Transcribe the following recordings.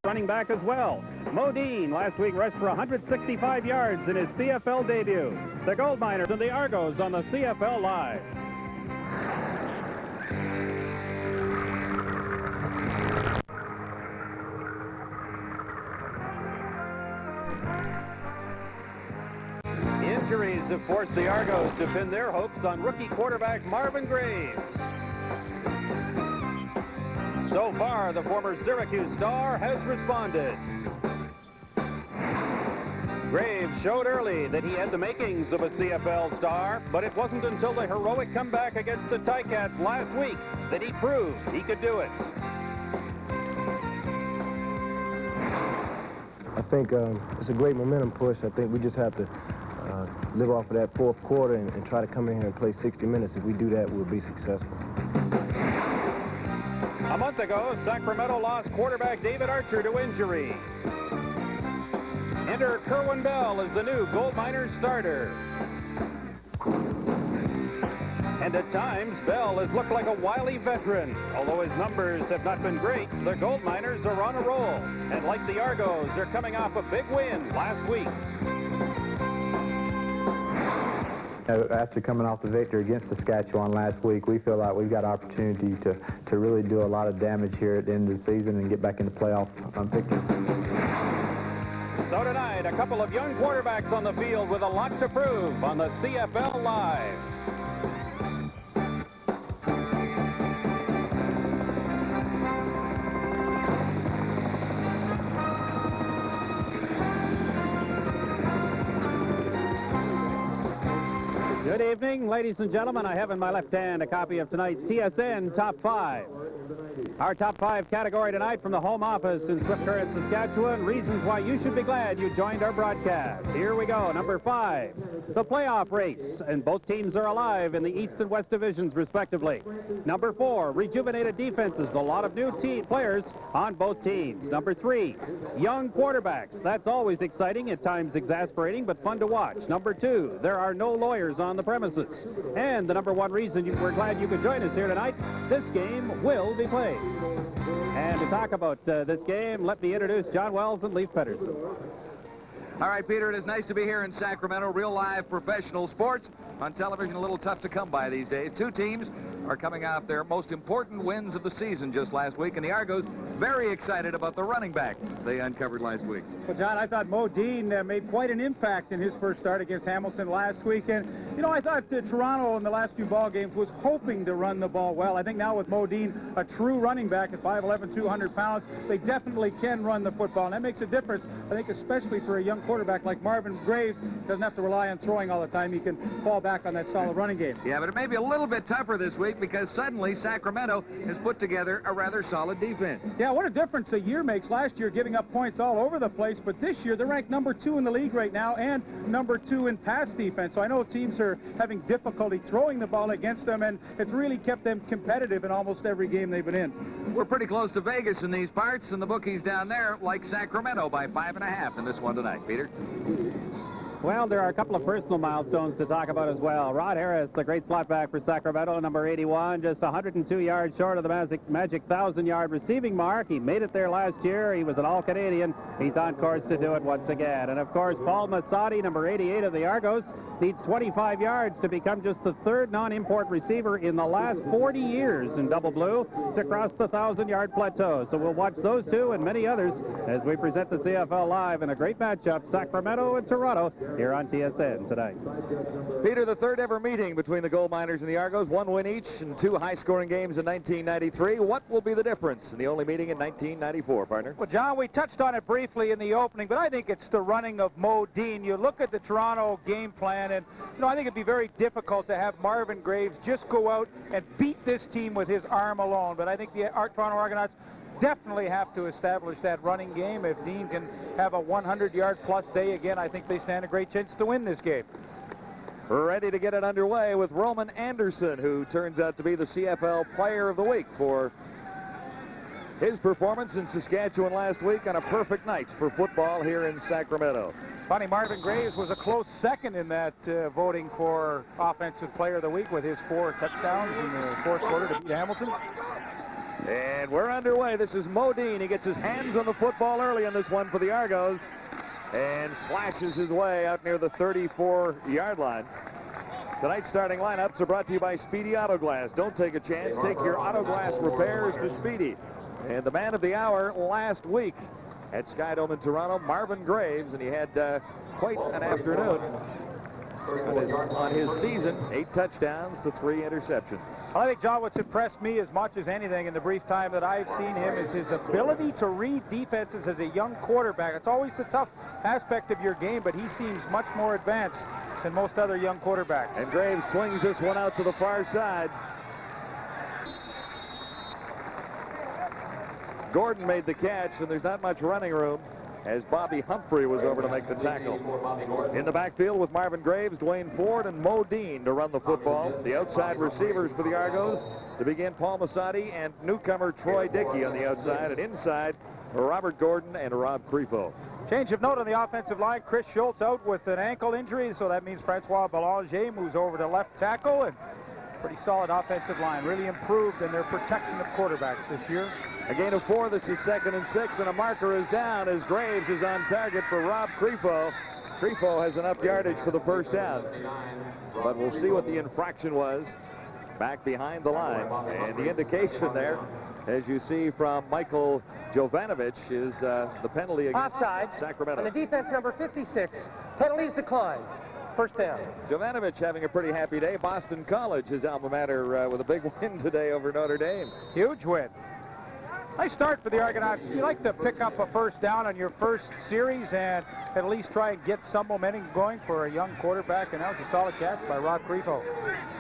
running back as well. Modine last week rushed for 165 yards in his CFL debut. The Gold Miners and the Argos on the CFL Live. Injuries have forced the Argos to pin their hopes on rookie quarterback Marvin Graves. So far, the former Syracuse star has responded. Graves showed early that he had the makings of a CFL star, but it wasn't until the heroic comeback against the Ticats last week that he proved he could do it. I think it's a great momentum push. I think we just have to live off of that fourth quarter and try to come in here and play 60 minutes. If we do that, we'll be successful. A month ago, Sacramento lost quarterback David Archer to injury. Enter Kerwin Bell as the new Gold Miners starter. And at times, Bell has looked like a wily veteran. Although his numbers have not been great, the Gold Miners are on a roll. And like the Argos, they're coming off a big win last week. After coming off the victory against Saskatchewan last week, we feel like we've got opportunity to really do a lot of damage here at the end of the season and get back into playoff picture. So tonight, a couple of young quarterbacks on the field with a lot to prove on the CFL Live. Good evening, ladies and gentlemen. I have in my left hand a copy of tonight's TSN Top 5. Our Top 5 category tonight from the home office in Swift Current, Saskatchewan. Reasons why you should be glad you joined our broadcast. Here we go. Number 5, the playoff race. And both teams are alive in the East and West divisions, respectively. Number 4, rejuvenated defenses. A lot of new players on both teams. Number 3, young quarterbacks. That's always exciting, at times exasperating, but fun to watch. Number 2, there are no lawyers on the premises. And the number 1 reason we're glad you could join us here tonight, this game will be played. And to talk about this game, let me introduce John Wells and Leif Pedersen. All right, Peter, it is nice to be here in Sacramento. Real live professional sports. On television, a little tough to come by these days. Two teams are coming off their most important wins of the season just last week, and the Argos very excited about the running back they uncovered last week. Well, John, I thought Modine made quite an impact in his first start against Hamilton last week. And, you know, I thought Toronto in the last few ball games was hoping to run the ball well. I think now with Modine, a true running back at 5'11", 200 pounds, they definitely can run the football. And that makes a difference, I think, especially for a young quarterback like Marvin Graves. Doesn't have to rely on throwing all the time. He can fall back on that solid running game. Yeah, but it may be a little bit tougher this week because suddenly Sacramento has put together a rather solid defense. Yeah, what a difference a year makes. Last year giving up points all over the place, but this year they're ranked number 2 in the league right now and number 2 in pass defense. So I know teams are having difficulty throwing the ball against them, and it's really kept them competitive in almost every game they've been in. We're pretty close to Vegas in these parts, and the bookies down there like Sacramento by 5.5 in this one tonight, Peter. Well, there are a couple of personal milestones to talk about as well. Rod Harris, the great slot back for Sacramento, number 81, just 102 yards short of the magic 1,000-yard receiving mark. He made it there last year. He was an All-Canadian. He's on course to do it once again. And, of course, Paul Massotti, number 88 of the Argos, needs 25 yards to become just the 3rd non-import receiver in the last 40 years in double blue to cross the 1,000-yard plateau. So we'll watch those two and many others as we present the CFL Live in a great matchup, Sacramento and Toronto, here on TSN tonight. Peter, the 3rd ever meeting between the Gold Miners and the Argos, 1 win each and 2 high-scoring games in 1993. What will be the difference in the only meeting in 1994, partner? Well, John, we touched on it briefly in the opening, but I think it's the running of Modine. You look at the Toronto game plan, and, you know, I think it'd be very difficult to have Marvin Graves just go out and beat this team with his arm alone. But I think the Toronto Argonauts definitely have to establish that running game. If Dean can have a 100-yard-plus day again, I think they stand a great chance to win this game. Ready to get it underway with Roman Anderson, who turns out to be the CFL Player of the Week for his performance in Saskatchewan last week on a perfect night for football here in Sacramento. It's funny, Marvin Graves was a close second in that voting for Offensive Player of the Week with his 4 touchdowns in the fourth quarter to beat Hamilton. And we're underway. This is Modine. He gets his hands on the football early in this one for the Argos and slashes his way out near the 34-yard line. Tonight's starting lineups are brought to you by Speedy Autoglass. Don't take a chance. Take your Autoglass repairs to Speedy. And the man of the hour last week at Skydome in Toronto, Marvin Graves, and he had quite an afternoon on his season. 8 touchdowns to 3 interceptions. I think, John, what's impressed me as much as anything in the brief time that I've seen him is his ability to read defenses as a young quarterback. It's always the tough aspect of your game, but he seems much more advanced than most other young quarterbacks. And Graves swings this one out to the far side. Gordon made the catch, and there's not much running room as Bobby Humphrey was over to make the tackle. In the backfield with Marvin Graves, Dwayne Ford, and Modine to run the football. The outside receivers for the Argos to begin, Paul Massotti and newcomer Troy Dickey on the outside, and inside Robert Gordon and Rob Crefo. Change of note on the offensive line. Chris Schultz out with an ankle injury, so that means Francois Belanger moves over to left tackle, and pretty solid offensive line. Really improved in their protection of quarterbacks this year. A gain of 4. This is 2nd and 6, and a marker is down as Graves is on target for Rob Crefo. Crefo has enough yardage for the first down, but we'll see what the infraction was back behind the line. And the indication there, as you see from Michael Jovanovic, is the penalty against offside Sacramento. On the defense, number 56. Penalties declined. First down. Jovanovic having a pretty happy day. Boston College, his alma mater, with a big win today over Notre Dame. Huge win. Nice start for the Argonauts. You like to pick up a first down on your first series and at least try and get some momentum going for a young quarterback, and that was a solid catch by Rob Crefo.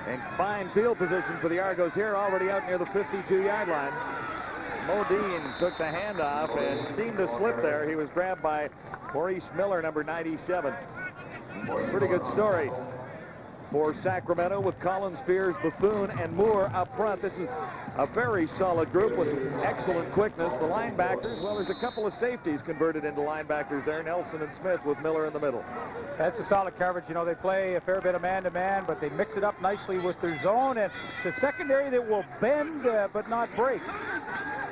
And fine field position for the Argos here, already out near the 52-yard line. Modine took the handoff and seemed to slip there. He was grabbed by Maurice Miller, number 97. Pretty good story for Sacramento with Collins, Fears, Bethune, and Moore up front. This is a very solid group with excellent quickness. The linebackers, well, there's a couple of safeties converted into linebackers there, Nelson and Smith with Miller in the middle. That's a solid coverage. You know, they play a fair bit of man-to-man, but they mix it up nicely with their zone, and it's a secondary that will bend but not break.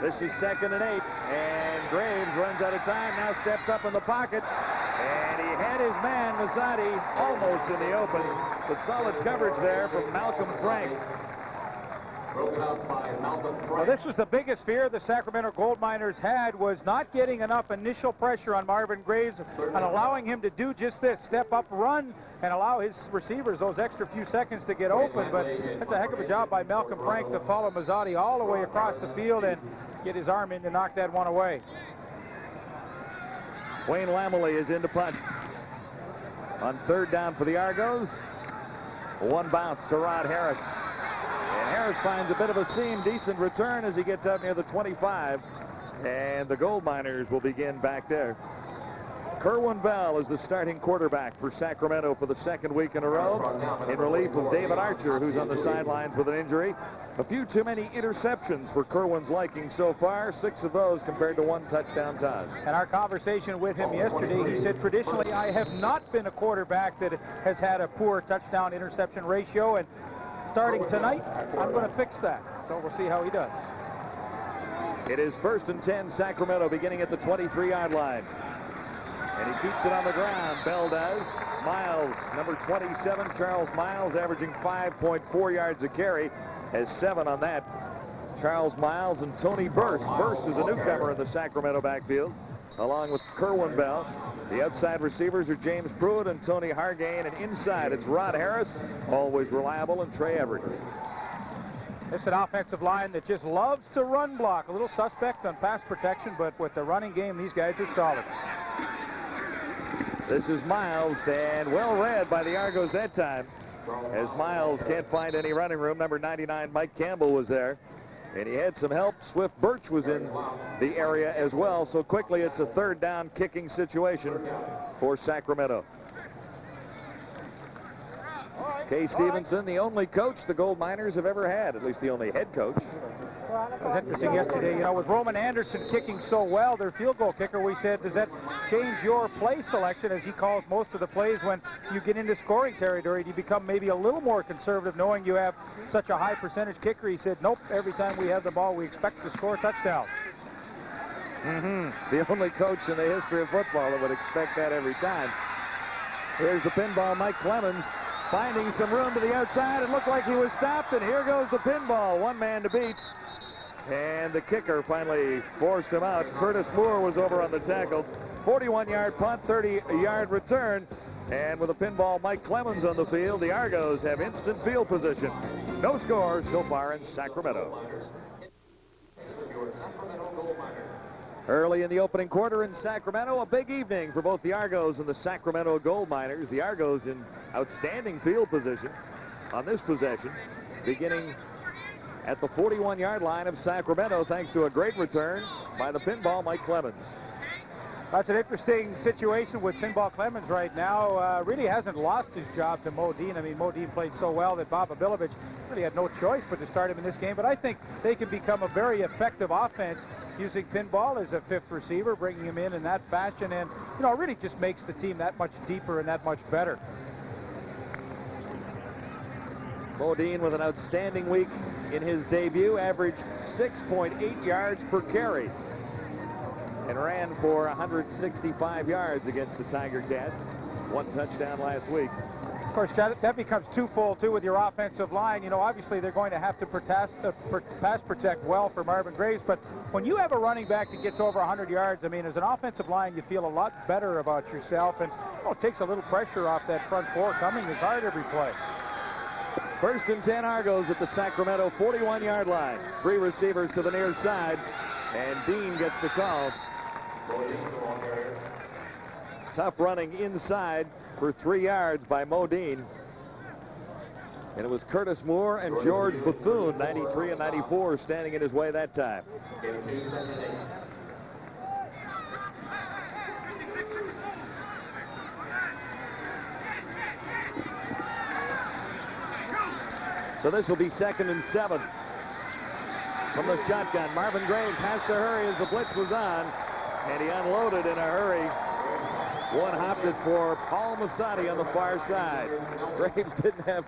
This is 2nd and 8, and Graves runs out of time, now steps up in the pocket, and he had his man, Massotti, almost in the open, but solid coverage there from Malcolm Frank. Well, this was the biggest fear the Sacramento Gold Miners had, was not getting enough initial pressure on Marvin Graves and allowing him to do just this, step up, run, and allow his receivers those extra few seconds to get open. But that's a heck of a job by Malcolm Frank to follow Massotti all the way across the field and get his arm in to knock that one away. Wayne Lamley is in to punt. On 3rd down for the Argos, one bounce to Rod Harris. And Harris finds a bit of a seam, decent return as he gets out near the 25. And the Gold Miners will begin back there. Kerwin Bell is the starting quarterback for Sacramento for the 2nd week in a row, in relief of David Archer, who's on the sidelines with an injury. A few too many interceptions for Kerwin's liking so far, 6 of those compared to 1 touchdown toss. And our conversation with him yesterday, he said, traditionally, I have not been a quarterback that has had a poor touchdown-interception ratio, and starting tonight, I'm going to fix that. So we'll see how he does. It is 1st and 10, Sacramento, beginning at the 23-yard line. And he keeps it on the ground. Bell does. Miles, number 27, Charles Miles, averaging 5.4 yards a carry, has 7 on that. Charles Miles and Tony Burse. Burse is a newcomer in the Sacramento backfield, along with Kerwin Bell. The outside receivers are James Pruitt and Tony Hargain, and inside it's Rod Harris, always reliable, and Trey Everett. It's an offensive line that just loves to run block. A little suspect on pass protection, but with the running game, these guys are solid. This is Miles, and well read by the Argos that time, as Miles can't find any running room. Number 99, Mike Campbell, was there, and he had some help. Swift Birch was in the area as well, so quickly it's a 3rd down kicking situation for Sacramento. Kay Stevenson, the only coach the Gold Miners have ever had, at least the only head coach. It was interesting yesterday, with Roman Anderson kicking so well, their field goal kicker, we said, does that change your play selection, as he calls most of the plays when you get into scoring territory? Do you become maybe a little more conservative knowing you have such a high percentage kicker? He said, nope, every time we have the ball, we expect to score a touchdown. The only coach in the history of football that would expect that every time. Here's the pinball, Mike Clemens, finding some room to the outside. It looked like he was stopped, and here goes the pinball. One man to beat. And the kicker finally forced him out. Curtis Moore was over on the tackle. 41-yard punt, 30-yard return. And with a pinball, Mike Clemens on the field, the Argos have instant field position. No score so far in Sacramento. Early in the opening quarter in Sacramento, a big evening for both the Argos and the Sacramento Gold Miners. The Argos in outstanding field position on this possession, beginning at the 41-yard line of Sacramento, thanks to a great return by the pinball, Mike Clemens. That's an interesting situation with Pinball Clemens right now. Really hasn't lost his job to Modine. I mean, Modine played so well that Bob Abilovich really had no choice but to start him in this game. But I think they can become a very effective offense using Pinball as a fifth receiver, bringing him in that fashion. And, it really just makes the team that much deeper and that much better. Modine with an outstanding week in his debut, averaged 6.8 yards per carry and ran for 165 yards against the Tiger Cats. One touchdown last week. Of course, that becomes twofold, too, with your offensive line. Obviously they're going to have to pass protect well for Marvin Graves, but when you have a running back that gets over 100 yards, I mean, as an offensive line, you feel a lot better about yourself, and it takes a little pressure off that front four coming as hard every play. First and 10 Argos at the Sacramento 41-yard line. Three receivers to the near side, and Dean gets the call. Tough running inside for 3 yards by Modine. And it was Curtis Moore and George Bethune, 93 and 94, standing in his way that time. So this will be 2nd and 7 from the shotgun. Marvin Graves has to hurry as the blitz was on, and he unloaded in a hurry. One-hopped it for Paul Massotti on the far side. Graves didn't have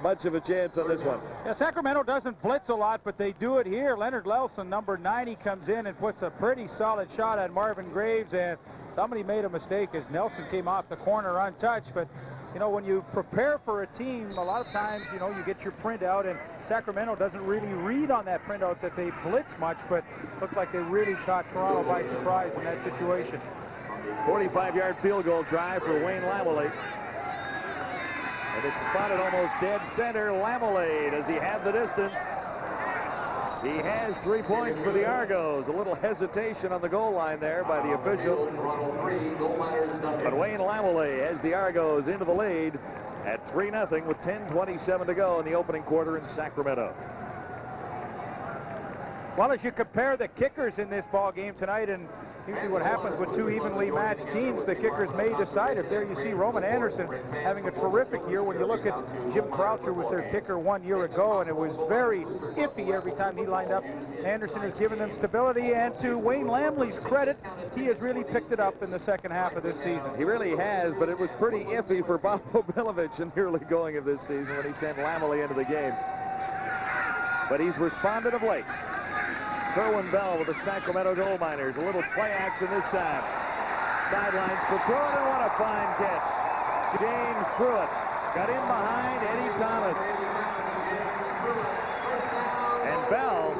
much of a chance on this one. Yeah, Sacramento doesn't blitz a lot, but they do it here. Leonard Lelson, number 90, comes in and puts a pretty solid shot at Marvin Graves, and somebody made a mistake as Nelson came off the corner untouched. But when you prepare for a team, a lot of times, you get your printout, and Sacramento doesn't really read on that printout that they blitz much, but looked like they really caught Toronto by surprise in that situation. 45-yard field goal try for Wayne Lamoulet. And it's spotted almost dead center. Lamoulet, does he have the distance? He has 3 points for the Argos. A little hesitation on the goal line there by the official. But Wayne Lamoulet has the Argos into the lead at 3-0 with 10:27 to go in the opening quarter in Sacramento. Well, as you compare the kickers in this ball game tonight, and usually what happens with two evenly matched teams, the kickers may decide. If there you see Roman Anderson having a terrific year. When you look at Jim Croucher was their kicker 1 year ago, and it was very iffy every time he lined up. Anderson has given them stability, and to Wayne Lamley's credit, he has really picked it up in the second half of this season. He really has, but it was pretty iffy for Bob Obilovich in the early going of this season when he sent Lamoulet into the game. But he's responded of late. Kerwin Bell with the Sacramento Gold Miners. A little play action this time. Sidelines for Pruitt, and what a fine catch. James Pruitt got in behind Eddie Thomas. And Bell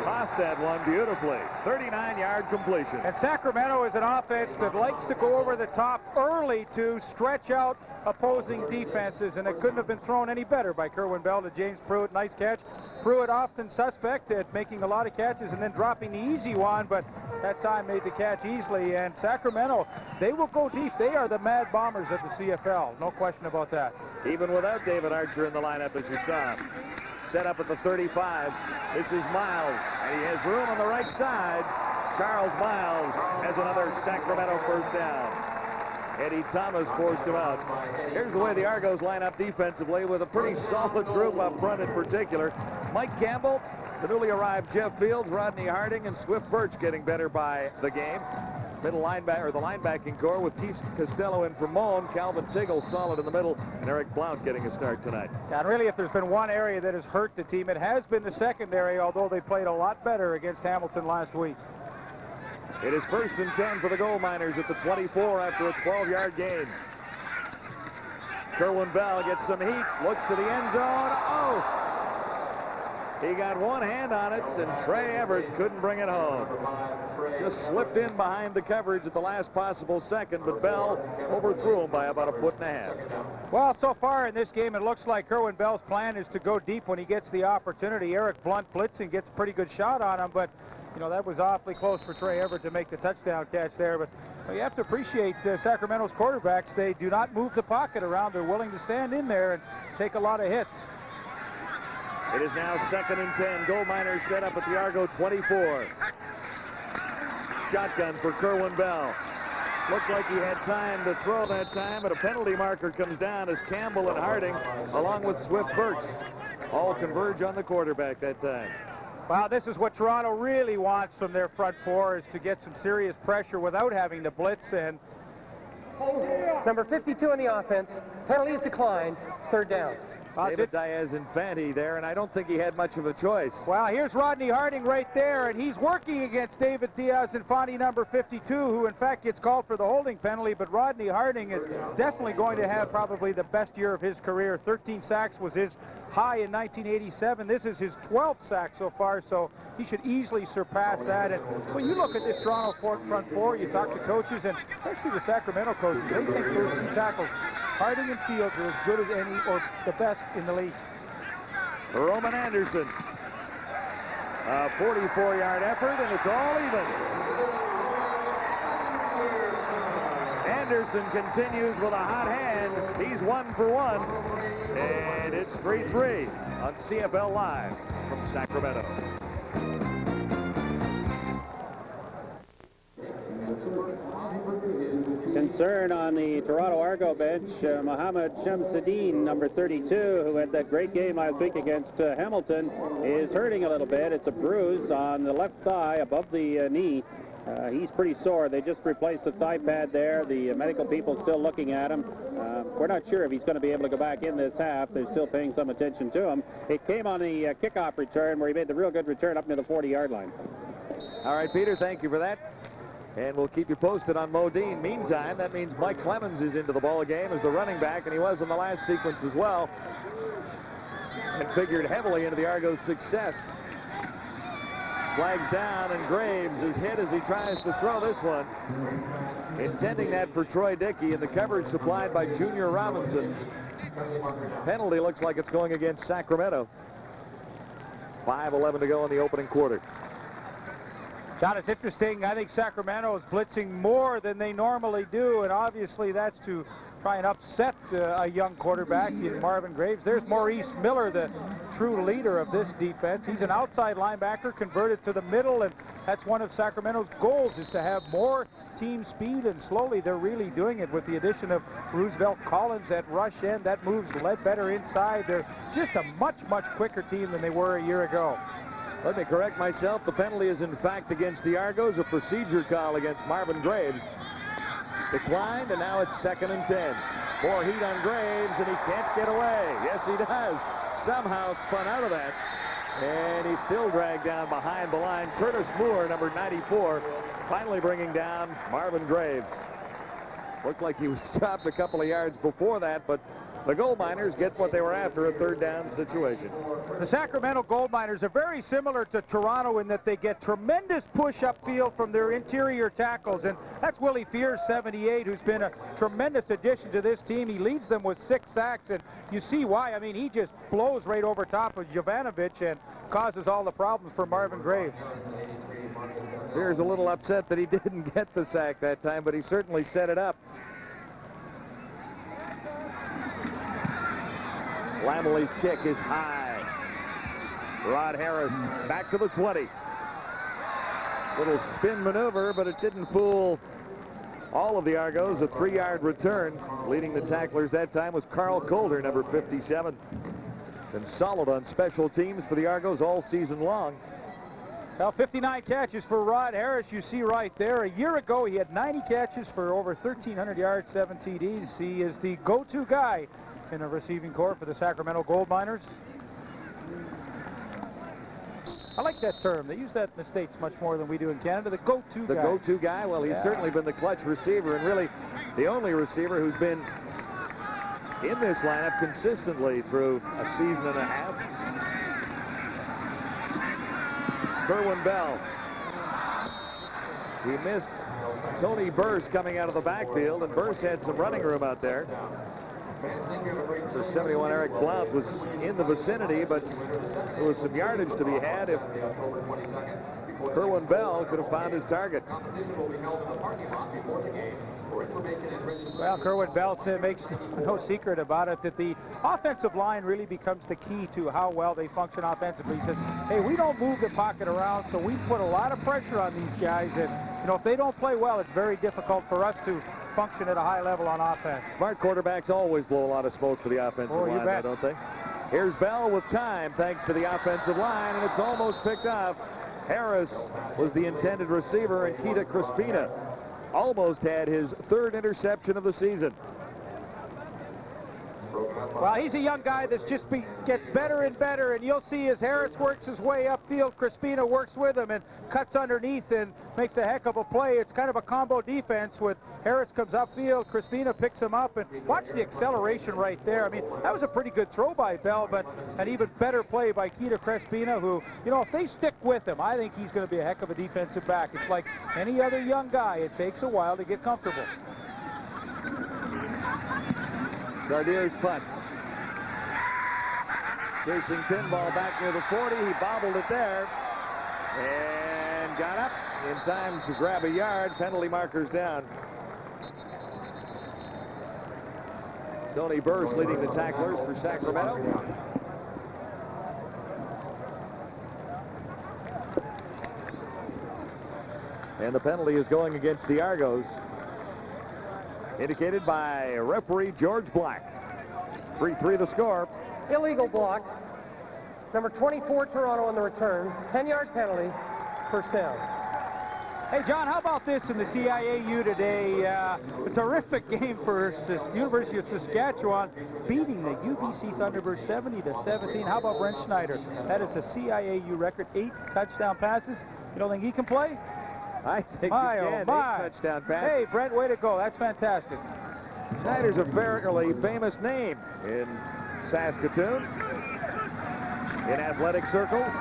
tossed that one beautifully. 39-yard completion. And Sacramento is an offense that likes to go over the top early to stretch out opposing defenses, and it couldn't have been thrown any better by Kerwin Bell to James Pruitt. Nice catch. Pruitt often suspect at making a lot of catches and then dropping the easy one, but that time made the catch easily. And Sacramento, they will go deep. They are the Mad Bombers of the CFL. No question about that. Even without David Archer in the lineup, as you saw. Set up at the 35. This is Miles, and he has room on the right side. Charles Miles has another Sacramento first down. Eddie Thomas forced him out. Here's the way the Argos line up defensively with a pretty solid group up front in particular. Mike Campbell, The newly arrived Jeff Fields, Rodney Harding, and Swift Birch getting better by the game. Middle linebacker, or the linebacking core with Keith Costello in for Moan, Calvin Tiggle solid in the middle, and Eric Blount getting a start tonight. And really, if there's been one area that has hurt the team, it has been the secondary, although they played a lot better against Hamilton last week. It is 1st and 10 for the Gold Miners at the 24 after a 12-yard gain. Kerwin Bell gets some heat, looks to the end zone. Oh! He got one hand on it, and Trey Everett couldn't bring it home. Just slipped in behind the coverage at the last possible second, but Bell overthrew him by about 1.5 feet. Well, so far in this game, it looks like Kerwin Bell's plan is to go deep when he gets the opportunity. Eric Blount blitzing gets a pretty good shot on him, but you know, that was awfully close for Trey Everett to make the touchdown catch there. But you have to appreciate Sacramento's quarterbacks. They do not move the pocket around. They're willing to stand in there and take a lot of hits. It is now 2nd and 10. Gold Miners set up at the Argo 24. Shotgun for Kerwin Bell. Looked like he had time to throw that time, but a penalty marker comes down as Campbell and Harding, along with Swift Birch, all converge on the quarterback that time. Well, this is what Toronto really wants from their front four, is to get some serious pressure without having to blitz. And Number 52 in the offense. Penalties declined. 3rd down. David Diaz-Infante there, and I don't think he had much of a choice. Well, here's Rodney Harding right there, and he's working against David Diaz-Infante, number 52, who in fact gets called for the holding penalty. But Rodney Harding is definitely going to have probably the best year of his career. 13 sacks was his high in 1987. This is his 12th sack so far, so he should easily surpass that. And when you look at this Toronto front four, you talk to coaches, and especially the Sacramento coaches, they think those two tackles, Harding and Fields, are as good as any or the best in the league. Roman Anderson. A 44-yard effort, and it's all even. Anderson continues with a hot hand. He's 1 for 1. And it's 3-3 on CFL Live from Sacramento. Concern on the Toronto Argo bench, Mohamed Shamsuddin, number 32, who had that great game last week against Hamilton, is hurting a little bit. It's a bruise on the left thigh above the knee. He's pretty sore. They just replaced the thigh pad there. The medical people still looking at him. We're not sure if he's going to be able to go back in this half. They're still paying some attention to him. It came on the kickoff return where he made the real good return up near the 40-yard line. All right, Peter, thank you for that. And we'll keep you posted on Modine. Meantime, that means Mike Clemens is into the ball game as the running back, and he was in the last sequence as well, and figured heavily into the Argos' success. Flags down, and Graves is hit as he tries to throw this one. Intending that for Troy Dickey, and the coverage supplied by Junior Robinson. Penalty looks like it's going against Sacramento. 5:11 to go in the opening quarter. John, it's interesting. I think Sacramento is blitzing more than they normally do, and obviously that's to try and upset a young quarterback in Marvin Graves. There's Maurice Miller, the true leader of this defense. He's an outside linebacker converted to the middle, and that's one of Sacramento's goals, is to have more team speed, and slowly they're really doing it with the addition of Roosevelt Collins at rush end. That moves Ledbetter inside. They're just a much, much quicker team than they were a year ago. Let me correct myself. The penalty is in fact against the Argos, a procedure call against Marvin Graves. Declined, and now it's 2nd and 10. More heat on Graves, and he can't get away. Yes, he does. Somehow spun out of that, and he's still dragged down behind the line. Curtis Moore, number 94, finally bringing down Marvin Graves. Looked like he was stopped a couple of yards before that, but the Gold Miners get what they were after, a 3rd down situation. The Sacramento Gold Miners are very similar to Toronto in that they get tremendous push upfield from their interior tackles, and that's Willie Fears, 78, who's been a tremendous addition to this team. He leads them with 6 sacks, and you see why. I mean, he just blows right over top of Jovanovic and causes all the problems for Marvin Graves. Fears a little upset that he didn't get the sack that time, but he certainly set it up. Lamley's kick is high. Rod Harris back to the 20. Little spin maneuver, but it didn't fool all of the Argos. A 3-yard return. Leading the tacklers that time was Carl Colder, number 57. Been solid on special teams for the Argos all season long. Well, 59 catches for Rod Harris, you see right there. A year ago, he had 90 catches for over 1,300 yards, 7 TDs. He is the go-to guy in the receiving corps for the Sacramento Gold Miners. I like that term. They use that in the States much more than we do in Canada. The go-to guy. The go-to guy? Well, he's certainly been the clutch receiver, and really the only receiver who's been in this lineup consistently through a season and a half. Kerwin Bell. He missed Tony Burse coming out of the backfield, and Burse had some running room out there. So 71 Eric Blount was in the vicinity, but there was some yardage to be had if Kerwin Bell could have found his target. Well, Kerwin Bell makes no secret about it that the offensive line really becomes the key to how well they function offensively. He says, hey, we don't move the pocket around, so we put a lot of pressure on these guys. And, you know, if they don't play well, it's very difficult for us to function at a high level on offense. Smart quarterbacks always blow a lot of smoke for the offensive line, though, don't they? Here's Bell with time, thanks to the offensive line, and it's almost picked off. Harris was the intended receiver, and Keita Crispina almost had his 3rd interception of the season. Well, he's a young guy that just gets better and better, and you'll see as Harris works his way upfield, Crispina works with him and cuts underneath and makes a heck of a play. It's kind of a combo defense with Harris comes upfield, Crispina picks him up, and watch the acceleration right there. I mean, that was a pretty good throw by Bell, but an even better play by Keita Crispina, who, you know, if they stick with him, I think he's going to be a heck of a defensive back. It's like any other young guy. It takes a while to get comfortable. Gardier's punts. Chasing pinball back near the 40. He bobbled it there and got up in time to grab a yard. Penalty markers down. Tony Burse leading the tacklers for Sacramento. And the penalty is going against the Argos, indicated by referee George Black. 3-3 the score. Illegal block. Number 24, Toronto on the return. 10-yard penalty. First down. Hey, John, how about this in the CIAU today? A terrific game for University of Saskatchewan, beating the UBC Thunderbirds 70-17. How about Brent Schneider? That is a CIAU record, 8 touchdown passes. You don't think he can play? I think he can. 8 touchdown passes. Hey, Brent, way to go. That's fantastic. Schneider's a fairly famous name in Saskatoon, in athletic circles.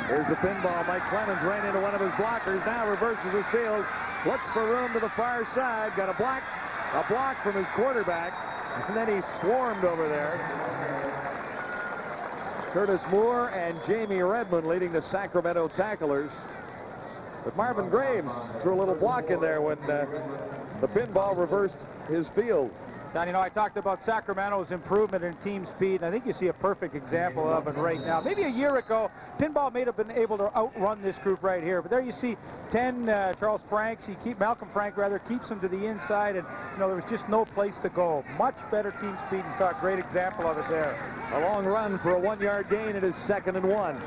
Here's the pinball. Mike Clemens ran into one of his blockers. Now reverses his field. Looks for room to the far side. Got a block from his quarterback. And then he swarmed over there. Curtis Moore and Jamie Redmond leading the Sacramento tacklers. But Marvin Graves threw a little block in there when the pinball reversed his field. Don, you know, I talked about Sacramento's improvement in team speed, and I think you see a perfect example of it right now. Maybe a year ago, pinball may have been able to outrun this group right here, but there you see 10 Charles Franks. Malcolm Frank rather keeps him to the inside, and you know there was just no place to go. Much better team speed, and saw a great example of it there. A long run for a 1-yard gain. It is 2nd and 1.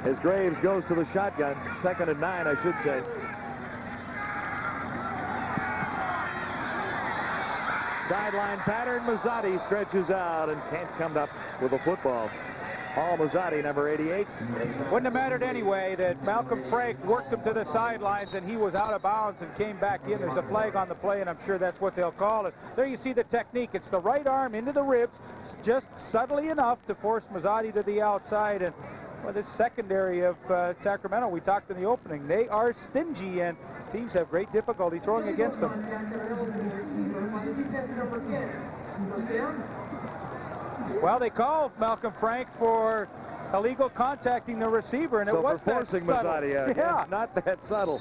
As Graves goes to the shotgun, 2nd and 9, I should say. Sideline pattern. Mazzotti stretches out and can't come up with a football. Paul Mazzotti, number 88. Wouldn't have mattered anyway that Malcolm Frank worked him to the sidelines and he was out of bounds and came back in. There's a flag on the play, and I'm sure that's what they'll call it. There you see the technique. It's the right arm into the ribs, just subtly enough to force Mazzotti to the outside. And well, this secondary of Sacramento, we talked in the opening, they are stingy, and teams have great difficulty throwing against them. Well, they called Malcolm Frank for illegal contacting the receiver, and so it was for forcing Mazzotti out. Yeah. Not that subtle.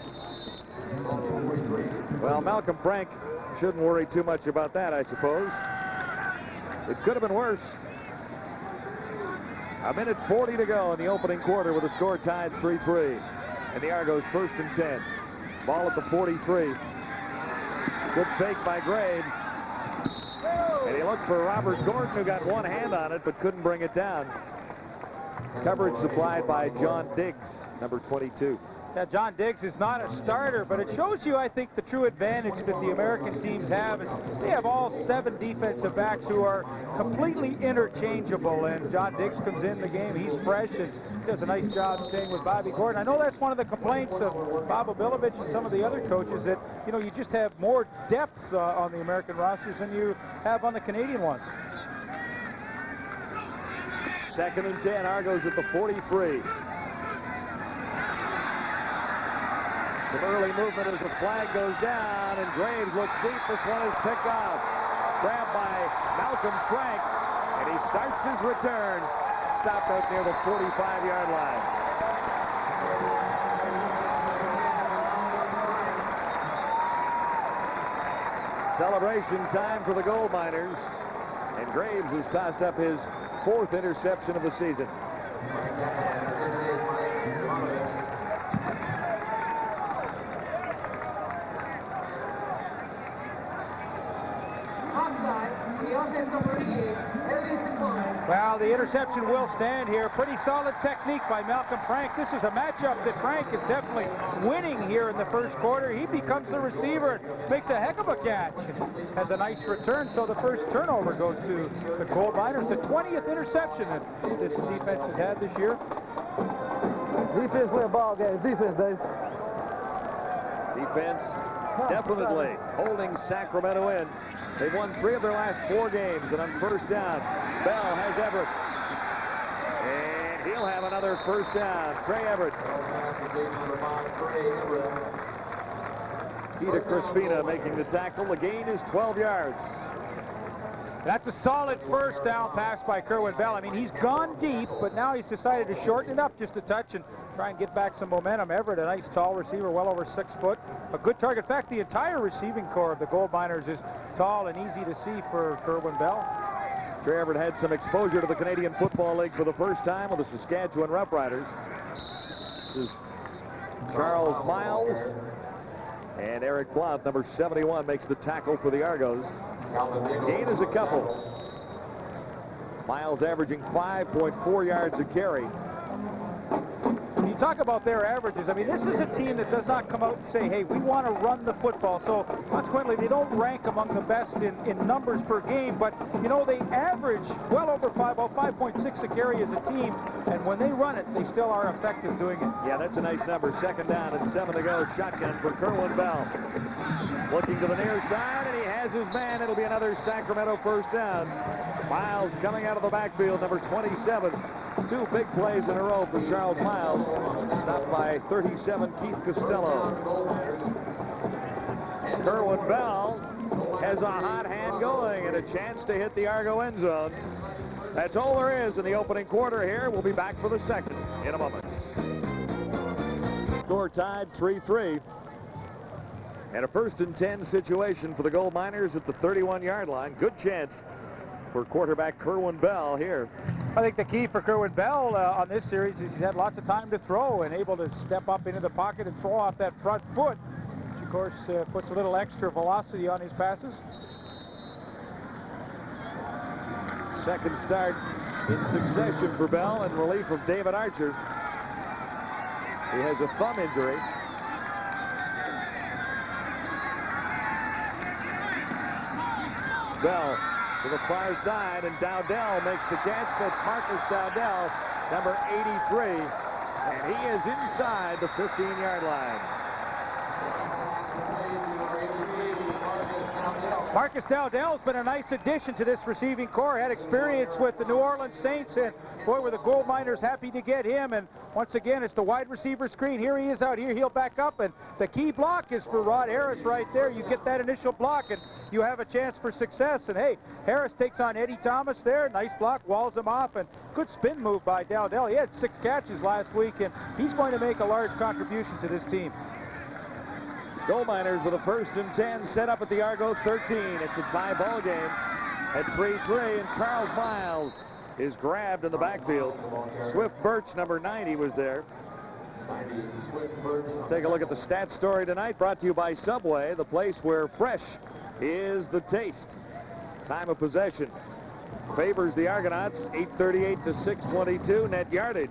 Well, Malcolm Frank shouldn't worry too much about that, I suppose. It could have been worse. 1:40 to go in the opening quarter with the score tied 3-3. And the Argos 1st and 10. Ball at the 43. Good fake by Graves. And he looked for Robert Gordon, who got one hand on it but couldn't bring it down. Coverage supplied by John Diggs, number 22. Yeah, John Diggs is not a starter, but it shows you, I think, the true advantage that the American teams have. And they have all 7 defensive backs who are completely interchangeable. And John Diggs comes in the game. He's fresh and does a nice job staying with Bobby Gordon. I know that's one of the complaints of Bob Obilovich and some of the other coaches, that, you know, you just have more depth on the American rosters than you have on the Canadian ones. 2nd and 10, Argos at the 43. Some early movement as the flag goes down, and Graves looks deep. This one is picked off. Grabbed by Malcolm Frank, and he starts his return. Stopped out near the 45-yard line. Celebration time for the gold miners, and Graves has tossed up his 4th interception of the season. Well, the interception will stand here. Pretty solid technique by Malcolm Frank. This is a matchup that Frank is definitely winning here in the first quarter. He becomes the receiver and makes a heck of a catch. Has a nice return, so the first turnover goes to the Gold Miners. The 20th interception that this defense has had this year. Defense win ball game. Defense, Dave. Defense definitely holding Sacramento in. They've won 3 of their last 4 games, and on first down, Bell has Everett. And he'll have another first down. Trey Everett. Keita Crispina making the tackle. The gain is 12 yards. That's a solid first down pass by Kerwin Bell. I mean, he's gone deep, but now he's decided to shorten it up just a touch and try and get back some momentum. Everett, a nice tall receiver, well over 6 foot. A good target. In fact, the entire receiving core of the Gold Miners is tall and easy to see for Kerwin Bell. Trey Everett had some exposure to the Canadian Football League for the first time with the Saskatchewan Roughriders. This is Charles Miles. And Eric Blount, number 71, makes the tackle for the Argos. Gain is a couple. Miles averaging 5.4 yards a carry. You talk about their averages. I mean, this is a team that does not come out and say, hey, we want to run the football. So consequently, they don't rank among the best in numbers per game. But, you know, they average well over 5.6 a carry as a team. And when they run it, they still are effective doing it. Yeah, that's a nice number. 2nd down and 7 to go. Shotgun for Kerwin Bell. Looking to the near side, and he has his man. It'll be another Sacramento first down. Miles coming out of the backfield, number 27. 2 big plays in a row for Charles Miles. Stopped by 37, Keith Costello. Kerwin Bell has a hot hand going and a chance to hit the Argo end zone. That's all there is in the opening quarter here. We'll be back for the second in a moment. Score tied 3-3. And a 1st and 10 situation for the Gold Miners at the 31-yard line. Good chance for quarterback Kerwin Bell here. I think the key for Kerwin Bell on this series is he's had lots of time to throw and able to step up into the pocket and throw off that front foot, which of course puts a little extra velocity on his passes. Second start in succession for Bell in relief of David Archer. He has a thumb injury. Bell to the far side, and Dowdell makes the catch. That's Marcus Dowdell, number 83, and he is inside the 15-yard line. Marcus Dowdell's been a nice addition to this receiving core. Had experience with the New Orleans Saints, and boy, were the Gold Miners happy to get him. And once again, it's the wide receiver screen. Here he is out here. He'll back up, and the key block is for Rod Harris right there. You get that initial block, and you have a chance for success. And hey, Harris takes on Eddie Thomas there. Nice block, walls him off, and good spin move by Dowdell. He had 6 catches last week, and he's going to make a large contribution to this team. Gold Miners with a 1st and 10 set up at the Argo 13. It's a tie ball game at 3-3, and Charles Miles is grabbed in the backfield. Swift Birch, number 90, was there. Let's take a look at the stat story tonight, brought to you by Subway, the place where fresh is the taste. Time of possession favors the Argonauts, 8:38 to 6:22. Net yardage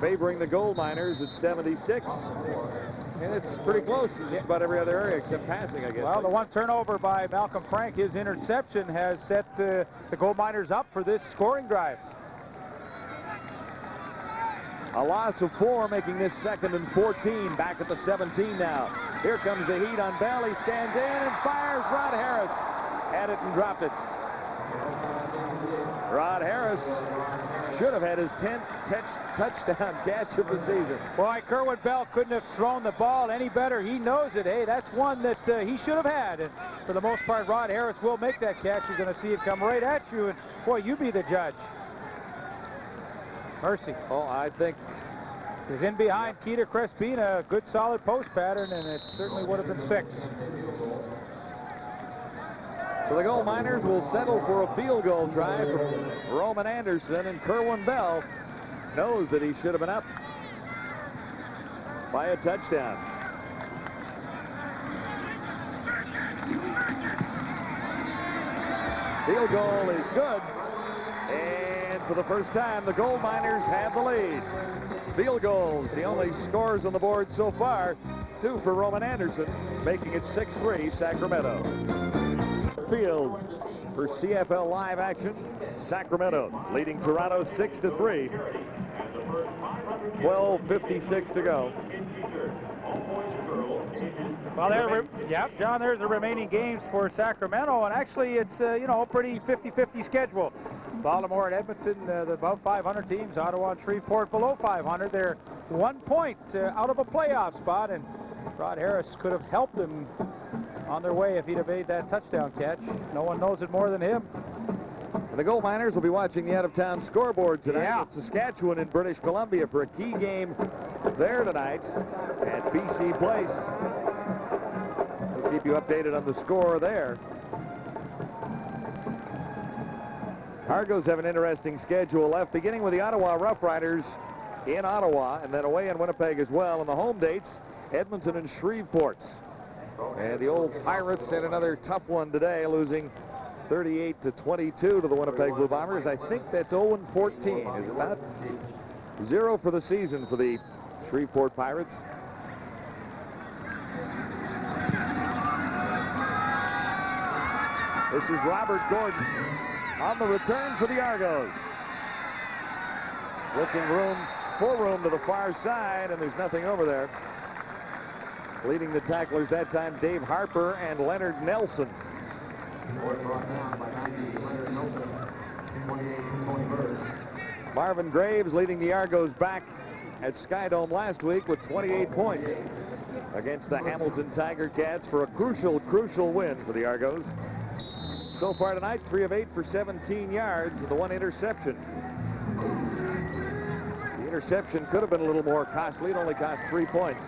favoring the Gold Miners at 76. And it's pretty close in just about every other area except passing, I guess. Well, the one turnover by Malcolm Frank, his interception, has set the Gold Miners up for this scoring drive. A loss of 4, making this 2nd and 14. Back at the 17 now. Here comes the heat on Bell. He stands in and fires. Rod Harris had it and dropped it. Rod Harris should have had his 10th touchdown catch of the season. Boy, Kerwin Bell couldn't have thrown the ball any better. He knows it. Hey, that's one that he should have had. And for the most part, Rod Harris will make that catch. You're going to see it come right at you. And, boy, you be the judge. Mercy. Oh, I think he's in behind Keita Crespina. A good, solid post pattern, and it certainly would have been 6. so. The Gold Miners will settle for a field goal drive from Roman Anderson, and Kerwin Bell knows that he should have been up by a touchdown. Field goal is good. And for the first time, the Gold Miners have the lead. Field goals, the only scores on the board so far. 2 for Roman Anderson, making it 6-3 Sacramento. Field for CFL live action. Sacramento leading Toronto 6-3. 12:56 to go. Well, John, there's the remaining games for Sacramento, and actually it's, a pretty 50-50 schedule. Baltimore and Edmonton, the above 500 teams. Ottawa and Shreveport below 500. They're 1 point out of a playoff spot, and Rod Harris could have helped them on their way if he'd have made that touchdown catch. No one knows it more than him. And the Gold Miners will be watching the out-of-town scoreboard tonight. Yeah. At Saskatchewan in British Columbia for a key game there tonight at BC Place. We'll keep you updated on the score there. Argos have an interesting schedule left, beginning with the Ottawa Rough Riders in Ottawa, and then away in Winnipeg as well. And the home dates, Edmonton and Shreveport. And the old Pirates had another tough one today, losing 38-22 to the Winnipeg Blue Bombers. I think that's 0-14. Is it not? 0 for the season for the Shreveport Pirates. This is Robert Gordon on the return for the Argos. Looking full room to the far side, and there's nothing over there. Leading the tacklers that time, Dave Harper and Leonard Nelson. Marvin Graves leading the Argos back at Skydome last week with 28 points against the Hamilton Tiger Cats for a crucial win for the Argos. So far tonight, 3 of 8 for 17 yards and the 1 interception. The interception could have been a little more costly. It only cost 3 points.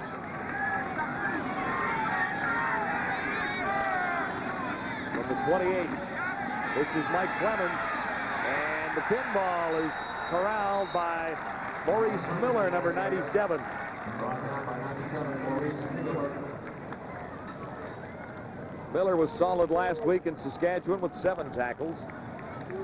From the 28, this is Mike Clemens, and the pinball is corralled by Maurice Miller, number 97. Miller was solid last week in Saskatchewan with 7 tackles.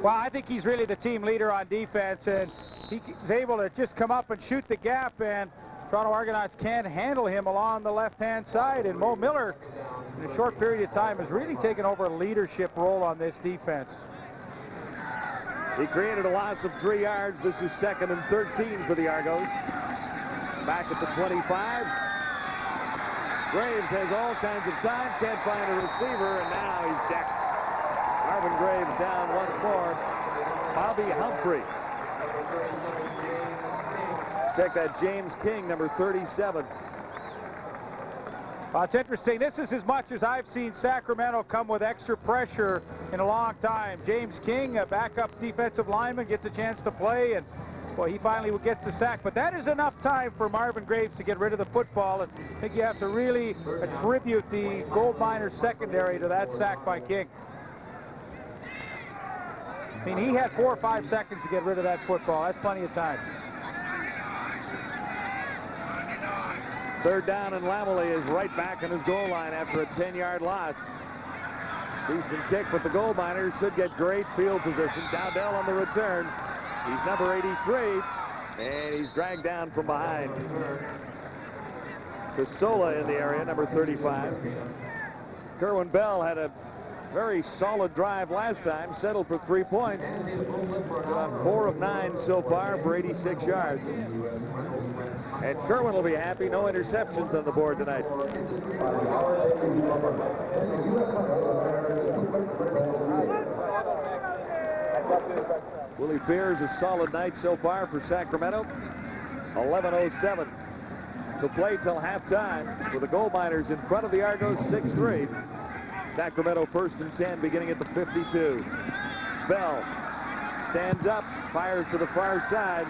Well, I think he's really the team leader on defense, and he's able to just come up and shoot the gap, and Toronto Argonauts can't handle him along the left-hand side. And Mo Miller, in a short period of time, has really taken over a leadership role on this defense. He created a loss of 3 yards. This is 2nd and 13 for the Argos. Back at the 25. Graves has all kinds of time, can't find a receiver, and now he's decked. Marvin Graves down once more. Bobby Humphrey. Check that, James King, number 37. Well, it's interesting. This is as much as I've seen Sacramento come with extra pressure in a long time. James King, a backup defensive lineman, gets a chance to play, and well, he finally gets the sack. But that is enough time for Marvin Graves to get rid of the football, and I think you have to really attribute the Gold Miners secondary to that sack by King. I mean, he had 4 or 5 seconds to get rid of that football. That's plenty of time. 3rd down, and Lamely is right back on his goal line after a 10-yard loss. Decent kick, but the gold miners should get great field position. Dowdell on the return. He's number 83, and he's dragged down from behind. Casola in the area, number 35. Kerwin Bell had a very solid drive last time, settled for 3 points. On 4 of 9 so far for 86 yards. And Kerwin will be happy. No interceptions on the board tonight. Willie Fears, a solid night so far for Sacramento. 11:07 to play till halftime with the gold miners in front of the Argos 6-3. Sacramento 1st and 10 beginning at the 52. Bell stands up, fires to the far side.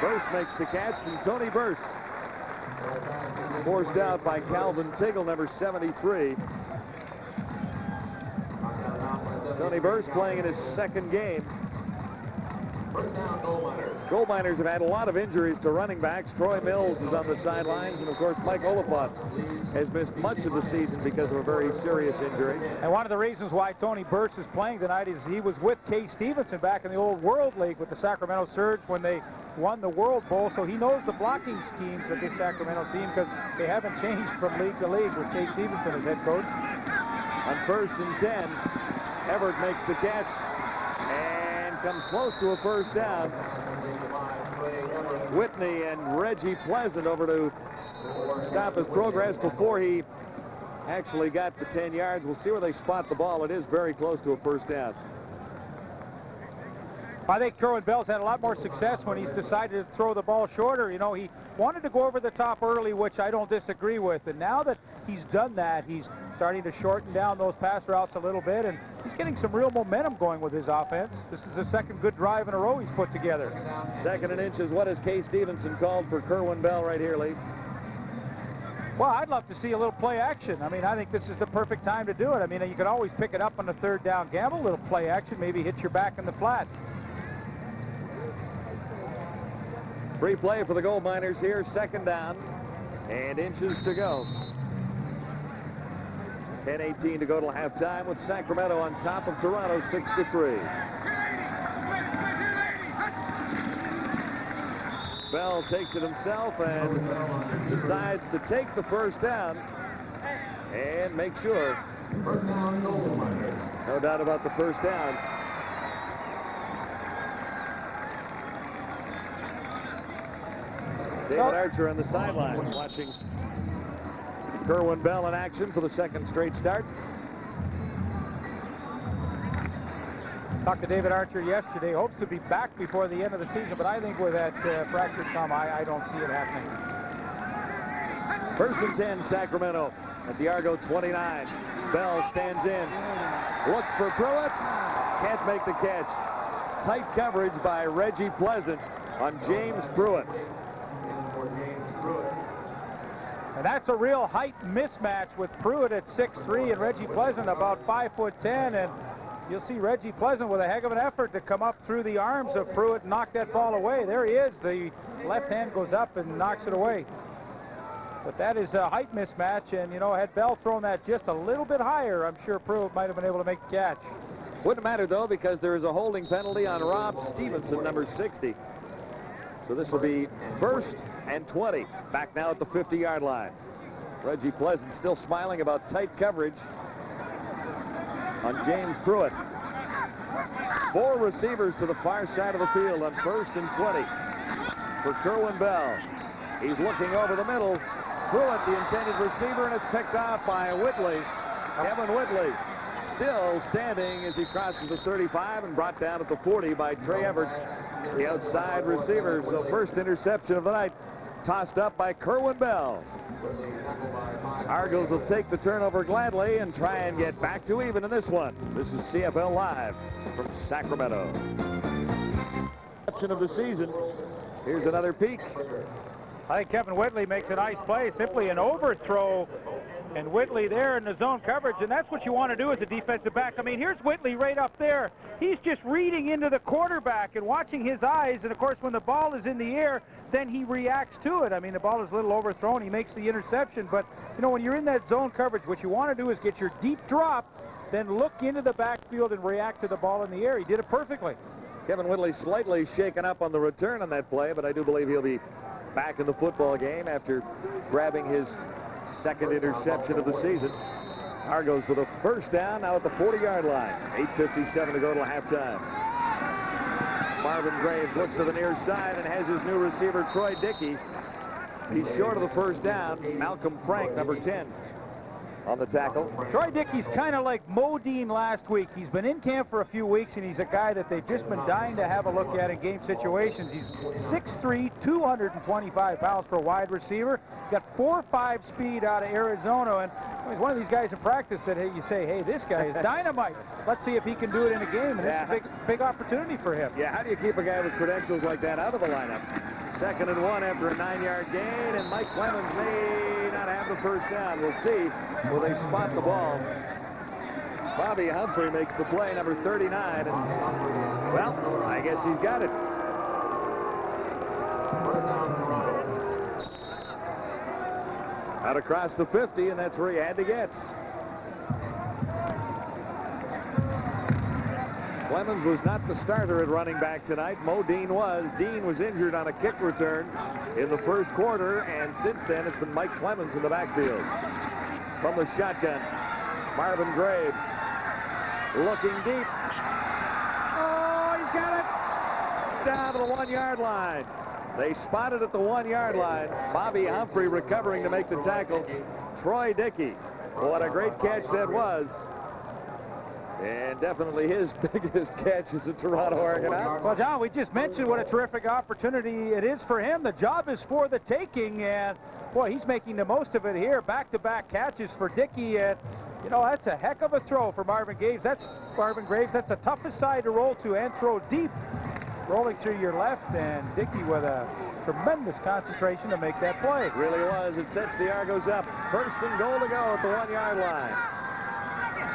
Burse makes the catch, and Tony Burse forced out by Calvin Tiggle, number 73. Tony Burse playing in his second game. Gold miners have had a lot of injuries to running backs. Troy Mills is on the sidelines, and of course Mike Oliphant has missed much of the season because of a very serious injury. And one of the reasons why Tony Burse is playing tonight is he was with Kay Stevenson back in the old World League with the Sacramento Surge when they won the World Bowl, so he knows the blocking schemes of this Sacramento team because they haven't changed from league to league with Kay Stevenson as head coach. On 1st and 10, Everett makes the catch and comes close to a first down. Whitney and Reggie Pleasant over to stop his progress before he actually got the 10 yards. We'll see where they spot the ball. It is very close to a first down. I think Kerwin Bell's had a lot more success when he's decided to throw the ball shorter. You know, he wanted to go over the top early, which I don't disagree with. And now that he's done that, he's starting to shorten down those pass routes a little bit, and he's getting some real momentum going with his offense. This is the second good drive in a row he's put together. 2nd and inches. What has Kay Stevenson called for Kerwin Bell right here, Lee? Well, I'd love to see a little play action. I mean, I think this is the perfect time to do it. I mean, you could always pick it up on the 3rd down gamble, a little play action, maybe hit your back in the flat. Free play for the gold miners here. 2nd down and inches to go. 10:18 to go till halftime with Sacramento on top of Toronto 6-3. Bell takes it himself and decides to take the first down and make sure. No doubt about the first down. David Archer on the sidelines watching Kerwin Bell in action for the 2nd straight start. Talked to David Archer yesterday. Hopes to be back before the end of the season, but I think with that fractured thumb, I don't see it happening. 1st and 10, Sacramento at the Argo 29. Bell stands in, looks for Pruitt, can't make the catch. Tight coverage by Reggie Pleasant on James Pruitt. And that's a real height mismatch with Pruitt at 6'3" and Reggie Pleasant about 5'10", and you'll see Reggie Pleasant with a heck of an effort to come up through the arms of Pruitt and knock that ball away. There he is. The left hand goes up and knocks it away. But that is a height mismatch, and, you know, had Bell thrown that just a little bit higher, I'm sure Pruitt might have been able to make the catch. Wouldn't matter, though, because there is a holding penalty on Rob Stevenson, number 60. So this will be 1st and 20. Back now at the 50-yard line. Reggie Pleasant still smiling about tight coverage on James Pruitt. 4 receivers to the far side of the field on 1st and 20 for Kerwin Bell. He's looking over the middle. Pruitt, the intended receiver, and it's picked off by Whitley. Kevin Whitley still standing as he crosses the 35 and brought down at the 40 by Trey Everett, the outside receiver. So first interception of the night tossed up by Kerwin Bell. Argos will take the turnover gladly and try and get back to even in this one. This is CFL Live from Sacramento. Of the season. Here's another peek. I think Kevin Whitley makes a nice play, simply an overthrow, and Whitley there in the zone coverage, and that's what you want to do as a defensive back. I mean, here's Whitley right up there. He's just reading into the quarterback and watching his eyes, and of course when the ball is in the air, then he reacts to it. I mean, the ball is a little overthrown. He makes the interception, but you know, when you're in that zone coverage, what you want to do is get your deep drop then look into the backfield and react to the ball in the air. He did it perfectly. Kevin Whitley slightly shaken up on the return on that play, but I do believe he'll be back in the football game after grabbing his second interception of the season. Argos with a first down now at the 40-yard line. 8:57 to go till halftime. Marvin Graves looks to the near side and has his new receiver, Troy Dickey. He's short of the first down. Malcolm Frank, number 10, on the tackle. Troy Dickey's kind of like Modine last week. He's been in camp for a few weeks, and he's a guy that they've just been dying to have a look at in game situations. He's 6'3", 225 pounds for a wide receiver. He's got 4.5 speed out of Arizona, and he's one of these guys in practice that you say, hey, this guy is dynamite. Let's see if he can do it in a game, and it's a big opportunity for him. Yeah, how do you keep a guy with credentials like that out of the lineup? 2nd and 1 after a 9-yard gain, and Mike Clemens may not have the first down. We'll see. Will they spot the ball? Bobby Humphrey makes the play, number 39, and, well, I guess he's got it. Out across the 50, and that's where he had to get. Clemens was not the starter at running back tonight. Mo Dean was. Dean was injured on a kick return in the first quarter, and since then it's been Mike Clemens in the backfield. From the shotgun, Marvin Graves looking deep. Oh, he's got it! Down to the 1-yard line. They spotted at the 1-yard line. Bobby Humphrey recovering to make the tackle. Troy Dickey. What a great catch that was. And definitely his biggest catch as a Toronto Argonaut. Well, John, we just mentioned what a terrific opportunity it is for him. The job is for the taking, and boy, he's making the most of it here. Back-to-back catches for Dickey, and you know, that's a heck of a throw for Marvin Graves. That's the toughest side to roll to and throw deep. Rolling to your left, and Dickey with a tremendous concentration to make that play. It really was. It sets the Argos up. 1st and goal to go at the 1-yard line.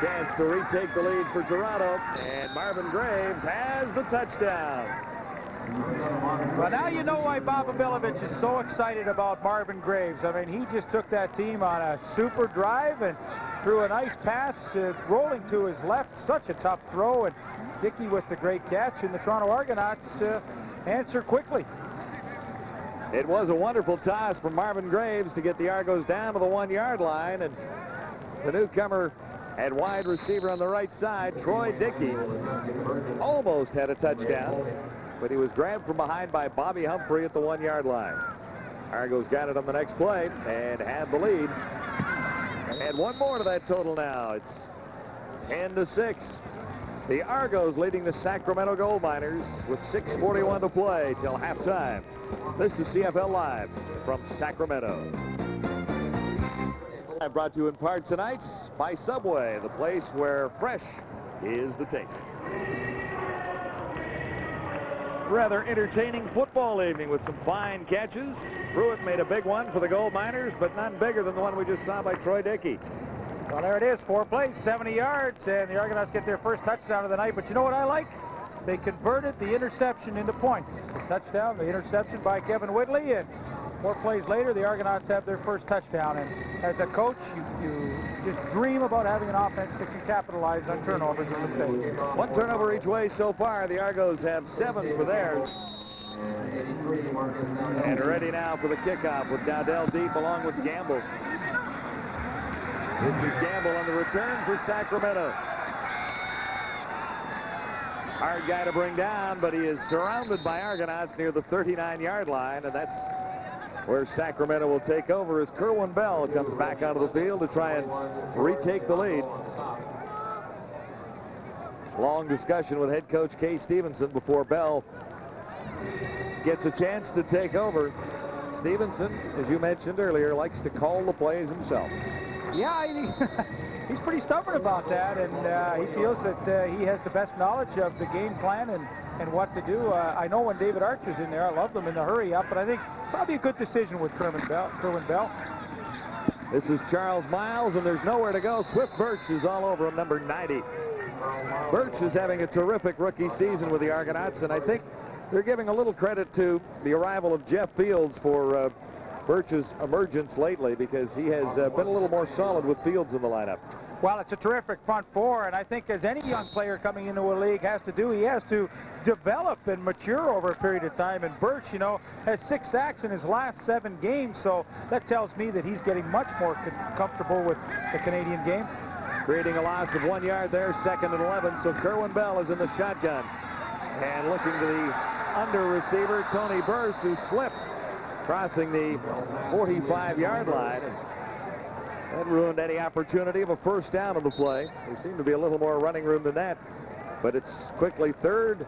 Chance to retake the lead for Toronto, and Marvin Graves has the touchdown. Well, now you know why Bob Abilovich is so excited about Marvin Graves. I mean, he just took that team on a super drive and threw a nice pass, rolling to his left. Such a tough throw, and Dickey with the great catch, and the Toronto Argonauts answer quickly. It was a wonderful toss from Marvin Graves to get the Argos down to the 1-yard line, and the newcomer at wide receiver on the right side, Troy Dickey, almost had a touchdown, but he was grabbed from behind by Bobby Humphrey at the 1-yard line. Argos got it on the next play and had the lead. And one more to that total now. It's 10-6. The Argos leading the Sacramento Gold Miners with 6:41 to play till halftime. This is CFL Live from Sacramento. Brought to you in part tonight by Subway, the place where fresh is the taste. Rather entertaining football evening with some fine catches. Pruitt made a big one for the Gold Miners, but none bigger than the one we just saw by Troy Dickey. Well, there it is, 4 plays, 70 yards, and the Argonauts get their first touchdown of the night. But you know what I like? They converted the interception into points. The touchdown, the interception by Kevin Whitley, and 4 plays later, the Argonauts have their first touchdown. And as a coach, you just dream about having an offense that can capitalize on turnovers and mistakes. 1 turnover each way so far. The Argos have 7 for theirs. And ready now for the kickoff with Dowdell deep along with Gamble. This is Gamble on the return for Sacramento. Hard guy to bring down, but he is surrounded by Argonauts near the 39-yard line, and that's where Sacramento will take over as Kerwin Bell comes back onto the field to try and retake the lead. Long discussion with head coach Kay Stevenson before Bell gets a chance to take over. Stevenson, as you mentioned earlier, likes to call the plays himself. Yeah, he's pretty stubborn about that, and he feels that he has the best knowledge of the game plan and what to do. I know when David Archer's in there, I love them in the hurry up, but I think probably a good decision with Kerwin Bell. This is Charles Miles, and there's nowhere to go. Swift Birch is all over him, number 90. Birch is having a terrific rookie season with the Argonauts, and I think they're giving a little credit to the arrival of Jeff Fields for Birch's emergence lately, because he has been a little more solid with Fields in the lineup. Well, it's a terrific front four, and I think as any young player coming into a league has to do, he has to develop and mature over a period of time. And Birch, you know, has 6 sacks in his last 7 games, so that tells me that he's getting much more comfortable with the Canadian game. Creating a loss of 1 yard there, 2nd and 11, so Kerwin Bell is in the shotgun. And looking to the under receiver, Tony Burse, who slipped, crossing the 45-yard line. That ruined any opportunity of a first down of the play. There seemed to be a little more running room than that, but it's quickly 3rd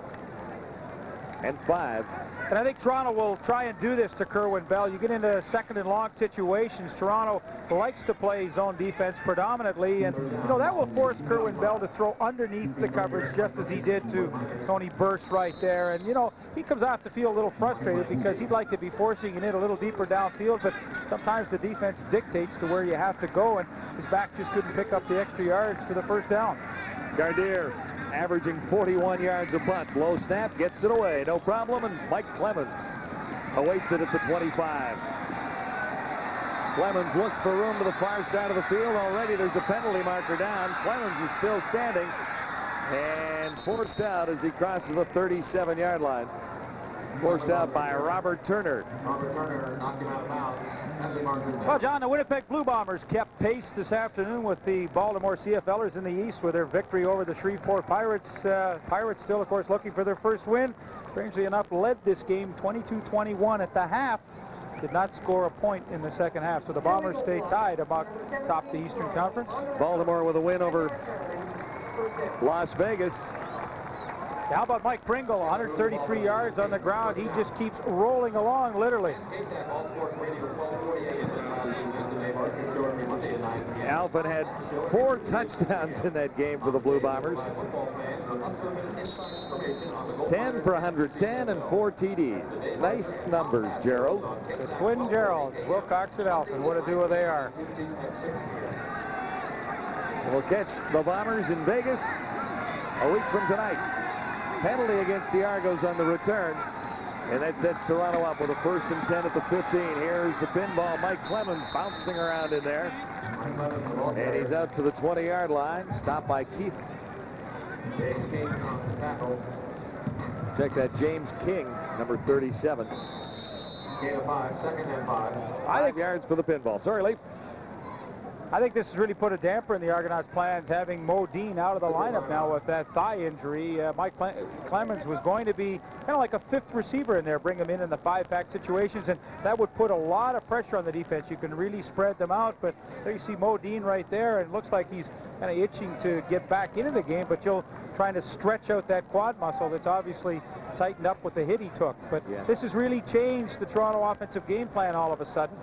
and 5. And I think Toronto will try and do this to Kerwin Bell. You get into 2nd and long situations. Toronto likes to play zone defense predominantly, and you know that will force Kerwin Bell to throw underneath the coverage, just as he did to Tony Burse right there. And you know he comes out to feel a little frustrated because he'd like to be forcing it a little deeper downfield, but sometimes the defense dictates to where you have to go, and his back just couldn't pick up the extra yards for the first down. Gardere averaging 41 yards a punt. Low snap, gets it away, no problem, and Mike Clemens awaits it at the 25. Clemens looks for room to the far side of the field. Already there's a penalty marker down. Clemens is still standing and forced out as he crosses the 37-yard line. Forced out by Robert Turner. Well, John, the Winnipeg Blue Bombers kept pace this afternoon with the Baltimore CFLers in the East with their victory over the Shreveport Pirates. Pirates still, of course, looking for their first win. Strangely enough, led this game 22-21 at the half. Did not score a point in the second half, so the Bombers stay tied about top the Eastern Conference. Baltimore with a win over Las Vegas. How about Mike Pringle, 133 yards on the ground. He just keeps rolling along, literally. Alvin had 4 touchdowns in that game for the Blue Bombers. 10 for 110 and 4 TDs. Nice numbers, Gerald. The twin Geralds, Wilcox and Alvin. What a duo they are. We'll catch the Bombers in Vegas a week from tonight. Penalty against the Argos on the return, and that sets Toronto up with a 1st and 10 at the 15. Here's the pinball. Mike Clemens bouncing around in there, and he's out to the 20-yard line, stopped by Keith. Check that, James King, number 37. 5 yards for the pinball. Sorry, Leif. I think this has really put a damper in the Argonauts' plans, having Mo Dean out of the lineup now with that thigh injury. Mike Clemens was going to be kind of like a 5th receiver in there, bring him in the 5-pack situations, and that would put a lot of pressure on the defense. You can really spread them out, but there you see Mo Dean right there, and it looks like he's kind of itching to get back into the game, but you're trying to stretch out that quad muscle that's obviously tightened up with the hit he took. But this has really changed the Toronto offensive game plan all of a sudden.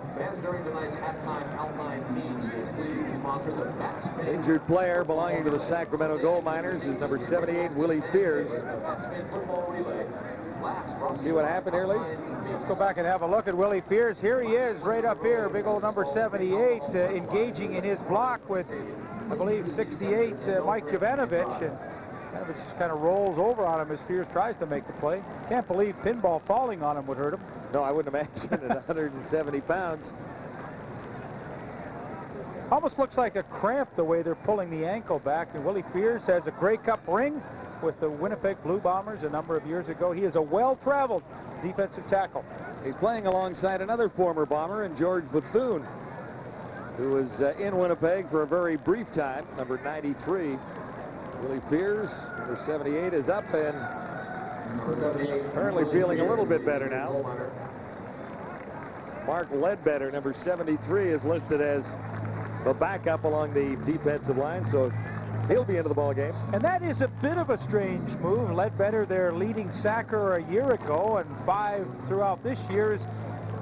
Injured player belonging to the Sacramento Gold Miners is number 78, Willie Fears. See what happened here, Lee? Let's go back and have a look at Willie Fears. Here he is, right up here, big old number 78, engaging in his block with, I believe, 68, Mike Jovanovich. And Jovanovich just kind of rolls over on him as Fears tries to make the play. Can't believe pinball falling on him would hurt him. No, I wouldn't imagine at 170 pounds. Almost looks like a cramp the way they're pulling the ankle back. And Willie Fears has a Grey Cup ring with the Winnipeg Blue Bombers a number of years ago. He is a well-traveled defensive tackle. He's playing alongside another former Bomber, and George Bethune, who was in Winnipeg for a very brief time, number 93. Willie Fears, number 78, is up and apparently feeling a little bit better now. Mark Ledbetter, number 73, is listed as the backup along the defensive line, so he'll be into the ball game. And that is a bit of a strange move. Ledbetter, their leading sacker a year ago, and 5 throughout this year, has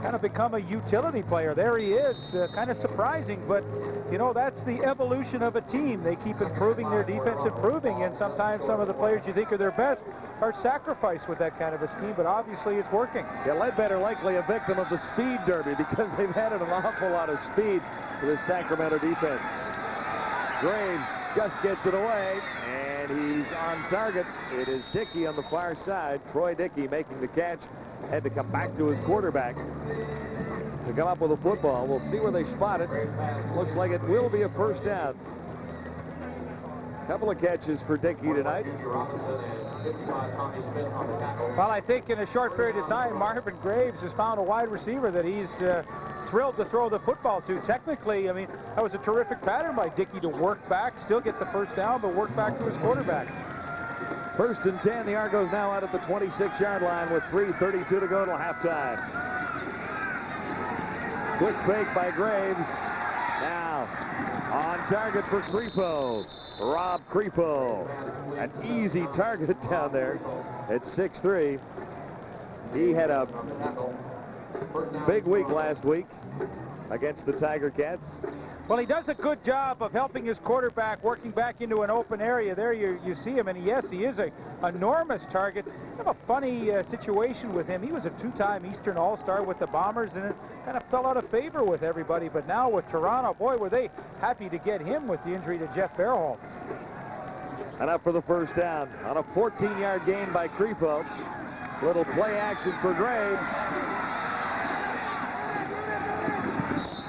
kind of become a utility player. There he is, kind of surprising, but you know, that's the evolution of a team. They keep improving their defense, and sometimes some of the players you think are their best are sacrificed with that kind of a scheme, but obviously it's working. Yeah, Ledbetter likely a victim of the speed derby because they've added an awful lot of speed to the Sacramento defense. Graves just gets it away, and he's on target. It is Dickey on the far side. Troy Dickey making the catch. Had to come back to his quarterback to come up with a football. We'll see where they spot it. Looks like it will be a first down. Couple of catches for Dickey tonight. Well, I think in a short period of time, Marvin Graves has found a wide receiver that he's thrilled to throw the football to. Technically, I mean, that was a terrific pattern by Dickey to work back, still get the first down, but work back to his quarterback. 1st and 10. The Argos now out at the 26-yard line with 3:32 to go till halftime. Quick fake by Graves. Now on target for Creepo. Rob Creepo. An easy target down there at 6'3". He had a big week last week against the Tiger Cats. Well, he does a good job of helping his quarterback, working back into an open area. There you see him, and yes, he is an enormous target. I have a funny situation with him. He was a 2-time Eastern All-Star with the Bombers, and it kind of fell out of favor with everybody. But now with Toronto, boy, were they happy to get him with the injury to Jeff Fairholm. And up for the first down on a 14-yard gain by Creepo. Little play action for Graves.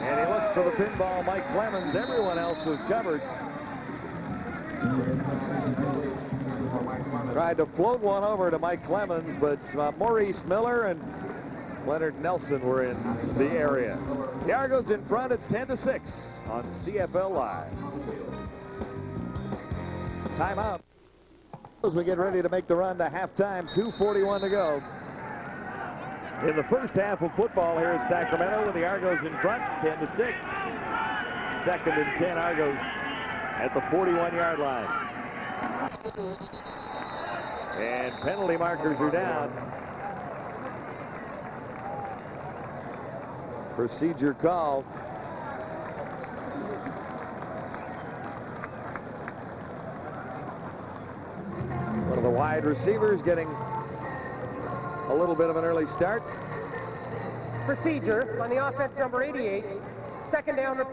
And he looked for the pinball, Mike Clemens. Everyone else was covered. Tried to float one over to Mike Clemens, but Maurice Miller and Leonard Nelson were in the area. The Argos in front. It's 10-6 on CFL Live. Timeout as we get ready to make the run to halftime. 2:41 to go in the first half of football here at Sacramento, with the Argos in front, 10-6. 2nd and 10, Argos at the 41-yard line. And penalty markers are down. Procedure call. One of the wide receivers getting a little bit of an early start. Procedure on the offense, number 88. 2nd down.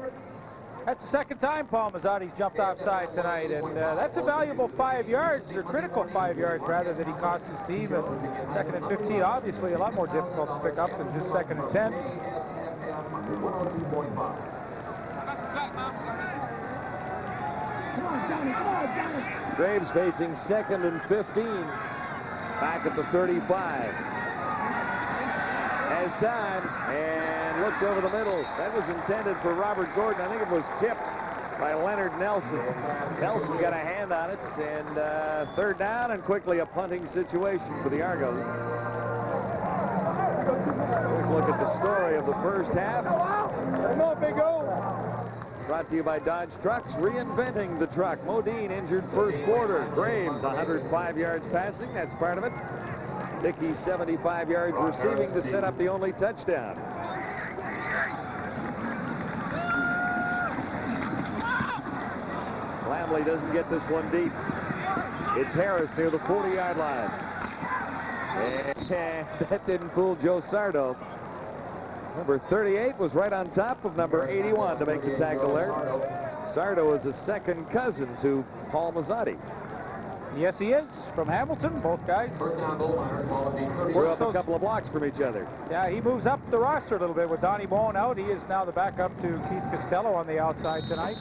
That's the second time Paul Mazzotti's jumped offside tonight, and that's a valuable 5 yards, or critical 5 yards rather, that he cost his team. And 2nd and 15, obviously a lot more difficult to pick up than just 2nd and 10. Graves facing 2nd and 15. Back at the 35. Has time and looked over the middle. That was intended for Robert Gordon. I think it was tipped by Leonard Nelson. Nelson got a hand on it, and 3rd down, and quickly a punting situation for the Argos. Quick look at the story of the first half. Brought to you by Dodge Trucks, reinventing the truck. Modine injured first quarter. Graves 105 yards passing. That's part of it. Dickey 75 yards receiving to set up the only touchdown. Lamley doesn't get this one deep. It's Harris near the 40-yard line. And that didn't fool Joe Sardo. Number 38 was right on top of number 81 to make the tackle there. Sardo is a second cousin to Paul Mazzotti. Yes, he is. From Hamilton, both guys. We're up a couple of blocks from each other. Yeah, he moves up the roster a little bit with Donnie Bowen out. He is now the backup to Keith Costello on the outside tonight.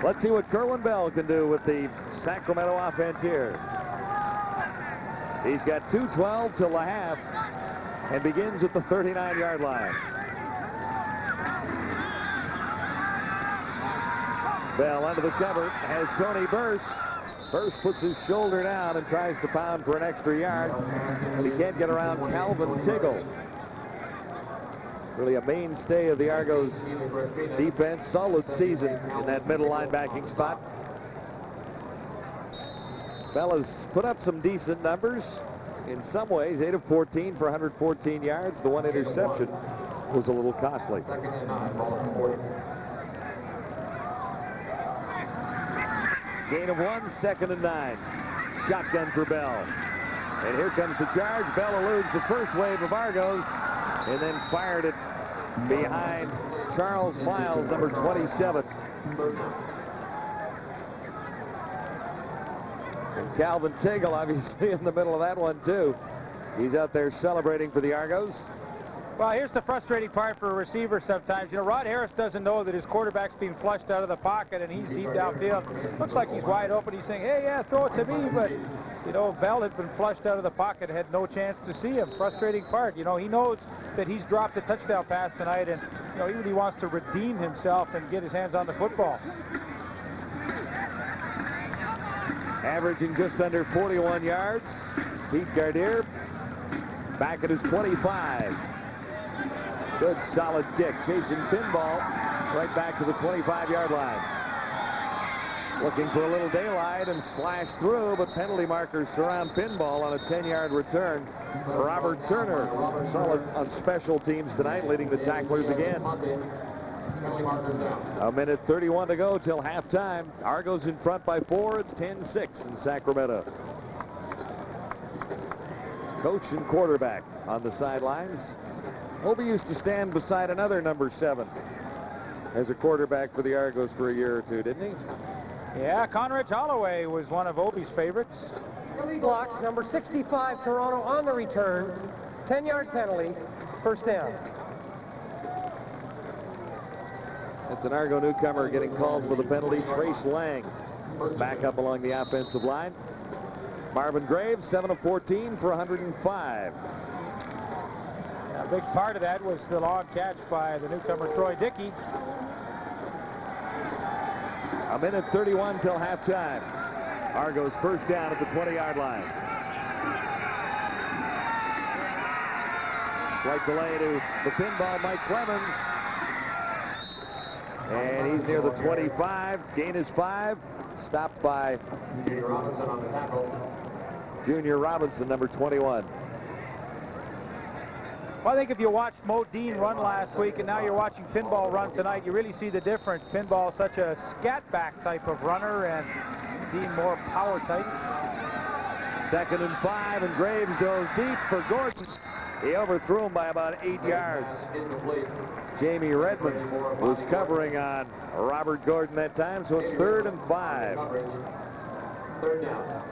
Let's see what Kerwin Bell can do with the Sacramento offense here. He's got 2:12 till the half and begins at the 39-yard line. Bell under the cover has Tony Burse. Burse puts his shoulder down and tries to pound for an extra yard. He can't get around Calvin Tiggle. Really a mainstay of the Argos defense. Solid season in that middle linebacking spot. Bell has put up some decent numbers in some ways. 8 of 14 for 114 yards. The one interception was a little costly. Gain of 1, 2nd and 9. Shotgun for Bell. And here comes the charge. Bell eludes the first wave of Argos and then fired it behind Charles Miles, number 27. And Calvin Tiggle obviously in the middle of that one too. He's out there celebrating for the Argos. Well, here's the frustrating part for a receiver sometimes. You know, Rod Harris doesn't know that his quarterback's being flushed out of the pocket and he's deep downfield. Looks like he's wide open. He's saying, hey, yeah, throw it to me. But, you know, Bell had been flushed out of the pocket, had no chance to see him. Frustrating part. You know, he knows that he's dropped a touchdown pass tonight, and, you know, even he wants to redeem himself and get his hands on the football. Averaging just under 41 yards. Pete Gardier back at his 25. Good solid kick. Chasing pinball right back to the 25-yard line. Looking for a little daylight and slash through, but penalty markers surround pinball on a 10-yard return. Robert Turner, solid on special teams tonight, leading the tacklers again. A minute 31 to go till halftime. Argos in front by 4. It's 10-6 in Sacramento. Coach and quarterback on the sidelines. Obi used to stand beside another number 7 as a quarterback for the Argos for a year or two, didn't he? Yeah, Conrad Holloway was one of Obi's favorites. Block, number 65, Toronto on the return. 10-yard penalty, first down. That's an Argo newcomer getting called for the penalty. Trace Lang back up along the offensive line. Marvin Graves, 7 of 14 for 105. A big part of that was the long catch by the newcomer Troy Dickey. A minute 31 till halftime. Argos first down at the 20-yard line. Slight delay to the pinball, Mike Clemens. And he's near the 25. Gain is 5. Stopped by Junior Robinson on the tackle. Junior Robinson, number 21. Well, I think if you watched Mo Dean run last week and now you're watching Pinball run tonight, you really see the difference. Pinball such a scat back type of runner and Dean more power type. 2nd and 5, and Graves goes deep for Gordon. He overthrew him by about 8 yards. Jamie Redmond was covering on Robert Gordon that time, so it's 3rd and 5. Third down.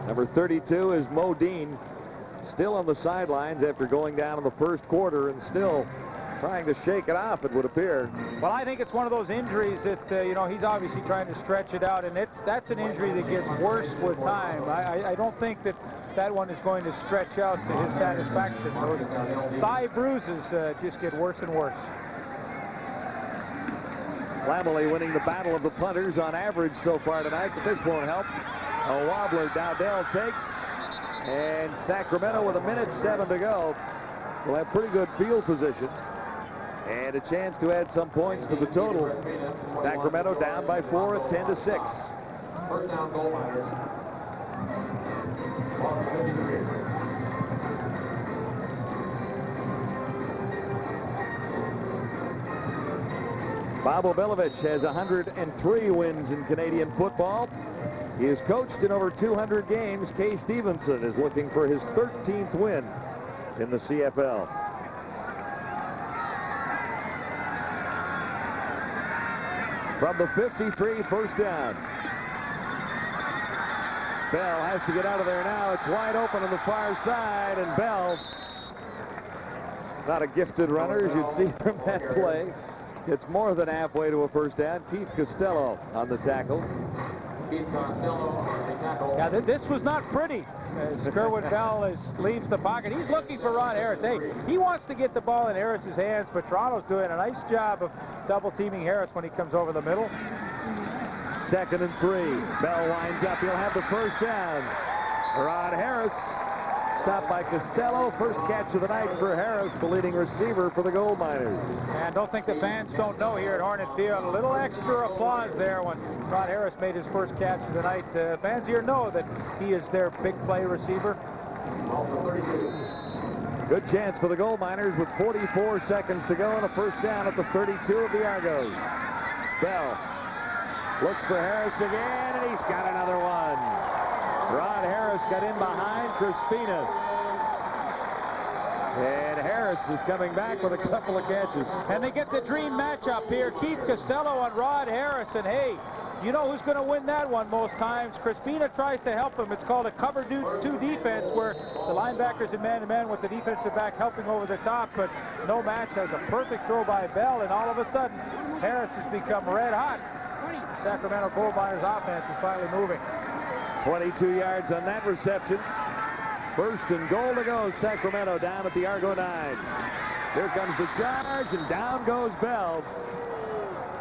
Number 32 is Mo Dean, still on the sidelines after going down in the first quarter and still trying to shake it off, it would appear. Well, I think it's one of those injuries that, you know, he's obviously trying to stretch it out, and that's an injury that gets worse with time. I don't think that one is going to stretch out to his satisfaction. Those thigh bruises just get worse and worse. Lamely winning the battle of the punters on average so far tonight, but this won't help. A wobbler Dowdell takes, and Sacramento with 1:07 to go will have pretty good field position and a chance to add some points to the total. Sacramento down by 4 at 10-6. First down, goal liners. Bob Obelovich has 103 wins in Canadian football. He has coached in over 200 games. Kay Stevenson is looking for his 13th win in the CFL. From the 53, first down. Bell has to get out of there now. It's wide open on the far side, and Bell, not a gifted runner, as you'd see from that play. It's more than halfway to a first down. Keith Costello on the tackle. Yeah, this was not pretty. As Kerwin Bell leaves the pocket, he's looking for Rod Harris. Hey, he wants to get the ball in Harris's hands, but Toronto's doing a nice job of double-teaming Harris when he comes over the middle. 2nd and 3. Bell winds up. He'll have the first down. Rod Harris stopped by Costello. First catch of the night for Harris, the leading receiver for the Gold Miners. And don't think the fans don't know here at Hornet Field. A little extra applause there when Rod Harris made his first catch of the night. Fans here know that he is their big play receiver. Good chance for the Gold Miners with 44 seconds to go and a first down at the 32 of the Argos. Bell looks for Harris again, and he's got another one. Rod Harris got in behind Crispina. And Harris is coming back with a couple of catches. And they get the dream matchup here. Keith Costello and Rod Harris. And hey, You know who's going to win that one most times? Crispina tries to help him. It's called a cover 2 defense, where the linebacker's in man-to-man with the defensive back helping over the top, but no match. Has a perfect throw by Bell, and all of a sudden, Harris has become red hot. The Sacramento Gold Miners offense is finally moving. 22 yards on that reception. First and goal to go. Sacramento down at the Argo 9. Here comes the charge, and down goes Bell.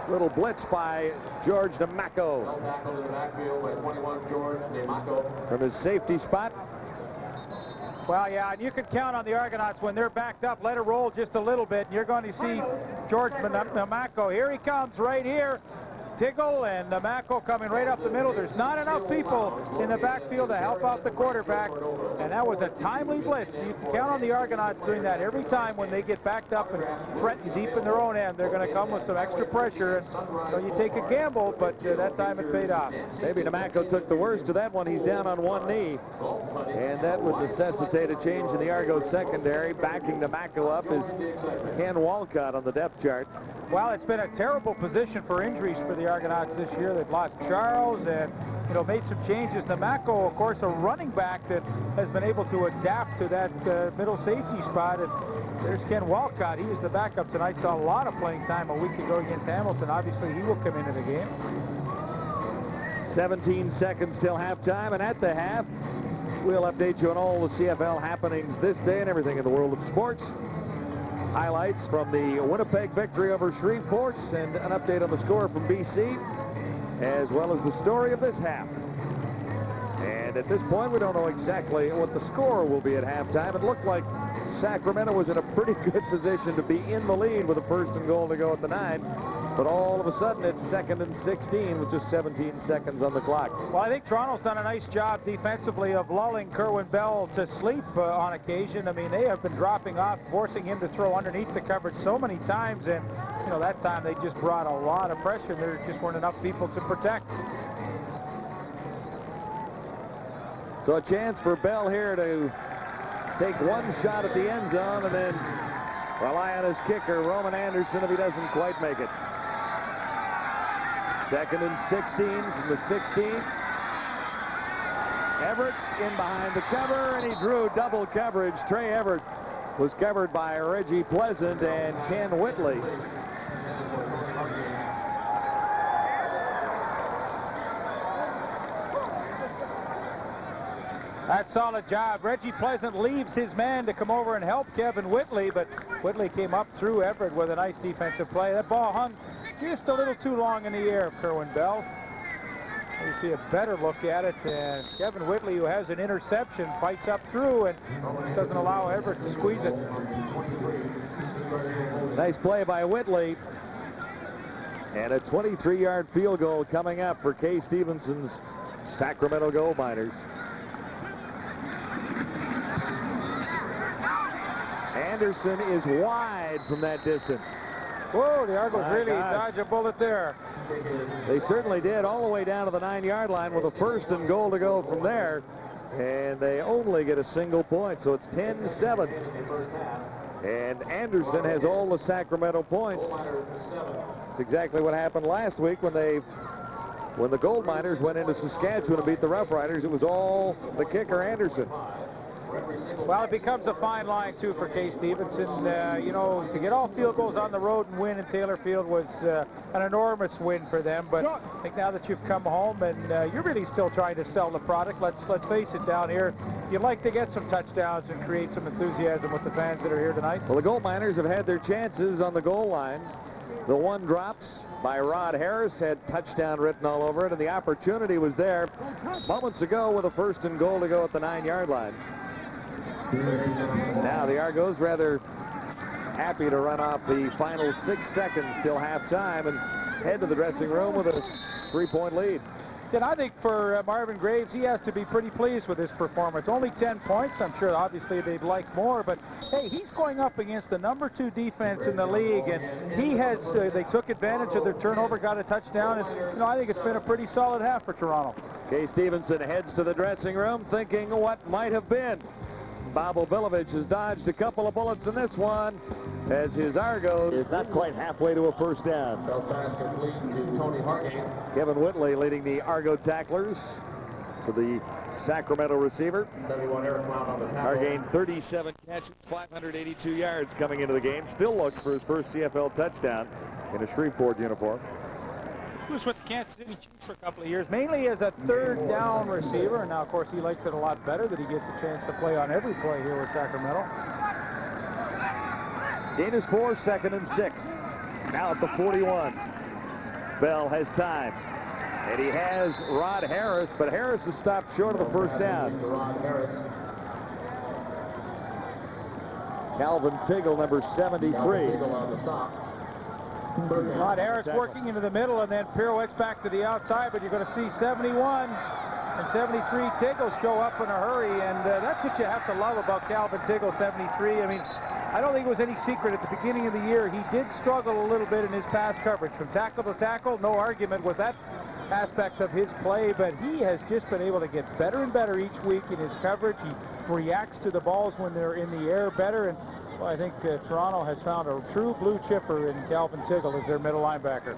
Little blitz by George DeMacco. From his safety spot. Well, yeah, and you can count on the Argonauts when they're backed up. Let it roll just a little bit, and you're going to see George DeMacco. Here he comes right here. Tiggle and DeMacco coming right up the middle. There's not enough people in the backfield to help out the quarterback, and that was a timely blitz. You can count on the Argonauts doing that every time when they get backed up and threatened deep in their own end. They're going to come with some extra pressure, and so you take a gamble, but that time it paid off. Maybe DeMacco took the worst of that one. He's down on one knee, and that would necessitate a change in the Argo secondary. Backing DeMacco up is Ken Walcott on the depth chart. Well, it's been a terrible position for injuries for the Argonauts this year. They've lost Charles and, made some changes. DeMacco, of course, a running back that has been able to adapt to that middle safety spot. And there's Ken Walcott. He was the backup tonight. Saw a lot of playing time a week ago against Hamilton. Obviously, he will come into the game. 17 seconds till halftime, and at the half, we'll update you on all the CFL happenings this day and everything in the world of sports. Highlights from the Winnipeg victory over Shreveport, and an update on the score from BC, as well as the story of this half. And at this point, we don't know exactly what the score will be at halftime. It looked like Sacramento was in a pretty good position to be in the lead with a first and goal to go at the 9. But all of a sudden, it's 2nd and 16 with just 17 seconds on the clock. Well, I think Toronto's done a nice job defensively of lulling Kerwin Bell to sleep on occasion. I mean, they have been dropping off, forcing him to throw underneath the coverage so many times. And, that time they just brought a lot of pressure. There just weren't enough people to protect. So a chance for Bell here to take one shot at the end zone and then rely on his kicker, Roman Anderson, if he doesn't quite make it. 2nd and 16 from the 16. Everett's in behind the cover, and he drew double coverage. Trey Everett was covered by Reggie Pleasant and Ken Whitley. That's solid job. Reggie Pleasant leaves his man to come over and help Kevin Whitley, but Whitley came up through Everett with a nice defensive play. That ball hung just a little too long in the air of Kerwin Bell. You see a better look at it, and Kevin Whitley, who has an interception, fights up through and just doesn't allow Everett to squeeze it. Nice play by Whitley. And a 23-yard field goal coming up for Kay Stevenson's Sacramento Gold Miners. Anderson is wide from that distance. Whoa, the Argos really dodged a bullet there. They certainly did, all the way down to the 9-yard line with a first and goal to go from there. And they only get a single point, so it's 10-7. And Anderson has all the Sacramento points. It's exactly what happened last week when the Gold Miners went into Saskatchewan and beat the Rough Riders. It was all the kicker, Anderson. Well, it becomes a fine line, too, for Kay Stevenson. To get all field goals on the road and win in Taylor Field was an enormous win for them. But I think now that you've come home and you're really still trying to sell the product, let's face it, down here, you'd like to get some touchdowns and create some enthusiasm with the fans that are here tonight. Well, the Gold Miners have had their chances on the goal line. The one drops by Rod Harris had touchdown written all over it, and the opportunity was there moments ago with a first and goal to go at the 9-yard line. Now the Argos rather happy to run off the final 6 seconds till halftime and head to the dressing room with a 3-point lead. And I think for Marvin Graves, he has to be pretty pleased with his performance. Only 10 points. I'm sure obviously they'd like more, but hey, he's going up against the #2 defense in the league, and he has, they took advantage of their turnover, got a touchdown, and I think it's been a pretty solid half for Toronto. Kay Stevenson heads to the dressing room thinking what might have been. Bob Obilovich has dodged a couple of bullets in this one. as his Argo is not quite halfway to a first down. Kevin Whitley leading the Argo tacklers for the Sacramento receiver. Our gained 37 catches, 582 yards coming into the game. Still looks for his first CFL touchdown in a Shreveport uniform. He was with the Kansas City Chiefs for a couple of years, mainly as a third down receiver, and now, of course, he likes it a lot better that he gets a chance to play on every play here with Sacramento. Gain is 4, 2nd and 6. Now at the 41. Bell has time. And he has Rod Harris, but Harris is stopped short of the first down. Calvin Tiggle, number 73. Rod Harris working into the middle and then pirouettes back to the outside, but you're going to see 71 and 73 Tiggle show up in a hurry, and that's what you have to love about Calvin Tiggle, 73. I mean, I don't think it was any secret at the beginning of the year. He did struggle a little bit in his pass coverage. From tackle to tackle, no argument with that aspect of his play, but he has just been able to get better and better each week in his coverage. He reacts to the balls when they're in the air better, and well, I think Toronto has found a true blue chipper in Calvin Tiggle as their middle linebacker.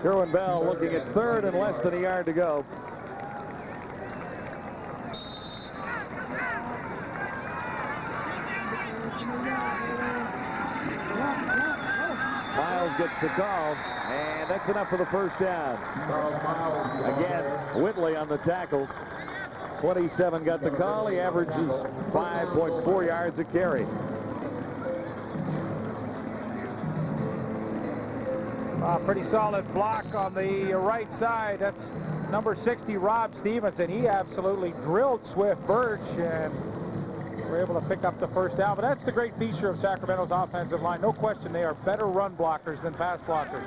Kerwin Bell looking at 3rd and less than a yard to go. Miles gets the call, and that's enough for the first down. Again, Whitley on the tackle. 27 got the call. He averages 5.4 yards a carry. Pretty solid block on the right side. That's number 60, Rob Stevenson. He absolutely drilled Swift Birch, and we're able to pick up the first down. But that's the great feature of Sacramento's offensive line. No question, they are better run blockers than pass blockers.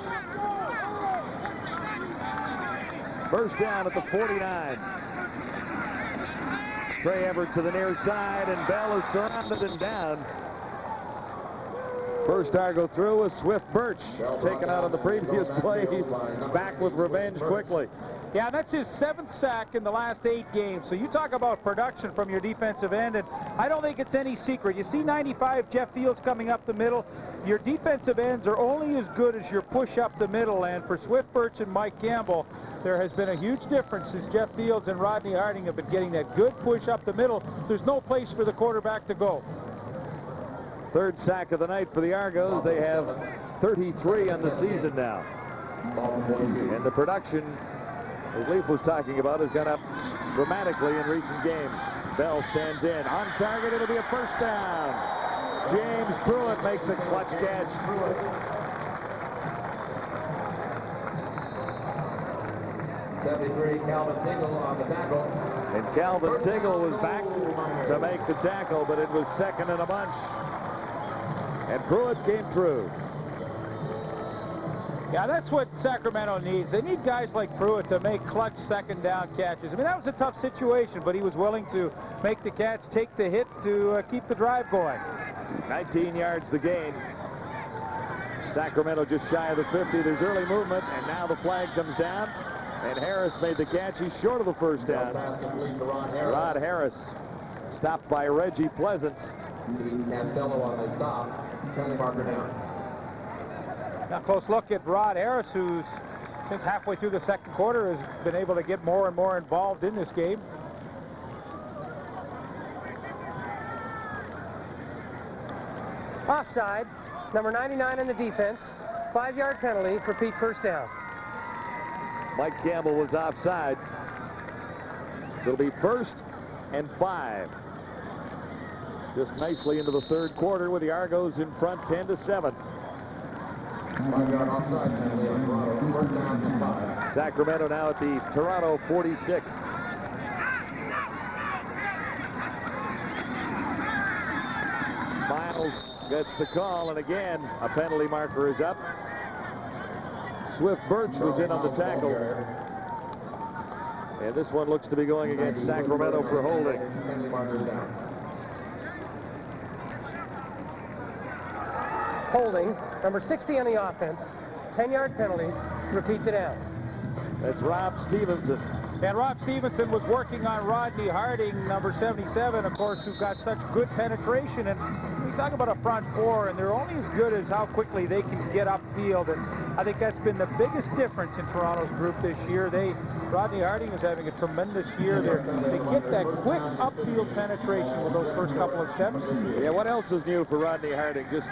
First down at the 49. Trey Everett to the near side, and Bell is surrounded and down. First Argo through was Swift Birch, taken out on the previous play. He's back with revenge quickly. Yeah, that's his 7th sack in the last 8 games. So you talk about production from your defensive end, and I don't think it's any secret. You see 95, Jeff Fields coming up the middle. Your defensive ends are only as good as your push up the middle, and for Swift Birch and Mike Campbell, there has been a huge difference as Jeff Fields and Rodney Harding have been getting that good push up the middle. There's no place for the quarterback to go. 3rd sack of the night for the Argos. They have 33 on the season now. And the production, as Leaf was talking about, has gone up dramatically in recent games. Bell stands in. On target, it'll be a first down. James Pruitt makes a clutch catch. Calvin Tiggle on the tackle. And Calvin Tiggle was back to make the tackle, but it was 2nd and a bunch. And Pruitt came through. Yeah, that's what Sacramento needs. They need guys like Pruitt to make clutch 2nd down catches. I mean, that was a tough situation, but he was willing to make the catch, take the hit to keep the drive going. 19 yards the gain. Sacramento just shy of the 50. There's early movement, and now the flag comes down. And Harris made the catch. He's short of the first down. Rod Harris stopped by Reggie Pleasant. Castello on the stop. Penalty marker down. Now, close look at Rod Harris, who's since halfway through the 2nd quarter has been able to get more and more involved in this game. Offside, number 99 in the defense. 5-yard penalty, repeat first down. Mike Campbell was offside. So it'll be 1st and 5. Just nicely into the 3rd quarter with the Argos in front 10-7. 5-yard offside penalty on Toronto. First down and 5. Sacramento now at the Toronto 46. Miles gets the call, and again, a penalty marker is up. Swift Birch was in on the tackle. And this one looks to be going against Sacramento for holding. Penalty marker down. Holding, number 60 on the offense. 10-yard penalty, repeat the down. That's Rob Stevenson. And Rob Stevenson was working on Rodney Harding, number 77, of course, who's got such good penetration. And we talk about a front four, and they're only as good as how quickly they can get upfield, and I think that's been the biggest difference in Toronto's group this year. Rodney Harding is having a tremendous year. They get that quick upfield penetration with those first couple of steps. Yeah, what else is new for Rodney Harding? Just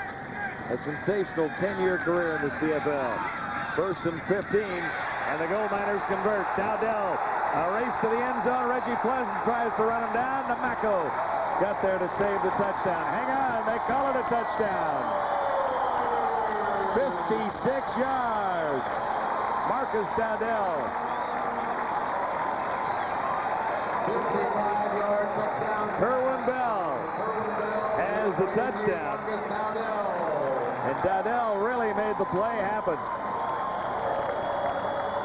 a sensational 10-year career in the CFL. 1st and 15, and the Gold Miners convert. Dowdell, a race to the end zone. Reggie Pleasant tries to run him down. Namako got there to save the touchdown. Hang on, they call it a touchdown. 56 yards. Marcus Dowdell. 55-yard touchdown. Kerwin Bell has the touchdown. And Dowdell really made the play happen.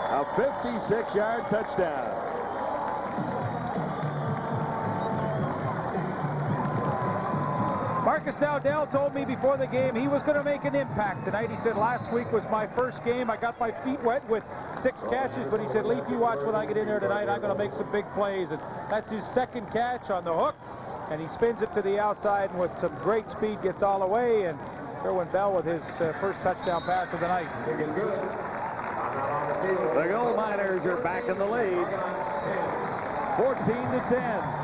A 56-yard touchdown. Marcus Dowdell told me before the game he was going to make an impact tonight. He said, last week was my first game. I got my feet wet with 6 catches, but he said, Leaf, you watch when I get in there tonight. I'm going to make some big plays. And that's his 2nd catch on the hook, and he spins it to the outside, and with some great speed gets all the way. And Kerwin Bell with his first touchdown pass of the night. The Gold Miners are back in the lead. 14-10.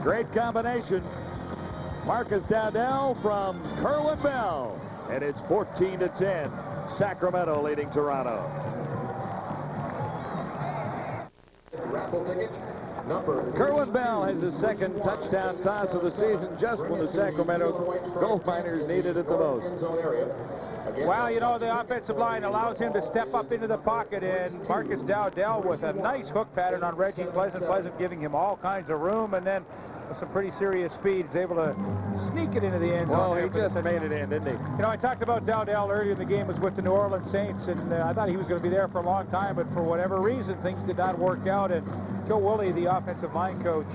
Great combination. Marcus Dowdell from Kerwin Bell. And it's 14-10. Sacramento leading Toronto. Raffle ticket number. Kerwin Bell has his 2nd touchdown toss of the season just when the Sacramento Gold Miners needed it the most. Well, you know, the offensive line allows him to step up into the pocket, and Marcus Dowdell with a nice hook pattern on Reggie Pleasant. Pleasant giving him all kinds of room, and then with some pretty serious speed, he's able to sneak it into the end zone. Well, he just made it in, didn't he? You know, I talked about Dowdell earlier in the game. Was with the New Orleans Saints, and I thought he was going to be there for a long time, but for whatever reason, things did not work out. And Joe Woolley, the offensive line coach,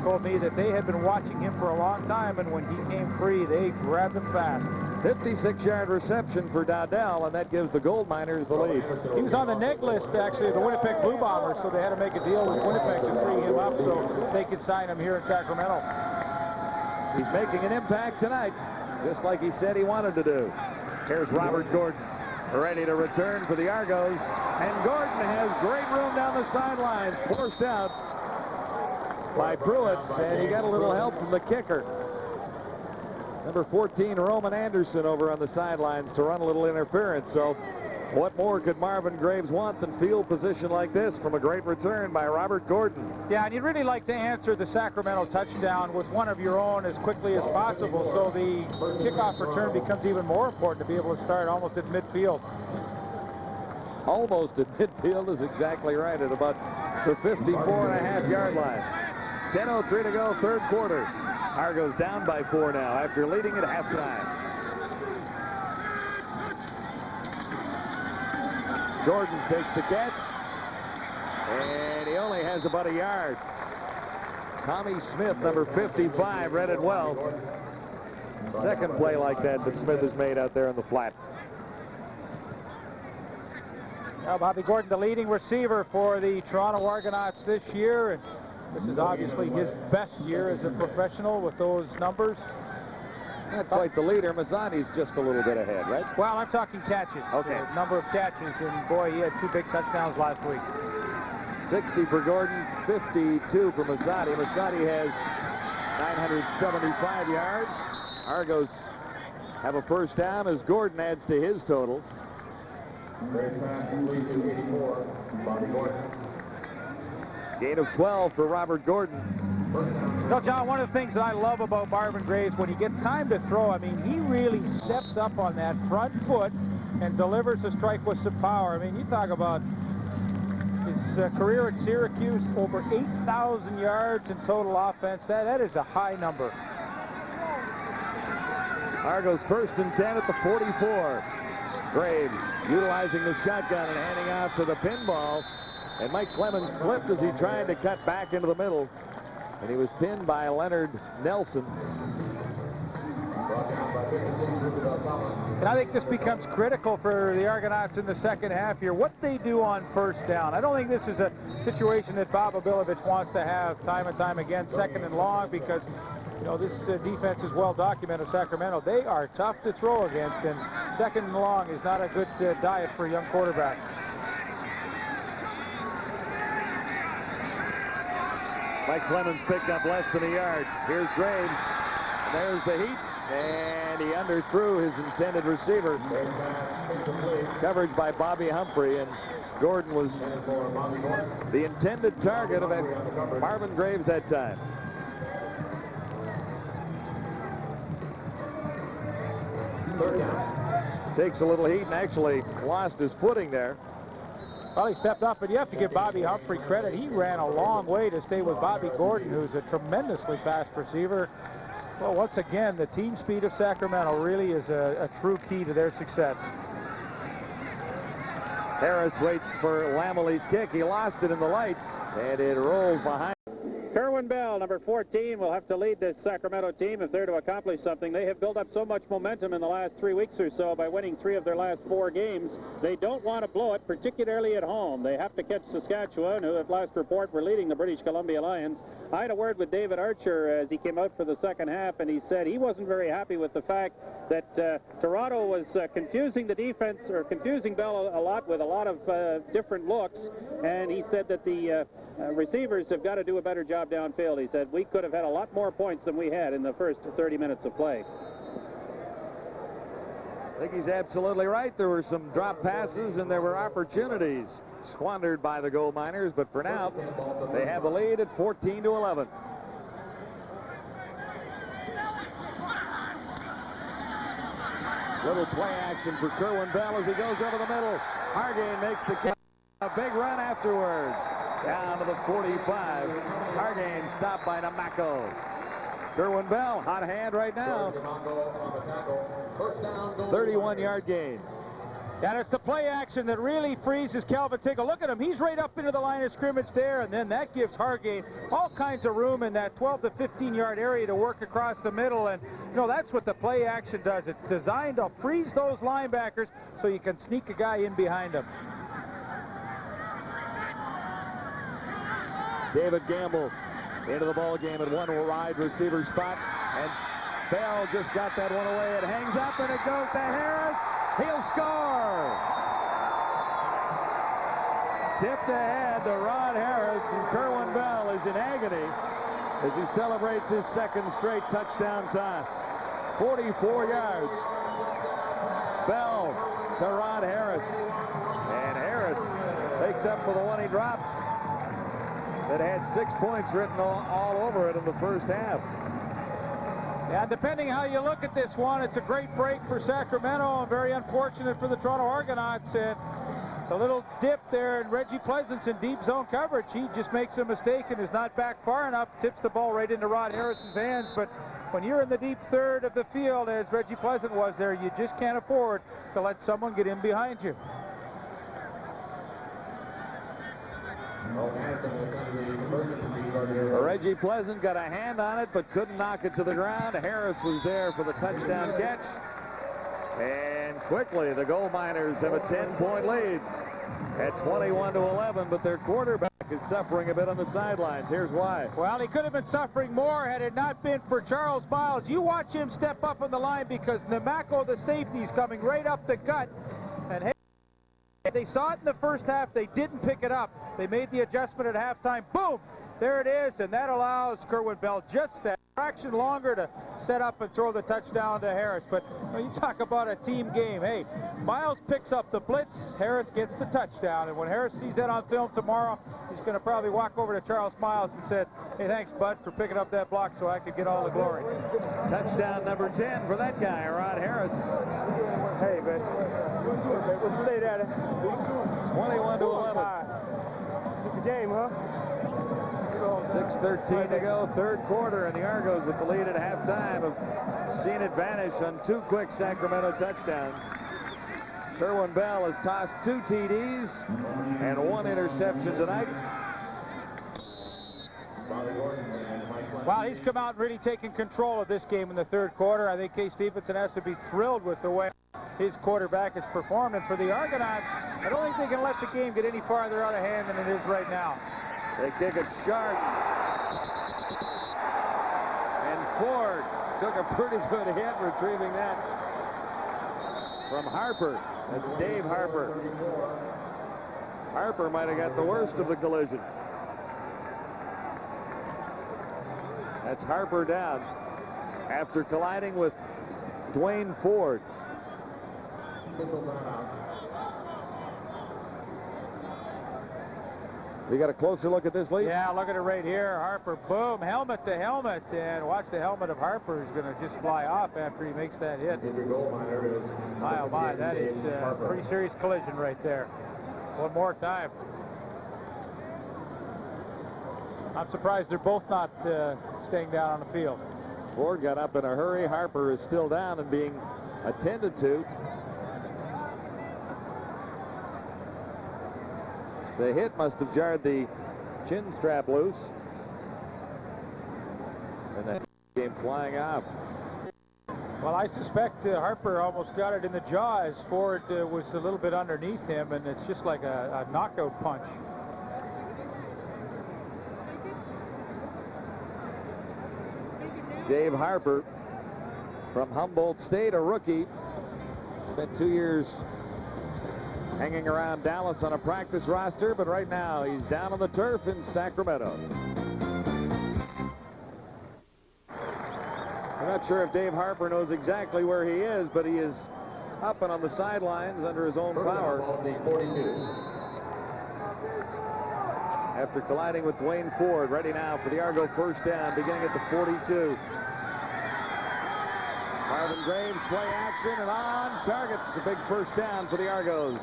told me that they had been watching him for a long time, and when he came free, they grabbed him fast. 56-yard reception for Dowdell, and that gives the Gold Miners the lead. He was on the neg list, actually, of the Winnipeg Blue Bombers, so they had to make a deal with Winnipeg to free him up so they could sign him here in Sacramento. He's making an impact tonight, just like he said he wanted to do. Here's Robert Gordon, ready to return for the Argos, and Gordon has great room down the sidelines, forced out by Pruitt, and he got a little help from the kicker. Number 14, Roman Anderson, over on the sidelines to run a little interference. So what more could Marvin Graves want than field position like this from a great return by Robert Gordon? Yeah, and you'd really like to answer the Sacramento touchdown with one of your own as quickly as possible, so the kickoff return becomes even more important to be able to start almost at midfield. Almost at midfield is exactly right, at about the 54.5-yard line. 10:03 to go, 3rd quarter. Argos down by 4 now after leading at halftime. Gordon takes the catch, and he only has about a yard. Tommy Smith, number 55, read it well. 2nd play like that Smith has made out there in the flat. Now, Bobby Gordon, the leading receiver for the Toronto Argonauts this year, and this is obviously his best year as a professional with those numbers. Not quite the leader. Mazzani's just a little bit ahead, right? Well, I'm talking catches. Okay. Number of catches, and boy, he had 2 big touchdowns last week. 60 for Gordon, 52 for Mazzani. Mazzani has 975 yards. Argos have a first down as Gordon adds to his total. Very fast, 82-84, Bobby Gordon. Gain of 12 for Robert Gordon. No, John, one of the things that I love about Marvin Graves, when he gets time to throw, I mean, he really steps up on that front foot and delivers a strike with some power. I mean, you talk about his career at Syracuse, over 8,000 yards in total offense. That is a high number. Argos 1st and 10 at the 44. Graves utilizing the shotgun and handing out to the pinball. And Mike Clemens slipped as he tried to cut back into the middle. And he was pinned by Leonard Nelson. And I think this becomes critical for the Argonauts in the second half here. What they do on first down. I don't think this is a situation that Bob Obilovich wants to have time and time again, 2nd and long, because You know, this defense is well documented. Sacramento, they are tough to throw against, and second and long is not a good diet for a young quarterback. Mike Clemens picked up less than a yard. Here's Graves. There's the heat, and he underthrew his intended receiver. Coverage by Bobby Humphrey, and Gordon was the intended target of Marvin Graves that time. Takes a little heat and actually lost his footing there. Well, he stepped up, but you have to give Bobby Humphrey credit. He ran a long way to stay with Bobby Gordon, who's a tremendously fast receiver. Well, once again, the team speed of Sacramento really is a true key to their success. Harris waits for Lamely's kick. He lost it in the lights, and it rolls behind. Kerwin Bell, number 14, will have to lead this Sacramento team if they're to accomplish something. They have built up so much momentum in the last 3 weeks or so by winning 3 of their last 4 games. They don't want to blow it, particularly at home. They have to catch Saskatchewan, who at last report were leading the British Columbia Lions. I had a word with David Archer as he came out for the second half, and he said he wasn't very happy with the fact that Toronto was confusing the defense, or confusing Bell a lot with a lot of different looks, and he said that the receivers have got to do a better job downfield. He said we could have had a lot more points than we had in the first 30 minutes of play. I think he's absolutely right. There were some drop passes and there were opportunities squandered by the gold miners, but for now they have the lead at 14-11. Little play action for Kerwin Bell as he goes over the middle. Hargain makes the catch. A big run afterwards. Down to the 45. Hargain stopped by Namako. Kerwin Bell, hot hand right now. 31-yard gain. And it's the play action that really freezes Calvin Tingle. Look at him. He's right up into the line of scrimmage there, and then that gives Hargain all kinds of room in that 12 to 15-yard area to work across the middle. And, you know, that's what the play action does. It's designed to freeze those linebackers so you can sneak a guy in behind them. David Gamble into the ball game at one wide receiver spot, and Bell just got that one away. It hangs up and it goes to Harris. He'll score. Tipped ahead to Rod Harris, and Kerwin Bell is in agony as he celebrates his second straight touchdown toss. 44 yards. Bell to Rod Harris, and Harris takes up for the one he dropped. That had 6 points written all over it in the first half. Yeah, depending how you look at this one, it's a great break for Sacramento and very unfortunate for the Toronto Argonauts. And the little dip there, and Reggie Pleasance in deep zone coverage, he just makes a mistake and is not back far enough, tips the ball right into Rod Harris's hands. But when you're in the deep third of the field, as Reggie Pleasant was there, you just can't afford to let someone get in behind you. Reggie Pleasant got a hand on it but couldn't knock it to the ground. Harris was there for the touchdown catch. And quickly the gold miners have a 10-point lead at 21-11, but their quarterback is suffering a bit on the sidelines. Here's why. Well, he could have been suffering more had it not been for Charles Miles. You watch him step up on the line because Namako, the safety, is coming right up the gut. And hey, they saw it in the first half. They didn't pick it up. They made the adjustment at halftime. Boom! There it is, and that allows Kerwin Bell just that fraction longer to set up and throw the touchdown to Harris. But when you talk about a team game, hey, Miles picks up the blitz, Harris gets the touchdown. And when Harris sees that on film tomorrow, he's going to probably walk over to Charles Miles and said, hey, thanks, bud, for picking up that block so I could get all the glory. Touchdown number 10 for that guy, Rod Harris. Hey, man. Let's say that. 21-11. It's a game, huh? 6:13 to go, third quarter, and the Argos with the lead at halftime have seen it vanish on 2 quick Sacramento touchdowns. Kerwin Bell has tossed 2 TDs and 1 interception tonight. Wow, he's come out and really taken control of this game in the third quarter. I think Case Stevenson has to be thrilled with the way his quarterback has performed. And for the Argonauts, I don't think they can let the game get any farther out of hand than it is right now. They kick it sharp and Ford took a pretty good hit retrieving that from Harper. That's Dave Harper. Harper might have got the worst of the collision. That's Harper down after colliding with Dwayne Ford. We got a closer look at this, Lee? Yeah, look at it right here. Harper, boom, helmet to helmet, and watch the helmet of Harper is going to just fly off after he makes that hit. My, oh my, that is a pretty serious collision right there. One more time. I'm surprised they're both not staying down on the field. Ford got up in a hurry. Harper is still down and being attended to. The hit must have jarred the chin strap loose. And that came flying off. Well, I suspect Harper almost got it in the jaw as Ford was a little bit underneath him, and it's just like a knockout punch. Dave Harper from Humboldt State, a rookie. Spent 2 years hanging around Dallas on a practice roster, but right now he's down on the turf in Sacramento. I'm not sure if Dave Harper knows exactly where he is, but he is up and on the sidelines under his own power. After colliding with Dwayne Ford, ready now for the Argo first down, beginning at the 42. Marvin Graves, play action, and on target. It's a big first down for the Argos.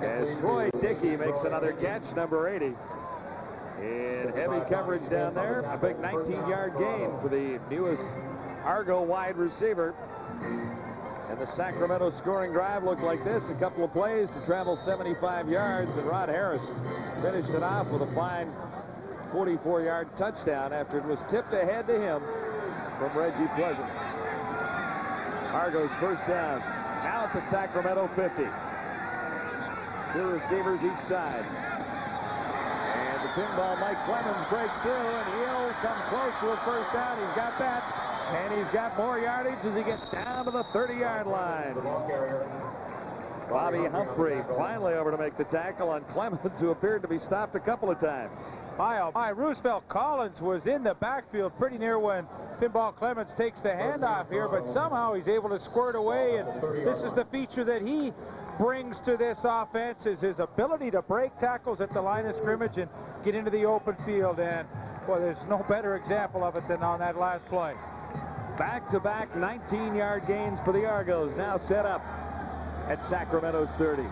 As Troy Dickey makes another catch, number 80. In heavy coverage down there, a big 19-yard gain for the newest Argo wide receiver. And the Sacramento scoring drive looked like this. A couple of plays to travel 75 yards, and Rod Harris finished it off with a fine 44-yard touchdown after it was tipped ahead to him from Reggie Pleasant. Argos first down, now at the Sacramento 50. 2 receivers each side. And the pinball, Mike Clemens breaks through, and he'll come close to a first down. He's got that, and he's got more yardage as he gets down to the 30-yard line. Bobby Humphrey finally over to make the tackle on Clemens, who appeared to be stopped a couple of times. My Roosevelt Collins was in the backfield pretty near when Pinball Clemens takes the handoff here, but somehow he's able to squirt away, and this is the feature that he brings to this offense, is his ability to break tackles at the line of scrimmage and get into the open field. And boy, there's no better example of it than on that last play. Back-to-back 19-yard gains for the Argos, now set up at Sacramento's 30.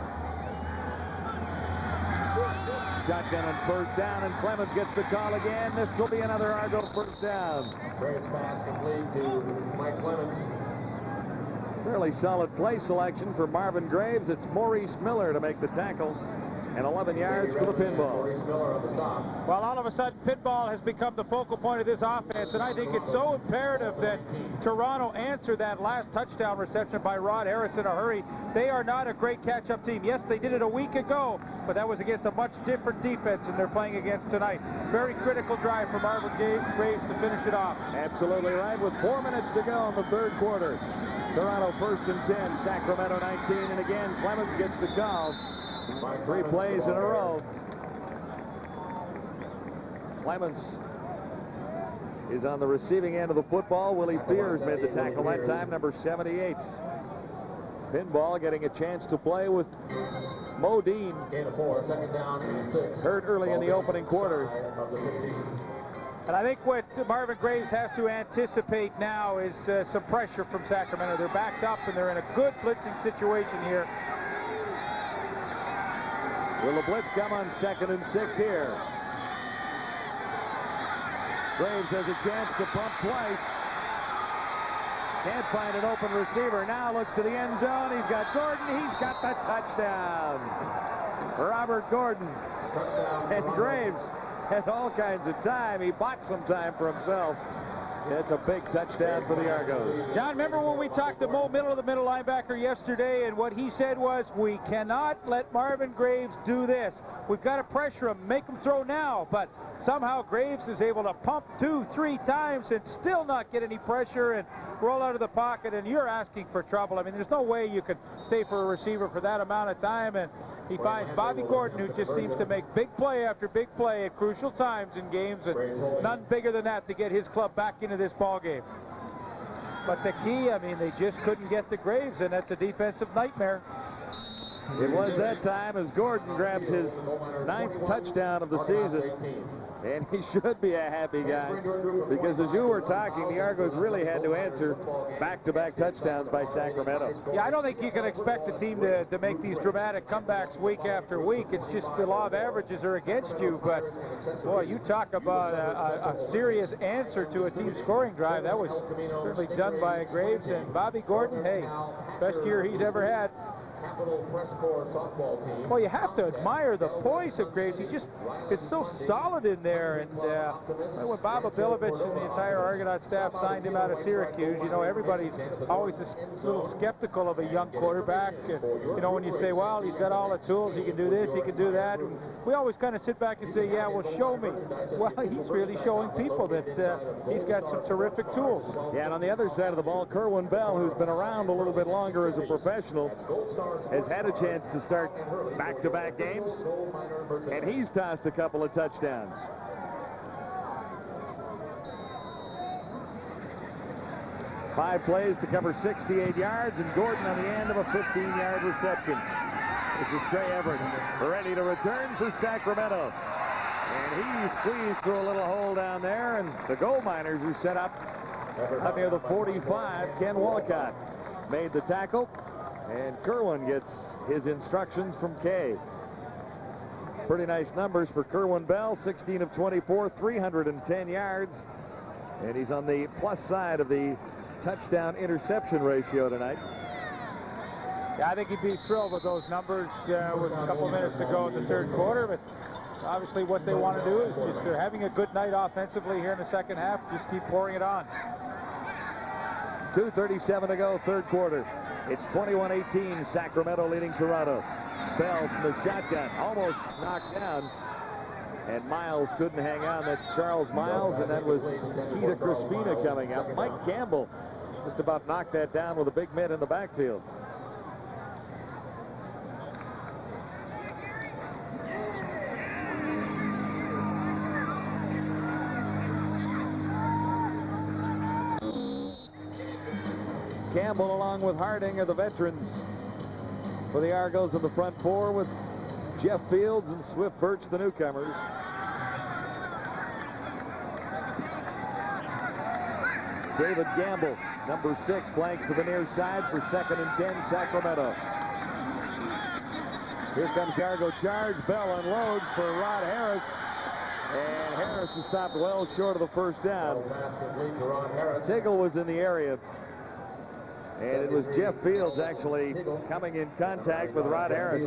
Shotgun on first down, and Clemens gets the call again. This will be another Argo first down. Great pass complete to Mike Clemens. Fairly solid play selection for Marvin Graves. It's Maurice Miller to make the tackle, and 11 yards for the pinball. Well, all of a sudden, pinball has become the focal point of this offense, and I think it's so imperative that Toronto answer that last touchdown reception by Rod Harris in a hurry. They are not a great catch-up team. Yes, they did it a week ago, but that was against a much different defense than they're playing against tonight. Very critical drive for Marvin Graves to finish it off. Absolutely right, with 4 minutes to go in the third quarter. Toronto first and 10, Sacramento 19, and again, Clemens gets the call. 3 plays in a row. Clemens is on the receiving end of the football. Willie Fears made the tackle that time, number 78. Pinball getting a chance to play with Modine. Hurt early in the opening quarter. And I think what Marvin Graves has to anticipate now is some pressure from Sacramento. They're backed up, and they're in a good blitzing situation here. Will the blitz come on 2nd and 6 here? Graves has a chance to pump twice. Can't find an open receiver. Now looks to the end zone. He's got Gordon. He's got the touchdown. Robert Gordon. And Graves had all kinds of time. He bought some time for himself. It's a big touchdown for the Argos. John, remember when we talked to Mo Middle, the middle linebacker, yesterday, and what he said was, we cannot let Marvin Graves do this. We've got to pressure him, make him throw now. But somehow Graves is able to pump 2-3 times and still not get any pressure and roll out of the pocket, and you're asking for trouble. I mean, there's no way you could stay for a receiver for that amount of time, and he finds Bobby Gordon, who just seems to make big play after big play at crucial times in games, and none bigger than that to get his club back into this ball game. But the key, I mean, they just couldn't get to Graves, and that's a defensive nightmare. It was that time as Gordon grabs his 9th touchdown of the season. And he should be a happy guy, because as you were talking, the Argos really had to answer back-to-back touchdowns by Sacramento. Yeah, I don't think you can expect the team to make these dramatic comebacks week after week. It's just the law of averages are against you. But, boy, you talk about a serious answer to a team scoring drive. That was certainly done by Graves. And Bobby Gordon, hey, best year he's ever had. Well, you have to admire the poise of Graves. He just is so solid in there. And when Bob Abilovich and the entire Argonaut staff signed him out of Syracuse, you know, everybody's always a little skeptical of a young quarterback. And, you know, when you say, well, he's got all the tools, he can do this, he can do that. And we always kind of sit back and say, yeah, well, show me. Well, he's really showing people that he's got some terrific tools. Yeah, and on the other side of the ball, Kerwin Bell, who's been around a little bit longer as a professional, has had a chance to start back-to-back games, and he's tossed a couple of touchdowns. Five plays to cover 68 yards, and Gordon on the end of a 15-yard reception. This is Trey Everett ready to return for Sacramento. And he squeezed through a little hole down there, and the goal miners are set up near the 45. Ken Walcott made the tackle, and Kerwin gets his instructions from Kay. Pretty nice numbers for Kerwin Bell, 16 of 24, 310 yards. And he's on the plus side of the touchdown interception ratio tonight. Yeah, I think he'd be thrilled with those numbers with a couple minutes to go in the third quarter. But obviously what they want to do is just, they're having a good night offensively here in the second half. Just keep pouring it on. 2:37 to go, third quarter. It's 21-18, Sacramento leading Toronto. Bell from the shotgun, almost knocked down. And Miles couldn't hang on. That's Charles Miles, and that was Keita Crispina coming up. Mike Campbell just about knocked that down with a big mitt in the backfield. Campbell along with Harding are the veterans for the Argos of the front four, with Jeff Fields and Swift Birch the newcomers. David Gamble, number 6, flanks to the near side for 2nd and 10, Sacramento. Here comes the Argo charge. Bell unloads for Rod Harris. And Harris is stopped well short of the first down. Tiggle was in the area. And it was Jeff Fields actually coming in contact with Rod Harris.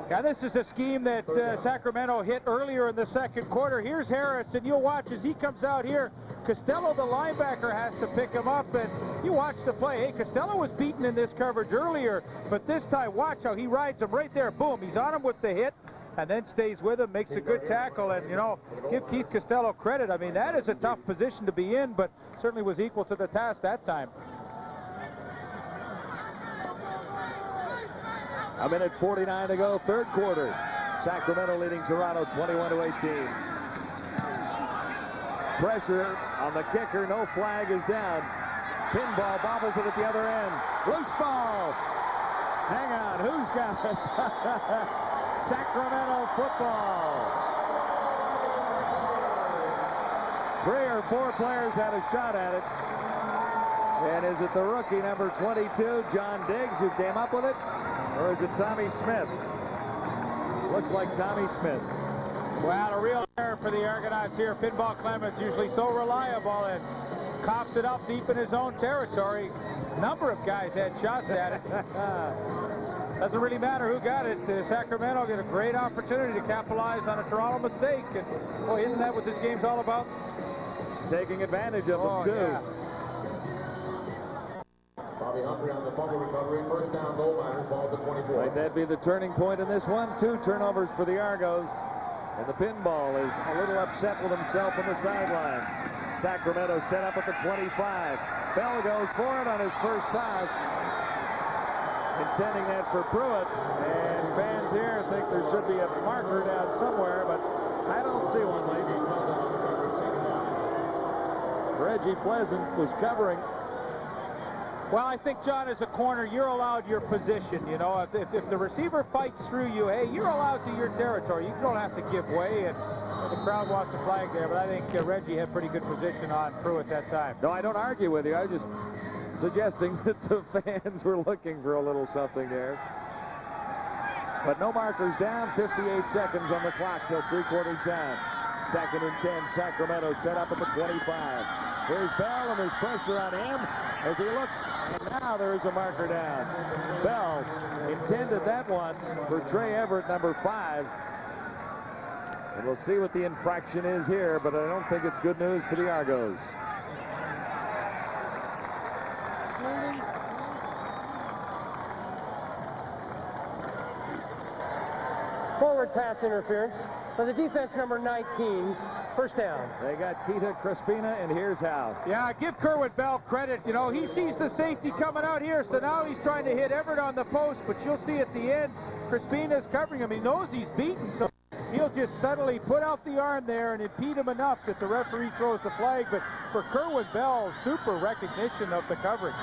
Yeah, this is a scheme that Sacramento hit earlier in the second quarter. Here's Harris, and you'll watch as he comes out here. Costello, the linebacker, has to pick him up, and you watch the play. Hey, Costello was beaten in this coverage earlier, but this time, watch how he rides him right there. Boom, he's on him with the hit, and then stays with him, makes a good tackle. And, you know, give Keith Costello credit. I mean, that is a tough position to be in, but certainly was equal to the task that time. A minute 49 to go, third quarter. Sacramento leading Toronto 21-18. Pressure on the kicker, no flag is down. Pinball bobbles it at the other end. Loose ball. Hang on, who's got it? Sacramento football. 3 or 4 players had a shot at it. And is it the rookie, number 22, John Diggs, who came up with it? Or is it Tommy Smith? Looks like Tommy Smith. Well, a real error for the Argonauts here. Pinball Clemens, usually so reliable, and cops it up deep in his own territory. A number of guys had shots at it. Doesn't really matter who got it. Sacramento get a great opportunity to capitalize on a Toronto mistake. And boy, isn't that what this game's all about? taking advantage of them, too. Yeah. Bobby Humphrey on the fumble recovery. First down, goal Miners, ball at the 24. Might that be the turning point in this one? 2 turnovers for the Argos. And the pinball is a little upset with himself on the sidelines. Sacramento set up at the 25. Bell goes for it on his first toss. Intending that for Pruitt. And fans here think there should be a marker down somewhere, but I don't see one, lady. Reggie Pleasant was covering. Well, I think, John, as a corner, you're allowed your position. You know, if the receiver fights through you, hey, you're allowed to your territory. You don't have to give way, and the crowd wants a flag there. But I think Reggie had pretty good position on Pruitt that time. No, I don't argue with you. I was just suggesting that the fans were looking for a little something there. But no markers down. 58 seconds on the clock till three-quarter time. 2nd and 10. Sacramento set up at the 25. Here's Bell, and there's pressure on him as he looks, and now there's a marker down. Bell intended that one for Trey Everett, number 5. And we'll see what the infraction is here, but I don't think it's good news for the Argos. Forward pass interference for the defense, number 19. First down. They got Keita Crispina, and here's how. Yeah, give Kerwin Bell credit. You know, he sees the safety coming out here, so now he's trying to hit Everett on the post, but you'll see at the end, Crispina's covering him. He knows he's beaten, so he'll just subtly put out the arm there and impede him enough that the referee throws the flag. But for Kerwin Bell, super recognition of the coverage.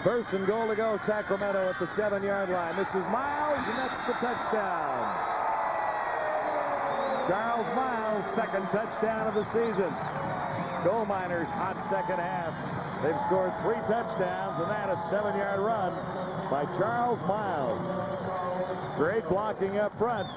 1st and goal to go, Sacramento at the 7-yard line. This is Miles, and that's the touchdown. Charles Miles, 2nd touchdown of the season. Gold Miners, hot second half. They've scored 3 touchdowns, and that a 7-yard run by Charles Miles. Great blocking up front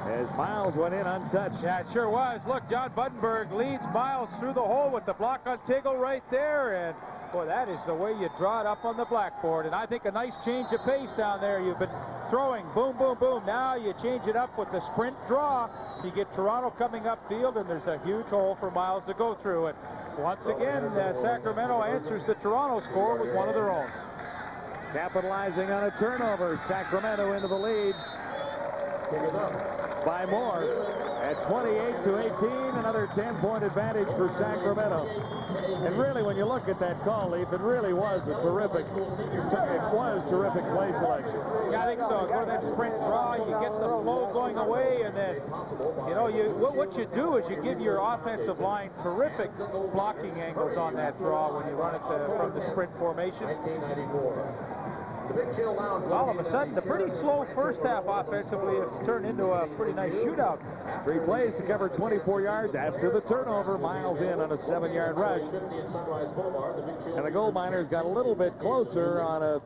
as Miles went in untouched. Yeah, it sure was. Look, John Buddenberg leads Miles through the hole with the block on Tiggle right there, and boy, that is the way you draw it up on the blackboard. And I think a nice change of pace down there. You've been throwing, boom, boom, boom. Now you change it up with the sprint draw. You get Toronto coming upfield, and there's a huge hole for Miles to go through. And once again, Sacramento answers the Toronto score with one of their own. Capitalizing on a turnover, Sacramento into the lead by more at 28-18. Another 10-point advantage for Sacramento. And really, when you look at that call, Leaf, it really was a terrific play selection. Yeah, I think so. Go to that sprint draw, you get the flow going away, and then, you know, what you do is you give your offensive line terrific blocking angles on that draw when you run it from the sprint formation. All of a sudden, the pretty slow first half offensively has turned into a pretty nice shootout. 3 plays to cover 24 yards after the turnover. Miles in on a 7-yard rush. And the Gold Miners got a little bit closer on a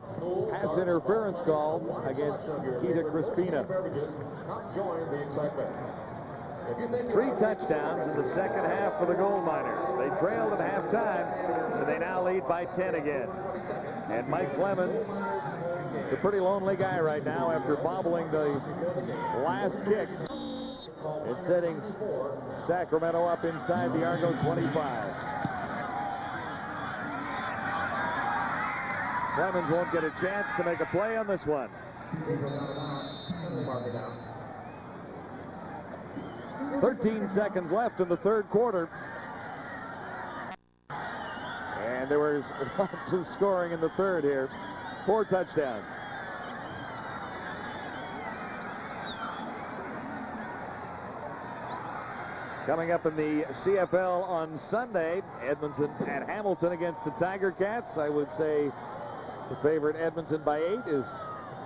pass interference call against Keita Crispina. 3 touchdowns in the second half for the Gold Miners. They trailed at halftime, and they now lead by 10 again. And Mike Clemens is a pretty lonely guy right now after bobbling the last kick and setting Sacramento up inside the Argo 25. Clemens won't get a chance to make a play on this one. 13 seconds left in the 3rd quarter. And there was lots of scoring in the 3rd here. 4 touchdowns. Coming up in the CFL on Sunday, Edmonton at Hamilton against the Tiger Cats. I would say the favorite Edmonton by 8 is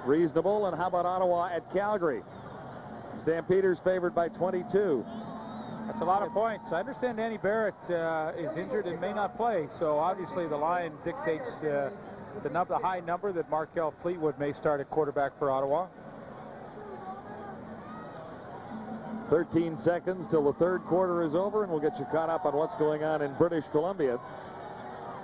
reasonable. And how about Ottawa at Calgary? Stampeders favored by 22. That's a lot of points. I understand Danny Barrett is injured and may not play, so obviously the line dictates the high number that Markel Fleetwood may start at quarterback for Ottawa. 13 seconds till the 3rd quarter is over, and we'll get you caught up on what's going on in British Columbia.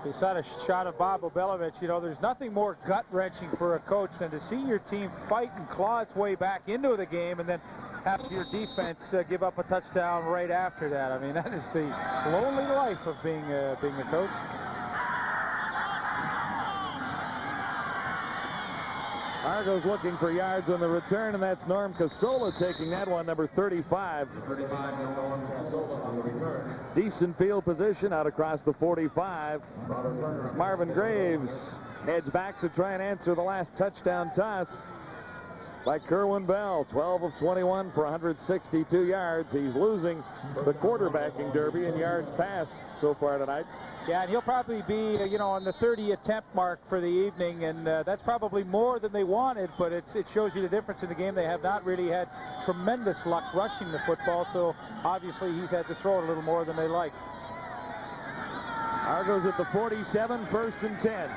We saw a shot of Bob Obelovich. You know, there's nothing more gut-wrenching for a coach than to see your team fight and claw its way back into the game and then have your defense give up a touchdown right after that. I mean, that is the lonely life of being a coach. Argos looking for yards on the return, and that's Norm Casola taking that one, number 35. Decent field position out across the 45. Marvin Graves heads back to try and answer the last touchdown toss by Kerwin Bell. 12 of 21 for 162 yards. He's losing the quarterbacking derby in yards passed so far tonight. Yeah, and he'll probably be, on the 30 attempt mark for the evening, and that's probably more than they wanted, but it shows you the difference in the game. They have not really had tremendous luck rushing the football, so obviously he's had to throw it a little more than they like. Argos at the 47, 1st and 10.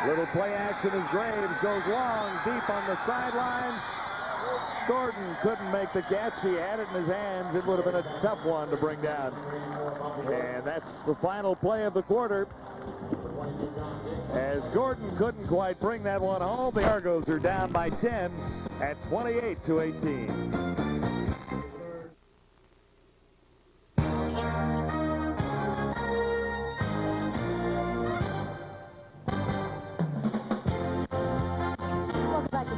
Little play action as Graves goes long, deep on the sidelines. Gordon couldn't make the catch. He had it in his hands. It would have been a tough one to bring down. And that's the final play of the quarter. As Gordon couldn't quite bring that one home, the Argos are down by 10 at 28-18.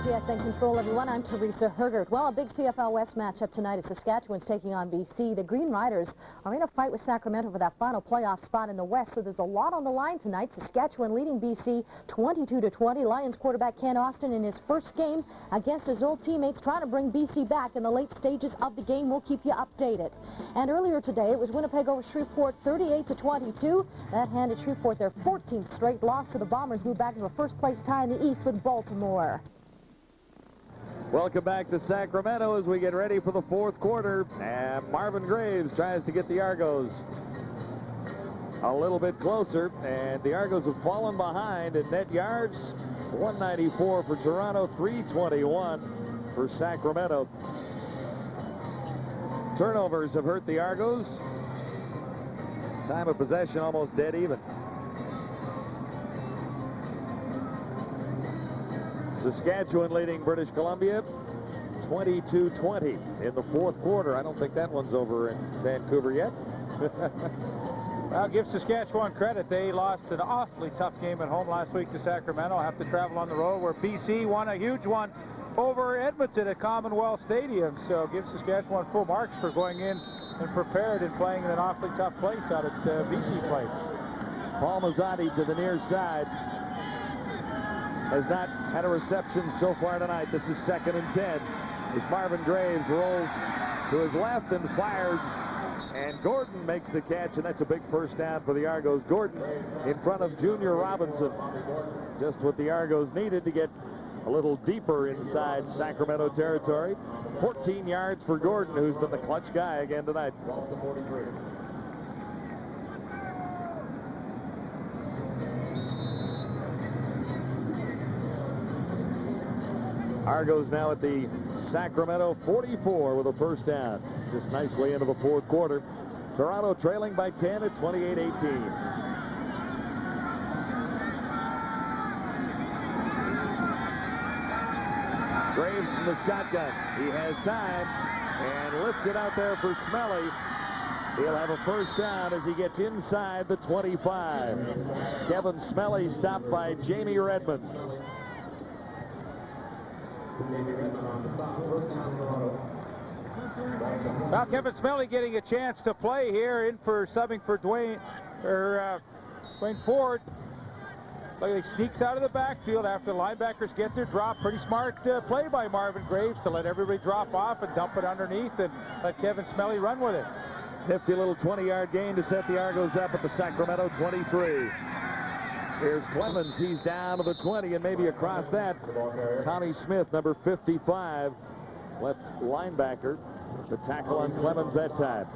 TSN Control, everyone. I'm Teresa Hergert. Well, a big CFL West matchup tonight as Saskatchewan's taking on BC. The Green Riders are in a fight with Sacramento for that final playoff spot in the West, so there's a lot on the line tonight. Saskatchewan leading BC 22-20. Lions quarterback Ken Austin in his first game against his old teammates trying to bring BC back in the late stages of the game. We'll keep you updated. And earlier today, it was Winnipeg over Shreveport 38-22. That handed Shreveport their 14th straight loss, so the Bombers move back to a first-place tie in the East with Baltimore. Welcome back to Sacramento as we get ready for the fourth quarter. And Marvin Graves tries to get the Argos a little bit closer. And the Argos have fallen behind in net yards. 194 for Toronto, 321 for Sacramento. Turnovers have hurt the Argos. Time of possession almost dead even. Saskatchewan leading British Columbia 22-20 in the fourth quarter. I don't think that one's over in Vancouver yet. I'll give Saskatchewan credit. They lost an awfully tough game at home last week to Sacramento. Have to travel on the road, where BC won a huge one over Edmonton at Commonwealth Stadium. So give Saskatchewan full marks for going in and prepared and playing in an awfully tough place out at BC place. Paul Mazzotti to the near side. Has not had a reception so far tonight. This is 2nd and 10. As Marvin Graves rolls to his left and fires. And Gordon makes the catch, and that's a big first down for the Argos. Gordon in front of Junior Robinson. Just what the Argos needed to get a little deeper inside Sacramento territory. 14 yards for Gordon, who's been the clutch guy again tonight. Argos now at the Sacramento 44 with a first down. Just nicely into the fourth quarter. Toronto trailing by 10 at 28-18. Graves from the shotgun. He has time and lifts it out there for Smelly. He'll have a first down as he gets inside the 25. Kevin Smelly stopped by Jamie Redmond. Now Kevin Smelly getting a chance to play here, in for subbing for Dwayne Ford. He sneaks out of the backfield after the linebackers get their drop. Pretty smart play by Marvin Graves to let everybody drop off and dump it underneath and let Kevin Smelly run with it. Nifty little 20-yard gain to set the Argos up at the Sacramento 23. Here's Clemens. He's down to the 20 and maybe across that. Tommy Smith, number 55, left linebacker. The tackle on Clemens that time.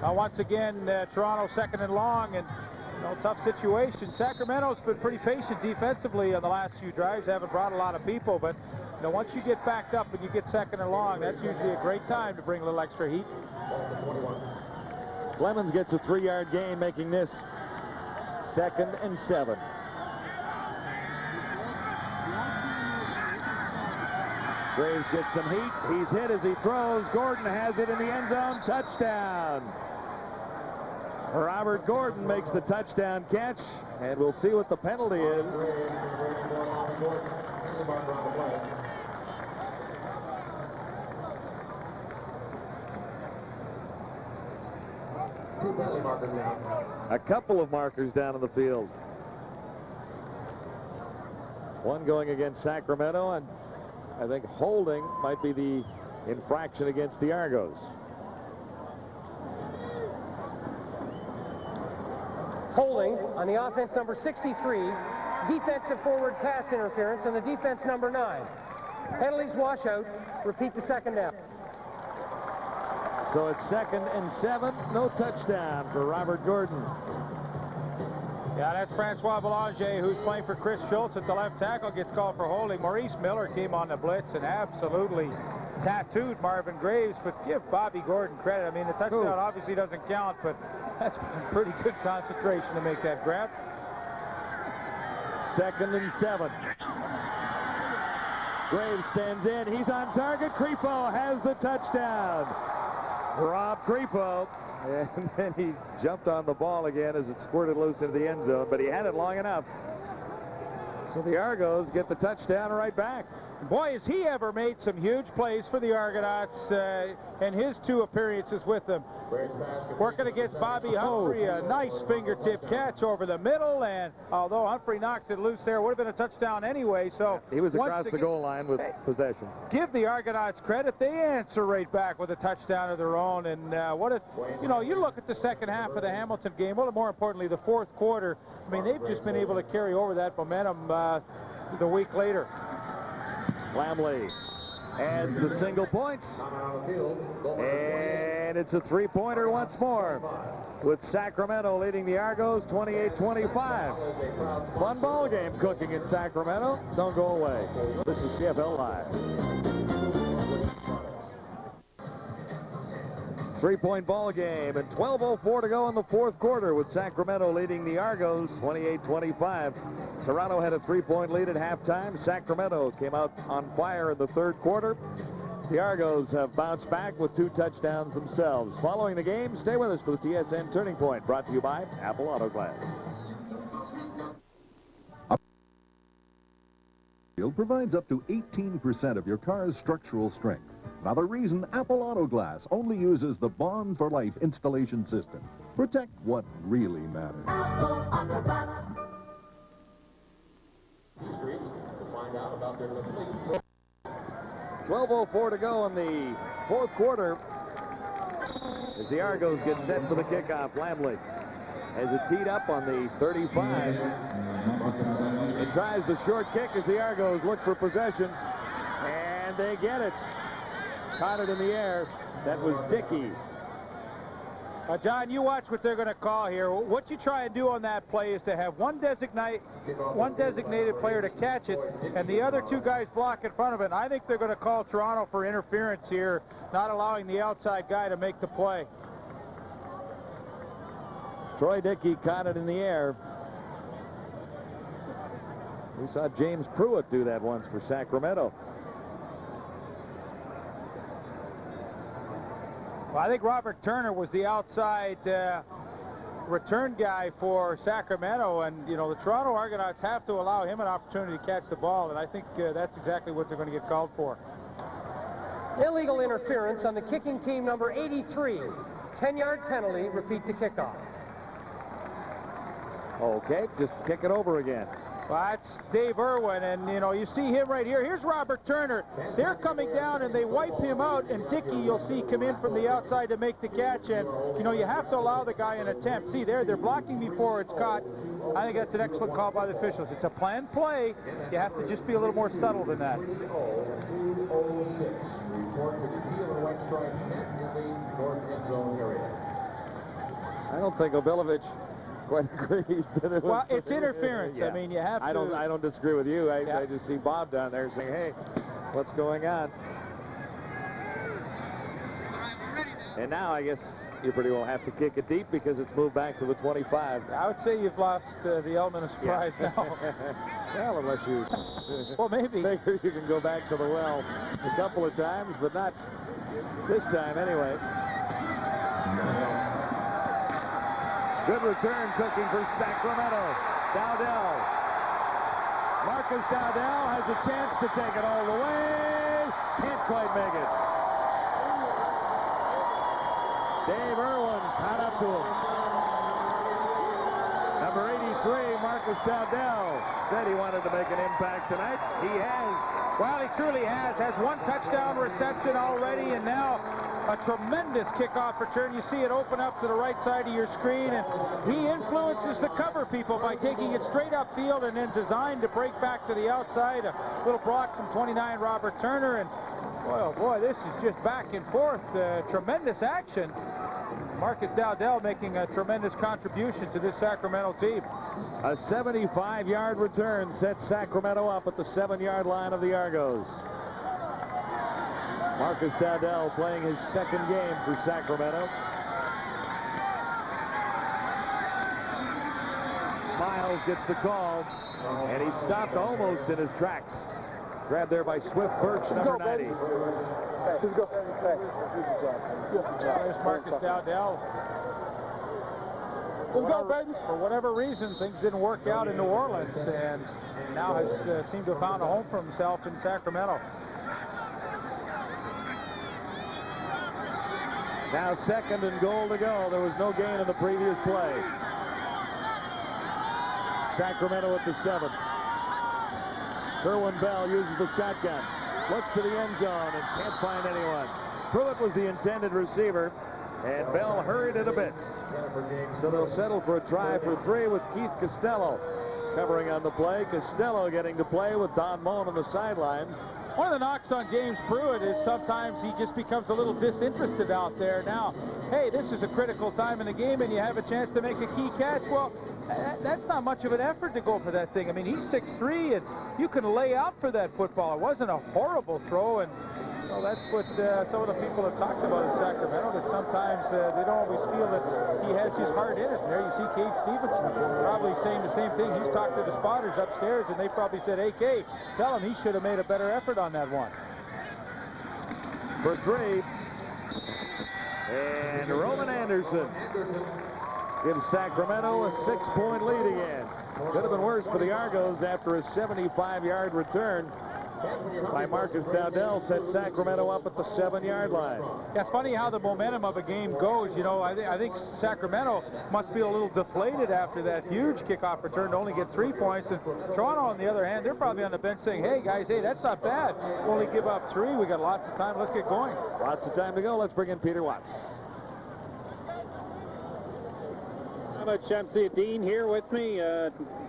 Now once again, Toronto 2nd and long, and tough situation. Sacramento's been pretty patient defensively on the last few drives. Haven't brought a lot of people, but once you get backed up and you get 2nd and long, that's usually a great time to bring a little extra heat. Clemens gets a 3-yard gain, making this 2nd and 7. Graves gets some heat. He's hit as he throws. Gordon has it in the end zone. Touchdown. Robert Gordon makes the touchdown catch, and we'll see what the penalty is. A couple of markers down in the field. One going against Sacramento, and I think holding might be the infraction against the Argos. Holding on the offense number 63, defensive forward pass interference on the defense number 9. Penalties washout. Repeat the second down. So it's 2nd and 7. No touchdown for Robert Gordon. Yeah, that's Francois Belanger, who's playing for Chris Schultz at the left tackle, gets called for holding. Maurice Miller came on the blitz and absolutely tattooed Marvin Graves, but give Bobby Gordon credit. I mean, the touchdown obviously doesn't count, but that's pretty good concentration to make that grab. 2nd and 7. Graves stands in. He's on target. Crepo has the touchdown. Rob Crepo. And then he jumped on the ball again as it squirted loose into the end zone, but he had it long enough. So the Argos get the touchdown right back. Boy, has he ever made some huge plays for the Argonauts in his 2 appearances with them. Working against Bobby Humphrey, a nice fingertip catch over the middle, and although Humphrey knocks it loose there, would have been a touchdown anyway. So he was across the goal line with possession. Give the Argonauts credit. They answer right back with a touchdown of their own. And what if, you look at the second half of the Hamilton game, well, more importantly, the fourth quarter. I mean, they've just been able to carry over that momentum the week later. Lamley adds the single points, and it's a 3-pointer once more, with Sacramento leading the Argos 28-25. Fun ball game cooking in Sacramento. Don't go away. This is CFL Live. 3-point ball game, and 12:04 to go in the fourth quarter, with Sacramento leading the Argos 28-25. Toronto had a 3-point lead at halftime. Sacramento came out on fire in the third quarter. The Argos have bounced back with 2 touchdowns themselves. Following the game, stay with us for the TSN Turning Point, brought to you by Apple Auto Glass. Provides up to 18% of your car's structural strength. Now, the reason Apple Auto Glass only uses the Bond for Life installation system. Protect what really matters. Apple Auto Glass. 12:04 to go in the fourth quarter as the Argos get set for the kickoff. Lamley has it teed up on the 35. It tries the short kick as the Argos look for possession, and they get it. Caught it in the air. That was Dickey. John, you watch what they're going to call here. What you try and do on that play is to have one designated player to catch it, and the other 2 guys block in front of it. And I think they're going to call Toronto for interference here, not allowing the outside guy to make the play. Troy Dickey caught it in the air. We saw James Pruitt do that once for Sacramento. Well, I think Robert Turner was the outside return guy for Sacramento, and the Toronto Argonauts have to allow him an opportunity to catch the ball, and I think that's exactly what they're going to get called for. Illegal interference on the kicking team number 83. 10-yard penalty. Repeat the kickoff. Okay, just kick it over again. Well, that's Dave Irwin, and, you see him right here. Here's Robert Turner. They're coming down, and they wipe him out, and Dickey, you'll see, come in from the outside to make the catch, and, you have to allow the guy an attempt. See, they're blocking before it's caught. I think that's an excellent call by the officials. It's a planned play. You have to just be a little more subtle than that. 2:06. Report to the teal and white stripe net in the north end zone area. I don't think Obilovich quite agrees that it was. Well, it's interference. Yeah. I mean, you have to. I don't disagree with you. I just see Bob down there saying, hey, what's going on? And now I guess you pretty well have to kick it deep because it's moved back to the 25. I would say you've lost the element of surprise now. Well, unless you well, maybe. figure you can go back to the well a couple of times, but not this time anyway. Good return cooking for Sacramento. Dowdell. Marcus Dowdell has a chance to take it all the way. Can't quite make it. Dave Irwin caught up to him. Number 83, Marcus Dowdell, said he wanted to make an impact tonight. He has. Well, he truly has. Has one touchdown reception already, and now a tremendous kickoff return. You see it open up to the right side of your screen, and he influences the cover people by taking it straight upfield and then designed to break back to the outside. A little block from 29, Robert Turner, and boy, oh boy, this is just back and forth. Tremendous action. Marcus Dowdell making a tremendous contribution to this Sacramento team. A 75-yard return sets Sacramento up at the 7-yard line of the Argos. Marcus Dowdell playing his second game for Sacramento. Miles gets the call, and he stopped almost in his tracks. Grabbed there by Swift Birch, number 90. Let's go. There's Marcus Dowdell. Let's go, baby. For whatever reason, things didn't work out in New Orleans, and now has seemed to have found a home for himself in Sacramento. Now 2nd and goal to go. There was no gain in the previous play. Sacramento at the 7. Kerwin Bell uses the shotgun. Looks to the end zone and can't find anyone. Pruitt was the intended receiver, and Bell hurried it a bit. So they'll settle for a try for 3 with Keith Costello covering on the play. Costello getting to play with Don Moen on the sidelines. One of the knocks on James Pruitt is sometimes he just becomes a little disinterested out there. Now, hey, this is a critical time in the game and you have a chance to make a key catch. Well, that's not much of an effort to go for that thing. I mean, he's 6'3", and you can lay out for that football. It wasn't a horrible throw, and well, that's what some of the people have talked about in Sacramento, that sometimes they don't always feel that he has his heart in it. And there you see Cade Stevenson probably saying the same thing. He's talked to the spotters upstairs, and they probably said, hey, Cade, tell him he should have made a better effort on that one. For 3. And Roman Anderson gives Sacramento a 6-point lead again. Could have been worse for the Argos after a 75-yard return by Marcus Dowdell set Sacramento up at the 7-yard line. Yeah, it's funny how the momentum of a game goes. You know, I think Sacramento must feel a little deflated after that huge kickoff return to only get 3 points. And Toronto, on the other hand, they're probably on the bench saying, hey, guys, hey, that's not bad. We only give up 3. We got lots of time. Let's get going. Lots of time to go. Let's bring in Peter Watts. How about Shamsi Dean here with me?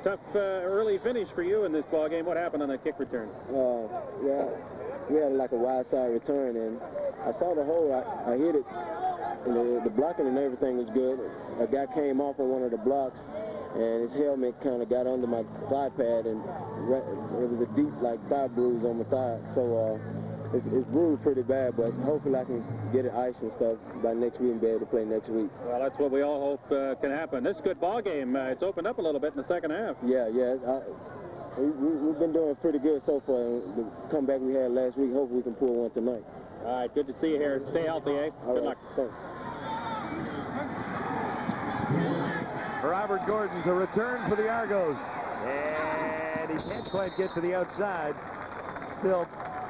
Tough early finish for you in this ball game. What happened on that kick return? Yeah, we had like a wide side return, and I saw the hole. I hit it, and the blocking and everything was good. A guy came off on one of the blocks, and his helmet kind of got under my thigh pad, and it was a deep like thigh bruise on my thigh. So it's bruised pretty bad, but hopefully I can get it iced and stuff by next week and be able to play next week. Well, that's what we all hope can happen. This is a good ball game. It's opened up a little bit in the second half. Yeah. We've been doing pretty good so far. The comeback we had last week, hopefully we can pull one tonight. All right, good to see you here. Stay healthy, eh? Good luck. Thanks. Robert Gordon to return for the Argos. And he can't quite get to the outside. Still,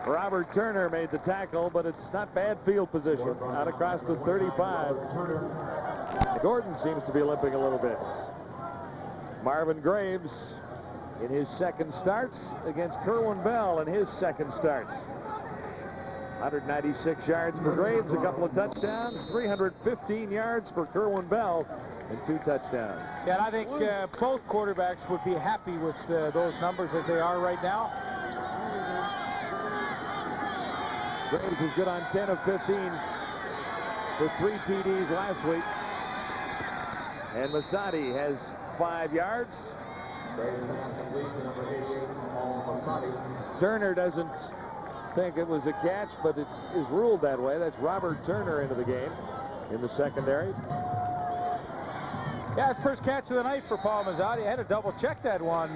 Robert Turner made the tackle, but it's not bad field position. Out across the 35. Gordon seems to be limping a little bit. Marvin Graves in his second start against Kerwin Bell in his second start. 196 yards for Graves, a couple of touchdowns, 315 yards for Kerwin Bell, and 2 touchdowns. Yeah, and I think both quarterbacks would be happy with those numbers as they are right now. Graves was good on 10 of 15 for 3 TDs last week. And Masadi has 5 yards. Turner doesn't think it was a catch, but it is ruled that way. That's Robert Turner into the game. in the secondary. Yeah, his first catch of the night for Paul Mazzotti. I had to double check that one.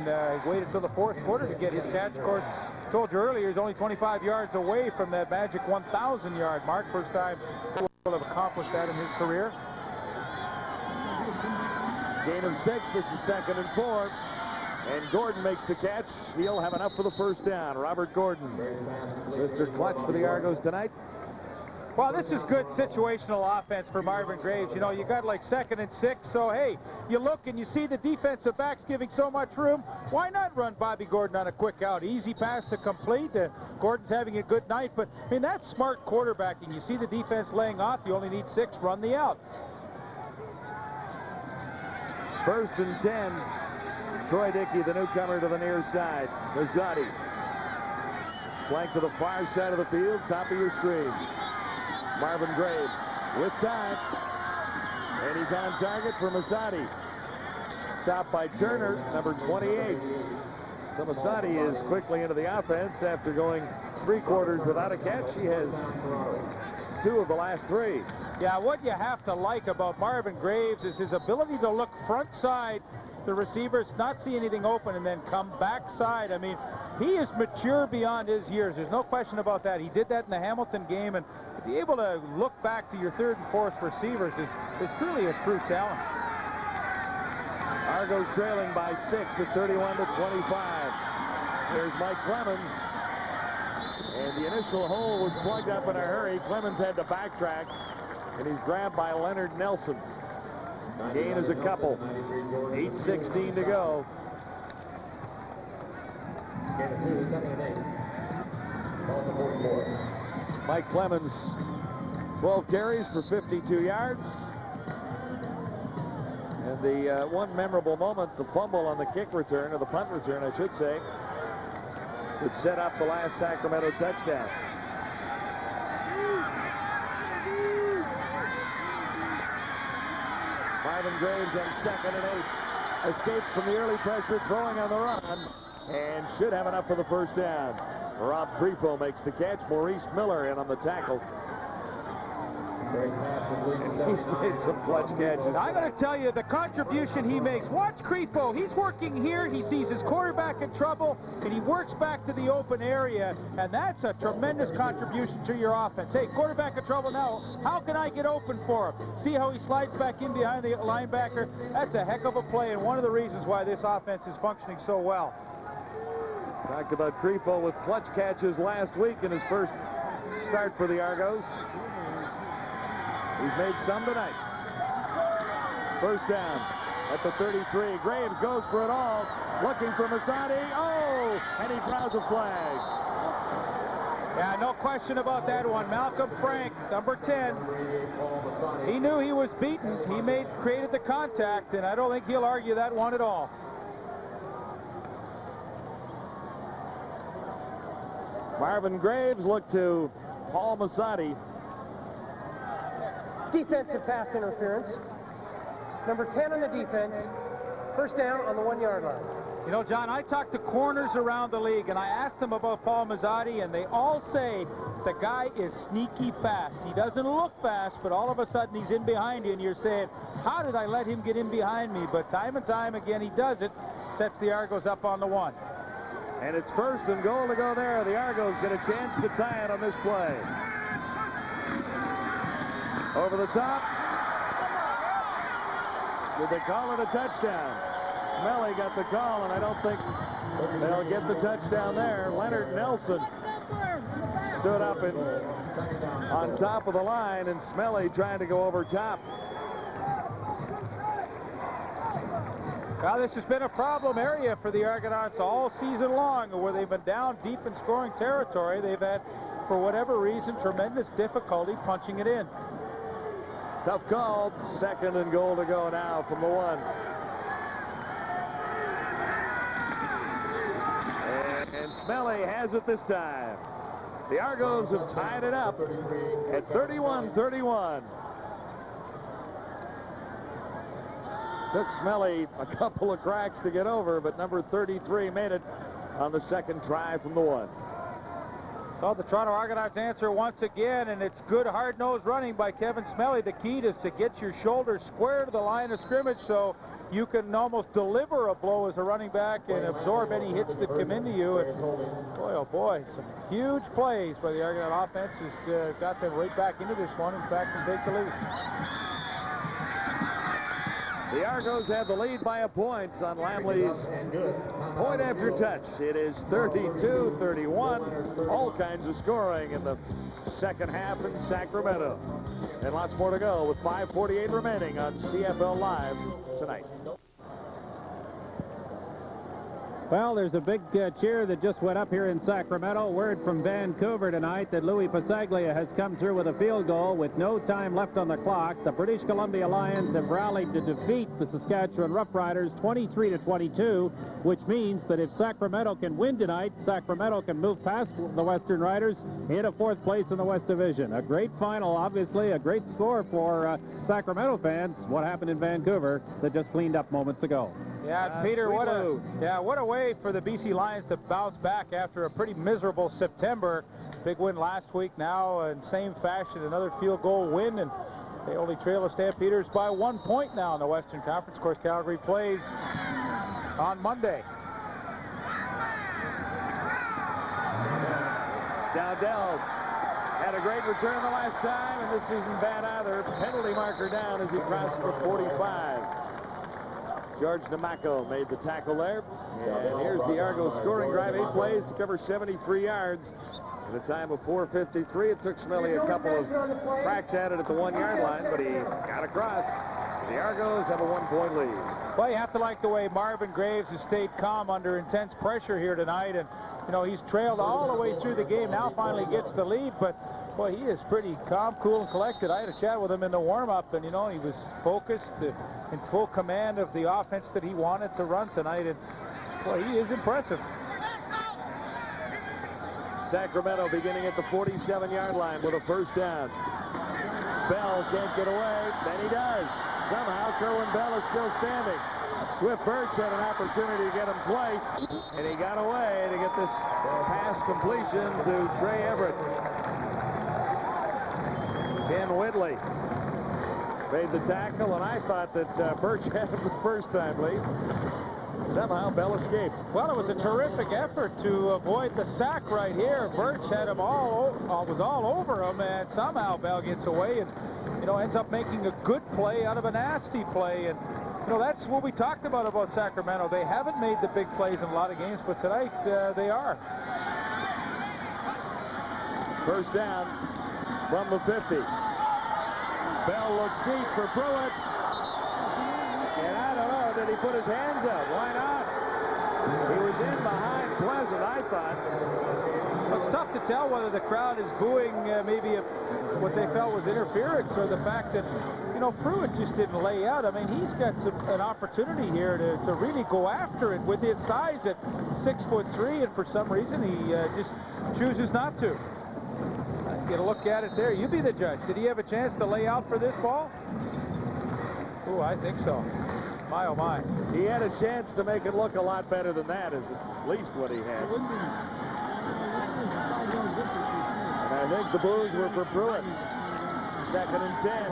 He waited till the fourth quarter to get his catch. Of course, I told you earlier, he's only 25 yards away from that magic 1,000-yard mark. First time he will have accomplished that in his career. Gain of 6. This is 2nd and 4. And Gordon makes the catch. He'll have enough for the first down. Robert Gordon, Mr. Clutch for the Argos tonight. Well, this is good situational offense for Marvin Graves. You know, you got like 2nd and 6, so hey, you look and you see the defensive backs giving so much room. Why not run Bobby Gordon on a quick out? Easy pass to complete. Gordon's having a good night, but I mean, that's smart quarterbacking. You see the defense laying off, you only need 6, run the out. 1st and 10. Troy Dickey, the newcomer, to the near side. Mazzotti. Flank to the far side of the field, top of your screen. Marvin Graves with time. And he's on target for Mazzotti. Stopped by Turner, number 28. So Mazzotti is quickly into the offense after going 3 quarters without a catch. He has 2 of the last 3. Yeah, what you have to like about Marvin Graves is his ability to look front side, the receivers not see anything open, and then come backside. I mean, he is mature beyond his years. There's no question about that. He did that in the Hamilton game, and to be able to look back to your 3rd and 4th receivers is truly a true talent. Argos trailing by 6 at 31 to 25. Here's Mike Clemens. And the initial hole was plugged up in a hurry. Clemens had to backtrack, and he's grabbed by Leonard Nelson. Gain is a couple. 8:16 to go. Mike Clemens, 12 carries for 52 yards. And the one memorable moment, the fumble on the kick return, or the punt return, I should say, would set up the last Sacramento touchdown. Marvin Graves on 2nd and 8. Escapes from the early pressure, throwing on the run, and should have enough for the first down. Rob Grifo makes the catch. Maurice Miller in on the tackle. And he's made some clutch catches. I'm going to tell you the contribution he makes. Watch Grifo. He's working here. He sees his quarterback in trouble, and he works back to the open area, and that's a tremendous contribution to your offense. Hey, quarterback in trouble now. How can I get open for him? See how he slides back in behind the linebacker? That's a heck of a play, and one of the reasons why this offense is functioning so well. Talked about Grifo with clutch catches last week in his first start for the Argos. He's made some tonight. First down at the 33. Graves goes for it all, looking for Mazzotti. Oh, and he draws a flag. Yeah, no question about that one. Malcolm Frank, number 10. He knew he was beaten. He created the contact, and I don't think he'll argue that one at all. Marvin Graves looked to Paul Mazzotti. Defensive pass interference. Number 10 on the defense. First down on the 1-yard line. You know, John, I talked to corners around the league, and I asked them about Paul Mazzotti, and they all say the guy is sneaky fast. He doesn't look fast, but all of a sudden he's in behind you, and you're saying, how did I let him get in behind me? But time and time again, he does it. Sets the Argos up on the 1. And it's 1st and goal to go there. The Argos get a chance to tie it on this play. Over the top. Did they call it a touchdown? Smelly got the call, and I don't think they'll get the touchdown there. Leonard Nelson stood up and on top of the line, and Smelly trying to go over top. Well, this has been a problem area for the Argonauts all season long, where they've been down deep in scoring territory. They've had, for whatever reason, tremendous difficulty punching it in. Tough call. 2nd and goal to go now from the 1. And Smelly has it this time. The Argos have tied it up at 31-31. Took Smelly a couple of cracks to get over, but number 33 made it on the 2nd try from the 1. Well, the Toronto Argonauts answer once again, and it's good hard-nosed running by Kevin Smelly. The key is to get your shoulder square to the line of scrimmage so you can almost deliver a blow as a running back and absorb any hits that come into you. And boy, oh boy, some huge plays by the Argonaut offense has got them right back into this one. In fact, can take the lead. The Argos have the lead by a point on Lamley's point after touch. It is 32-31. All kinds of scoring in the second half in Sacramento. And lots more to go with 5:48 remaining on CFL Live tonight. Well, there's a big cheer that just went up here in Sacramento. Word from Vancouver tonight that Louis Pasaglia has come through with a field goal with no time left on the clock. The British Columbia Lions have rallied to defeat the Saskatchewan Roughriders 23-22, which means that if Sacramento can win tonight, Sacramento can move past the Western Riders into fourth place in the West Division. A great final, obviously, a great score for Sacramento fans. What happened in Vancouver that just cleaned up moments ago. Yeah, Peter, what a way for the BC Lions to bounce back after a pretty miserable September. Big win last week. Now in same fashion, another field goal win, and they only trail the Stampeders by 1 point now in the Western Conference. Of course, Calgary plays on Monday. Dowdell had a great return the last time, and this isn't bad either. Penalty marker down as he crosses the 45. George Namaco made the tackle there. And here's the Argos scoring drive. 8 plays to cover 73 yards. In a time of 4:53, it took Smelly a couple of cracks at it at the 1-yard line, but he got across. The Argos have a 1-point lead. Well, you have to like the way Marvin Graves has stayed calm under intense pressure here tonight. And, you know, he's trailed all the way through the game. Now finally gets the lead, but boy, he is pretty calm, cool, and collected. I had a chat with him in the warm-up, and, you know, he was focused, in full command of the offense that he wanted to run tonight, and, boy, he is impressive. Sacramento beginning at the 47-yard line with a first down. Bell can't get away, then he does. Somehow, Kerwin Bell is still standing. Swift Birch had an opportunity to get him twice, and he got away to get this pass completion to Trey Everett. Ken Whitley made the tackle, and I thought that Birch had him the first time, Lee. Somehow Bell escaped. Well, it was a terrific effort to avoid the sack right here. Birch had him was all over him, and somehow Bell gets away and, you know, ends up making a good play out of a nasty play. And, you know, that's what we talked about Sacramento. They haven't made the big plays in a lot of games, but tonight they are. First down from the 50. Bell looks deep for Pruitt. And I don't know, did he put his hands up? Why not? He was in behind Pleasant, I thought. Well, it's tough to tell whether the crowd is booing maybe what they felt was interference, or the fact that, you know, Pruitt just didn't lay out. I mean, he's got an opportunity here to really go after it with his size at 6'3", and for some reason he just chooses not to. Get a look at it there. You be the judge. Did he have a chance to lay out for this ball? Oh, I think so. My, oh, my. He had a chance to make it look a lot better than that, is at least what he had. And I think the boos were for Pruitt. 2nd and 10.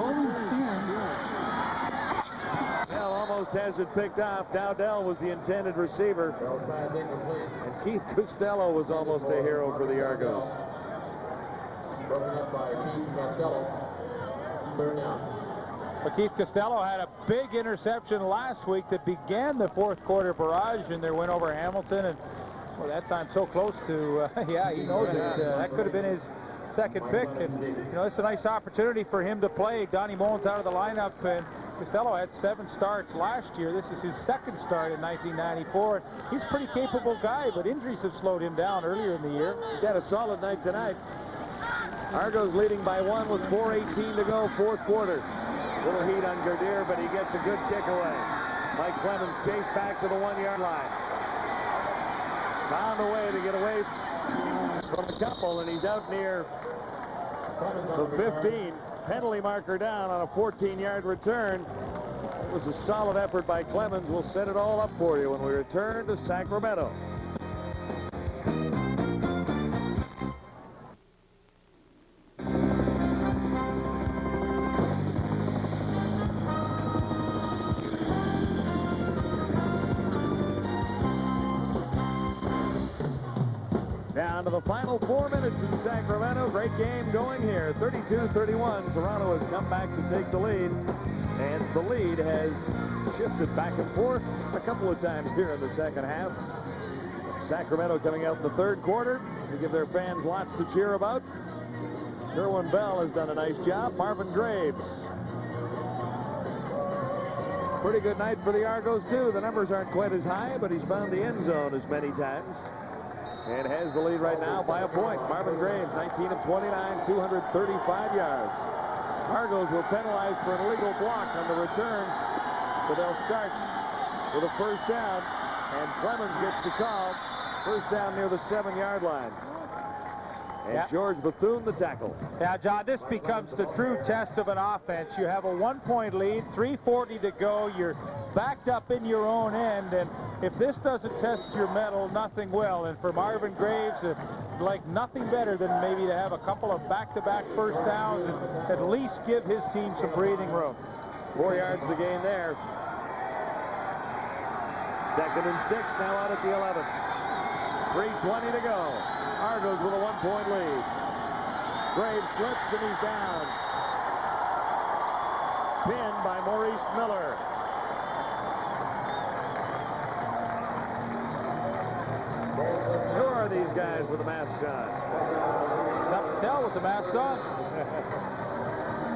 Bell almost has it picked off. Dowdell was the intended receiver. And Keith Costello was almost a hero for the Argos. Broken up by Keith Costello. Clear now. But Keith Costello had a big interception last week that began the fourth quarter barrage in their win over Hamilton, and well, that time so close to yeah, he knows it. That could have been his second pick, and you know, it's a nice opportunity for him to play. Donnie Mullins out of the lineup, and Costello had 7 starts last year. This is his 2nd start in 1994. He's a pretty capable guy, but injuries have slowed him down earlier in the year. He's had a solid night tonight. Argos leading by 1 with 4:18 to go, fourth quarter. Little heat on Gurdier, but he gets a good kick away. Mike Clemens chased back to the 1-yard line. Found a way to get away from a couple, and he's out near the 15. Penalty marker down on a 14-yard return. It was a solid effort by Clemens. We'll set it all up for you when we return to Sacramento. down to the final 4 minutes in Sacramento. Great game going here. 32-31. Toronto has come back to take the lead. And the lead has shifted back and forth a couple of times here in the second half. Sacramento coming out in the third quarter to give their fans lots to cheer about. Kerwin Bell has done a nice job. Marvin Graves. Pretty good night for the Argos, too. The numbers aren't quite as high, but he's found the end zone as many times. And has the lead right now by a point. Marvin Graves, 19 of 29, 235 yards. Argos were penalized for an illegal block on the return, so they'll start with a first down, and Clemens gets the call. First down near the 7-yard line. And George Bethune the tackle. Yeah, John, this becomes the true test of an offense. You have a 1-point lead, 3:40 to go. You're backed up in your own end, and if this doesn't test your mettle, nothing will. And for Marvin Graves, like nothing better than maybe to have a couple of back-to-back first downs and at least give his team some breathing room. 4 yards to gain there. 2nd and 6 now out at the 11. 3:20 to go. Argos with a 1-point lead. Graves slips and he's down. Pinned by Maurice Miller. Who are these guys with the masks on? Tough to tell with the masks on.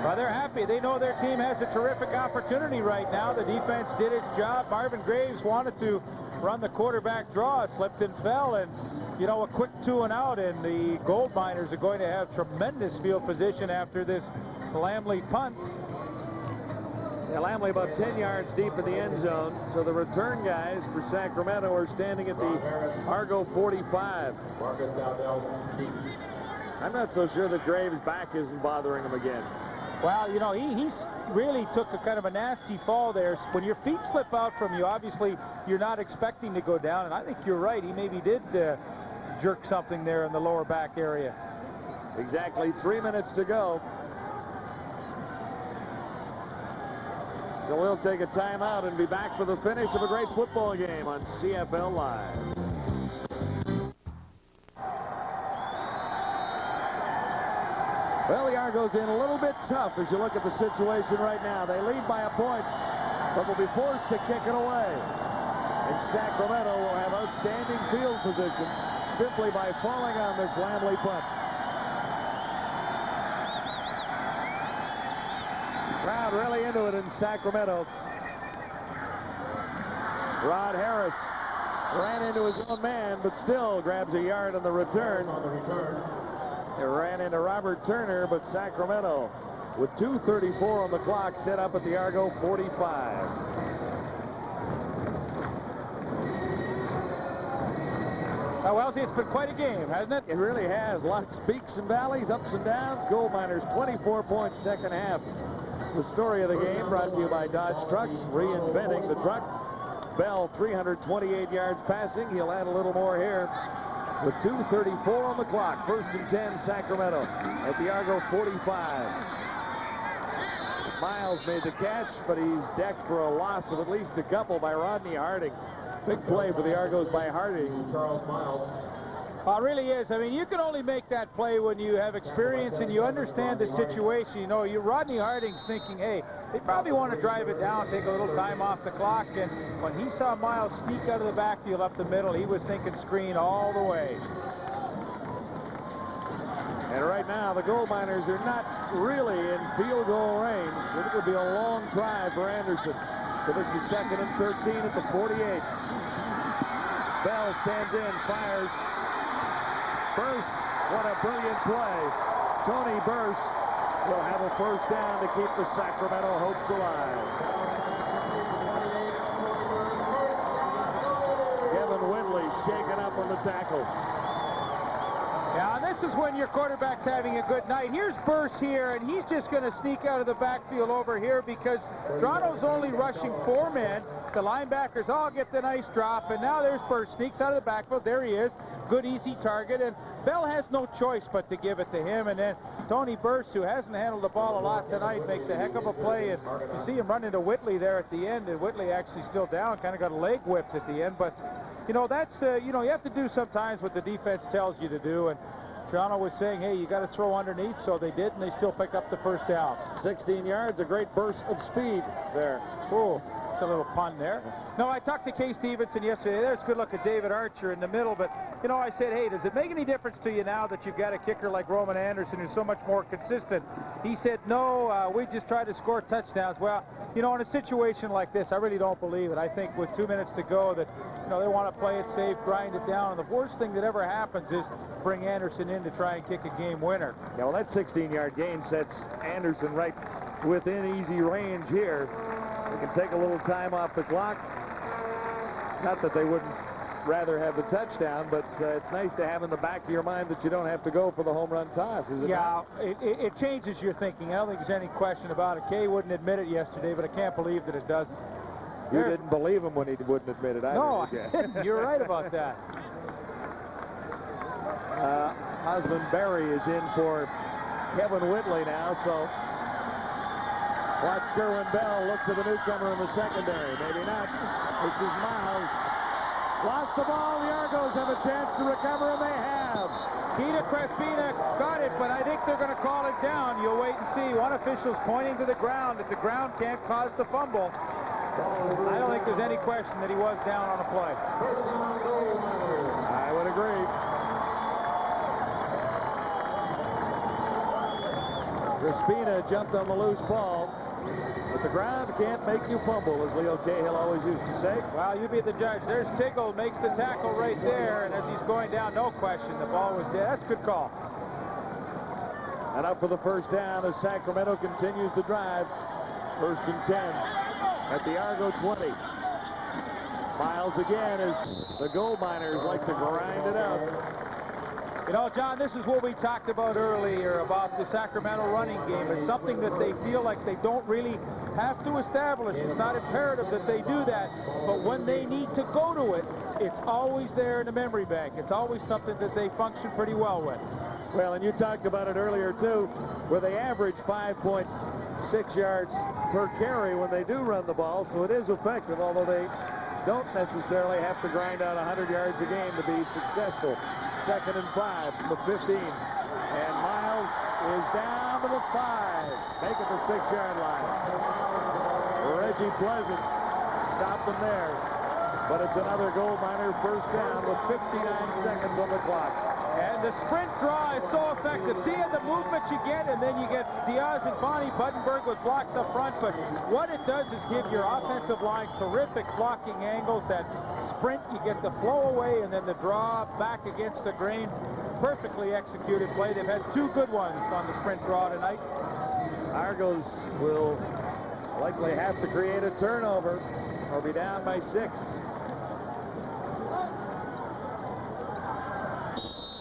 Well, they're happy. They know their team has a terrific opportunity right now. The defense did its job. Marvin Graves wanted to run the quarterback draw, slipped and fell, and you know, a quick 2-and-out, and the Gold Miners are going to have tremendous field position after this Lamley punt. Yeah, Lamley about 10 yards deep in the end zone, so the return guys for Sacramento are standing at the Argo 45. I'm not so sure that Graves' back isn't bothering him again. Well, you know, he really took a kind of a nasty fall there. When your feet slip out from you, obviously you're not expecting to go down, and I think you're right. He maybe did jerk something there in the lower back area. Exactly 3 minutes to go. So we'll take a timeout and be back for the finish of a great football game on CFL Live. Well, the Argos in a little bit tough as you look at the situation right now. They lead by a point, but will be forced to kick it away. And Sacramento will have outstanding field position simply by falling on this Lamley punt. Crowd really into it in Sacramento. Rod Harris ran into his own man, but still grabs a yard on the return. It ran into Robert Turner, but Sacramento, with 2:34 on the clock, set up at the Argo 45. Well, Wellesley, it's been quite a game, hasn't it? It really has. Lots of peaks and valleys, ups and downs. Gold Miners, 24 points second half. The story of the game brought to you by Dodge Truck, reinventing the truck. Bell, 328 yards passing. He'll add a little more here with 2:34 on the clock. 1st and 10, Sacramento at the Argo 45. Miles made the catch, but he's decked for a loss of at least a couple by Rodney Harding. Big play for the Argos by Harding. Charles Miles. It really is. I mean, you can only make that play when you have experience and you understand the situation. You know, Rodney Harding's thinking, hey, they probably want to drive it down, take a little time off the clock. And when he saw Miles sneak out of the backfield up the middle, he was thinking screen all the way. And right now, the Gold Miners are not really in field goal range. It would be a long try for Anderson. So this is 2nd and 13 at the 48. Bell stands in, fires. Burse, what a brilliant play. Tony Burse will have a first down to keep the Sacramento hopes alive. Kevin Windley shaken up on the tackle. Yeah, and this is when your quarterback's having a good night. Here's Burse here, and he's just going to sneak out of the backfield over here because Toronto's only rushing 4 men. The linebackers all get the nice drop, and now there's Burse, sneaks out of the backfield. There he is. Good, easy target, and Bell has no choice but to give it to him, and then Tony Burst, who hasn't handled the ball a lot tonight, makes a heck of a play, and you see him run into Whitley there at the end, and Whitley actually still down, kind of got a leg whipped at the end, but, you know, that's, you know, you have to do sometimes what the defense tells you to do, and Toronto was saying, hey, you got to throw underneath, so they did, and they still pick up the first down. 16 yards, a great burst of speed there. Ooh, it's a little pun there. No, I talked to Kay Stevenson yesterday. There's a good look at David Archer in the middle, but, you know, I said, hey, does it make any difference to you now that you've got a kicker like Roman Anderson who's so much more consistent? He said, no, we just try to score touchdowns. Well, you know, in a situation like this, I really don't believe it. I think with 2 minutes to go that, you know, they want to play it safe, grind it down, and the worst thing that ever happens is bring Anderson in to try and kick a game winner. Yeah, well, that 16-yard gain sets Anderson right within easy range here. They can take a little time off the clock. Not that they wouldn't rather have the touchdown, but it's nice to have in the back of your mind that you don't have to go for the home run toss, is it? Yeah, it changes your thinking. I don't think there's any question about it. Kay wouldn't admit it yesterday, but I can't believe that it doesn't. You didn't believe him when he wouldn't admit it either. No, I didn't. You're right about that. Osmond Berry is in for Kevin Whitley now, so watch Kerwin Bell look to the newcomer in the secondary. Maybe not. This is Miles. Lost the ball. The Argos have a chance to recover, and they have. Peter Crespina got it, but I think they're going to call it down. You'll wait and see. One official's pointing to the ground. If the ground can't cause the fumble, I don't think there's any question that he was down on a play. I would agree. Crespina jumped on the loose ball, but the ground can't make you fumble, as Leo Cahill always used to say. Well, you be the judge. There's Tiggle, makes the tackle right there, and as he's going down, no question, the ball was dead. That's a good call. And up for the first down as Sacramento continues the drive. 1st and 10 at the Argo 20. Miles again as the gold miners like to grind it out. You know, John, this is what we talked about earlier about the Sacramento running game. It's something that they feel like they don't really have to establish. It's not imperative that they do that, but when they need to go to it, it's always there in the memory bank. It's always something that they function pretty well with. Well, and you talked about it earlier, too, where they average 5.6 yards per carry when they do run the ball, so it is effective, although they don't necessarily have to grind out 100 yards a game to be successful. 2nd and 5 from the 15. And Miles is down to the 5. Make it the 6-yard line. Reggie Pleasant stopped them there. But it's another gold miner first down with 59 seconds on the clock. And the sprint draw is so effective. See the movement you get, and then you get Diaz and Bonnie Buddenberg with blocks up front. But what it does is give your offensive line terrific blocking angles. That sprint, you get the flow away, and then the draw back against the grain. Perfectly executed play. They've had 2 good ones on the sprint draw tonight. Argos will likely have to create a turnover or be down by 6.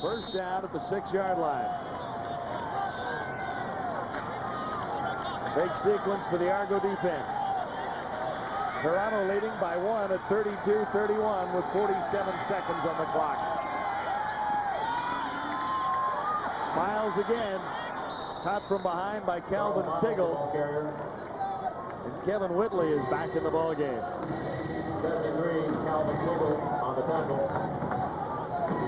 First down at the 6-yard line. Big sequence for the Argo defense. Toronto leading by 1 at 32-31 with 47 seconds on the clock. Miles again, caught from behind by Calvin Tiggle. And Kevin Whitley is back in the ball game. 73, Calvin Tiggle on the tackle.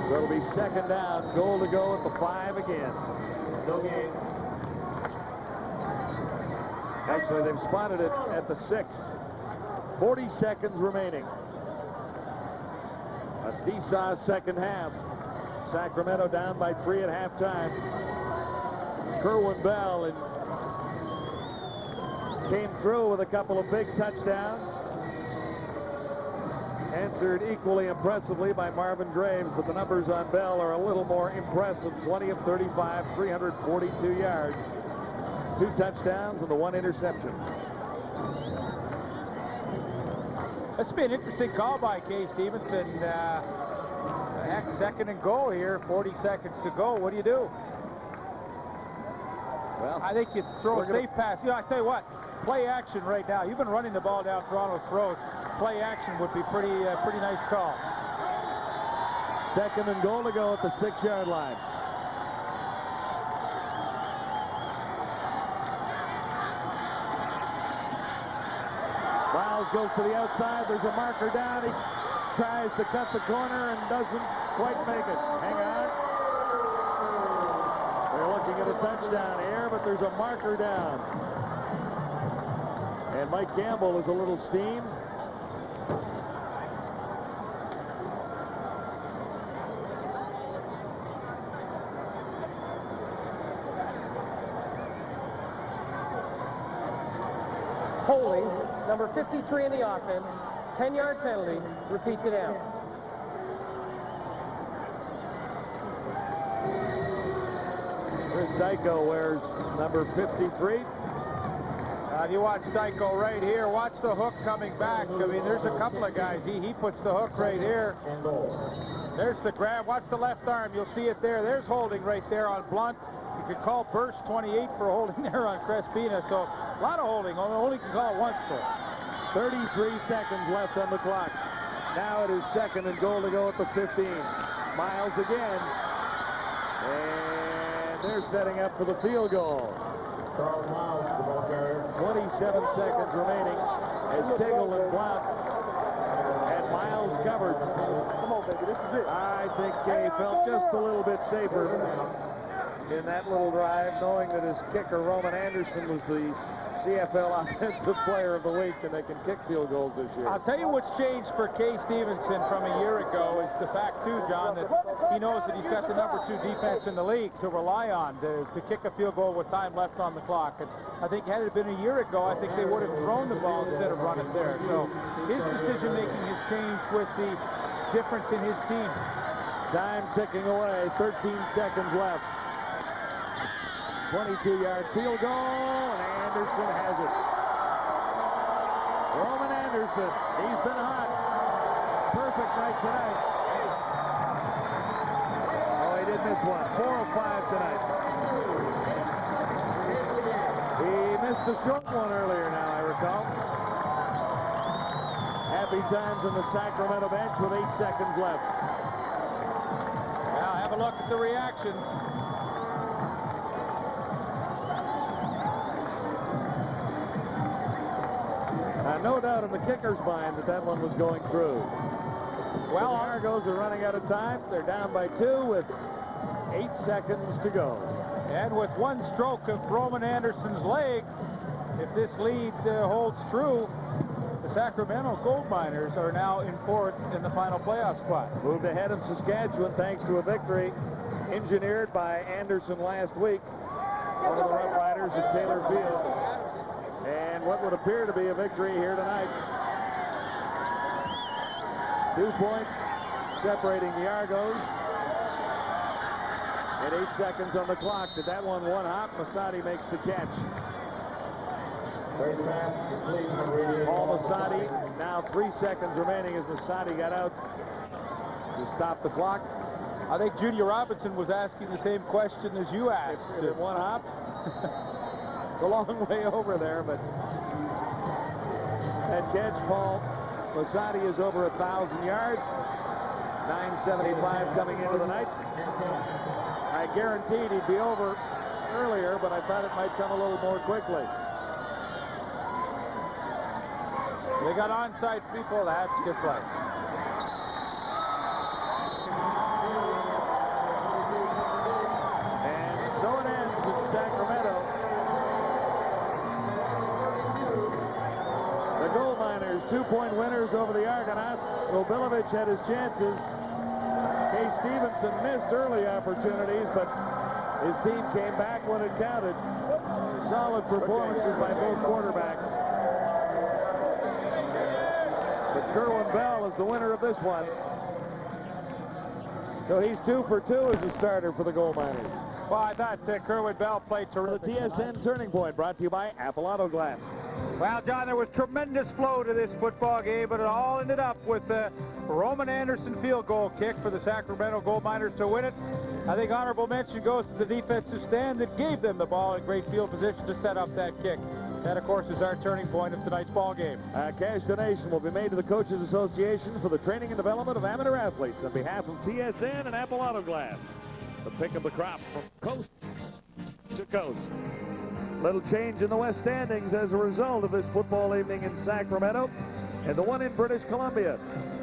So it'll be 2nd down, goal to go at the 5 again. No gain. Actually, they've spotted it at the 6. 40 seconds remaining. A seesaw second half. Sacramento down by 3 at halftime. Kerwin Bell came through with a couple of big touchdowns. Answered equally impressively by Marvin Graves, but the numbers on Bell are a little more impressive. 20 of 35, 342 yards. 2 touchdowns and the 1 interception. That's been an interesting call by Kay Stevenson. Heck, 2nd and goal here, 40 seconds to go. What do you do? Well, I think you throw a safe pass. You know, I tell you what, play action right now. You've been running the ball down Toronto's throat. Play action would be pretty nice call. Second and goal to go at the 6-yard line. Miles goes to the outside. There's a marker down. He tries to cut the corner and doesn't quite make it. Hang on. They're looking at a touchdown here, but there's a marker down. And Mike Campbell is a little steamed. Holding, number 53 in the offense, 10-yard penalty, repeat the down. Chris Dyko wears number 53. If you watch Dyko right here, watch the hook coming back. I mean, there's a couple of guys. He puts the hook right here. There's the grab. Watch the left arm. You'll see it there. There's holding right there on Blunt. You could call Burst 28 for holding there on Crespina. So a lot of holding. Only can call it once for. 33 seconds left on the clock. Now it is second and goal to go at the 15. Miles again. And they're setting up for the field goal. 27 seconds remaining as Tiggle and Blount and Miles covered. Come on, baby, this is it. I think Kay felt just a little bit safer in that little drive, knowing that his kicker, Roman Anderson, was the CFL Offensive Player of the Week, and they can kick field goals this year. I'll tell you what's changed for Kay Stevenson from a year ago is the fact, too, John, that he knows that he's got the number 2 defense in the league to rely on to kick a field goal with time left on the clock. And I think had it been a year ago, I think they would have thrown the ball instead of run it there. So his decision-making has changed with the difference in his team. Time ticking away, 13 seconds left. 22-yard field goal, and Anderson has it. Roman Anderson, he's been hot. Perfect night tonight. Oh, he did miss one. 4 of 5 tonight. He missed the short one earlier now, I recall. Happy times on the Sacramento bench with 8 seconds left. Now have a look at the reactions. No doubt in the kicker's mind that one was going through. Well, Argos are running out of time. They're down by 2 with 8 seconds to go. And with one stroke of Roman Anderson's leg, if this lead holds true, the Sacramento Gold Miners are now in 4th in the final playoff spot. Moved ahead of Saskatchewan thanks to a victory engineered by Anderson last week over the Rough Riders at Taylor Field. And what would appear to be a victory here tonight. 2 points separating the Argos. And 8 seconds on the clock. Did that one hop? Masadi makes the catch. Paul Masadi, now 3 seconds remaining as Masadi got out to stop the clock. I think Junior Robinson was asking the same question as you asked. Did one hop? It's a long way over there, but that catch, Paul Masadi, is over 1,000 yards. 9:75 coming into the night. I guaranteed he'd be over earlier, but I thought it might come a little more quickly. They got onside people. That's good play. And so it ends in Sacramento. The Gold Miners 2-point winners over the Argonauts. Obilovich had his chances. Kay Stevenson missed early opportunities, but his team came back when it counted. Solid performances by both quarterbacks. But Kerwin Bell is the winner of this one. So he's 2 for 2 as a starter for the Gold Miners. Well, I thought Kerwin Bell played terrific. The TSN Turning Point brought to you by Apple Auto Glass. Well, John, there was tremendous flow to this football game, but it all ended up with the Roman Anderson field goal kick for the Sacramento Gold Miners to win it. I think honorable mention goes to the defensive stand that gave them the ball in great field position to set up that kick. That, of course, is our turning point of tonight's ball game. A cash donation will be made to the Coaches Association for the training and development of amateur athletes on behalf of TSN and Apple Auto Glass. The pick of the crop from coast to coast. Little change in the West standings as a result of this football evening in Sacramento and the one in British Columbia.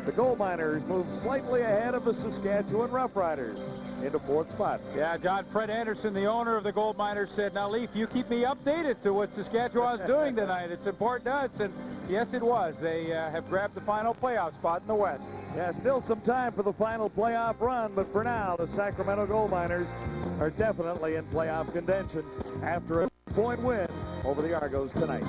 The Gold Miners move slightly ahead of the Saskatchewan Roughriders into 4th spot. Yeah, John, Fred Anderson, the owner of the Gold Miners, said, now, Leaf, you keep me updated to what Saskatchewan's doing tonight. It's important to us, and yes, it was. They have grabbed the final playoff spot in the West. Yeah, still some time for the final playoff run, but for now, the Sacramento Gold Miners are definitely in playoff contention after a point win over the Argos tonight.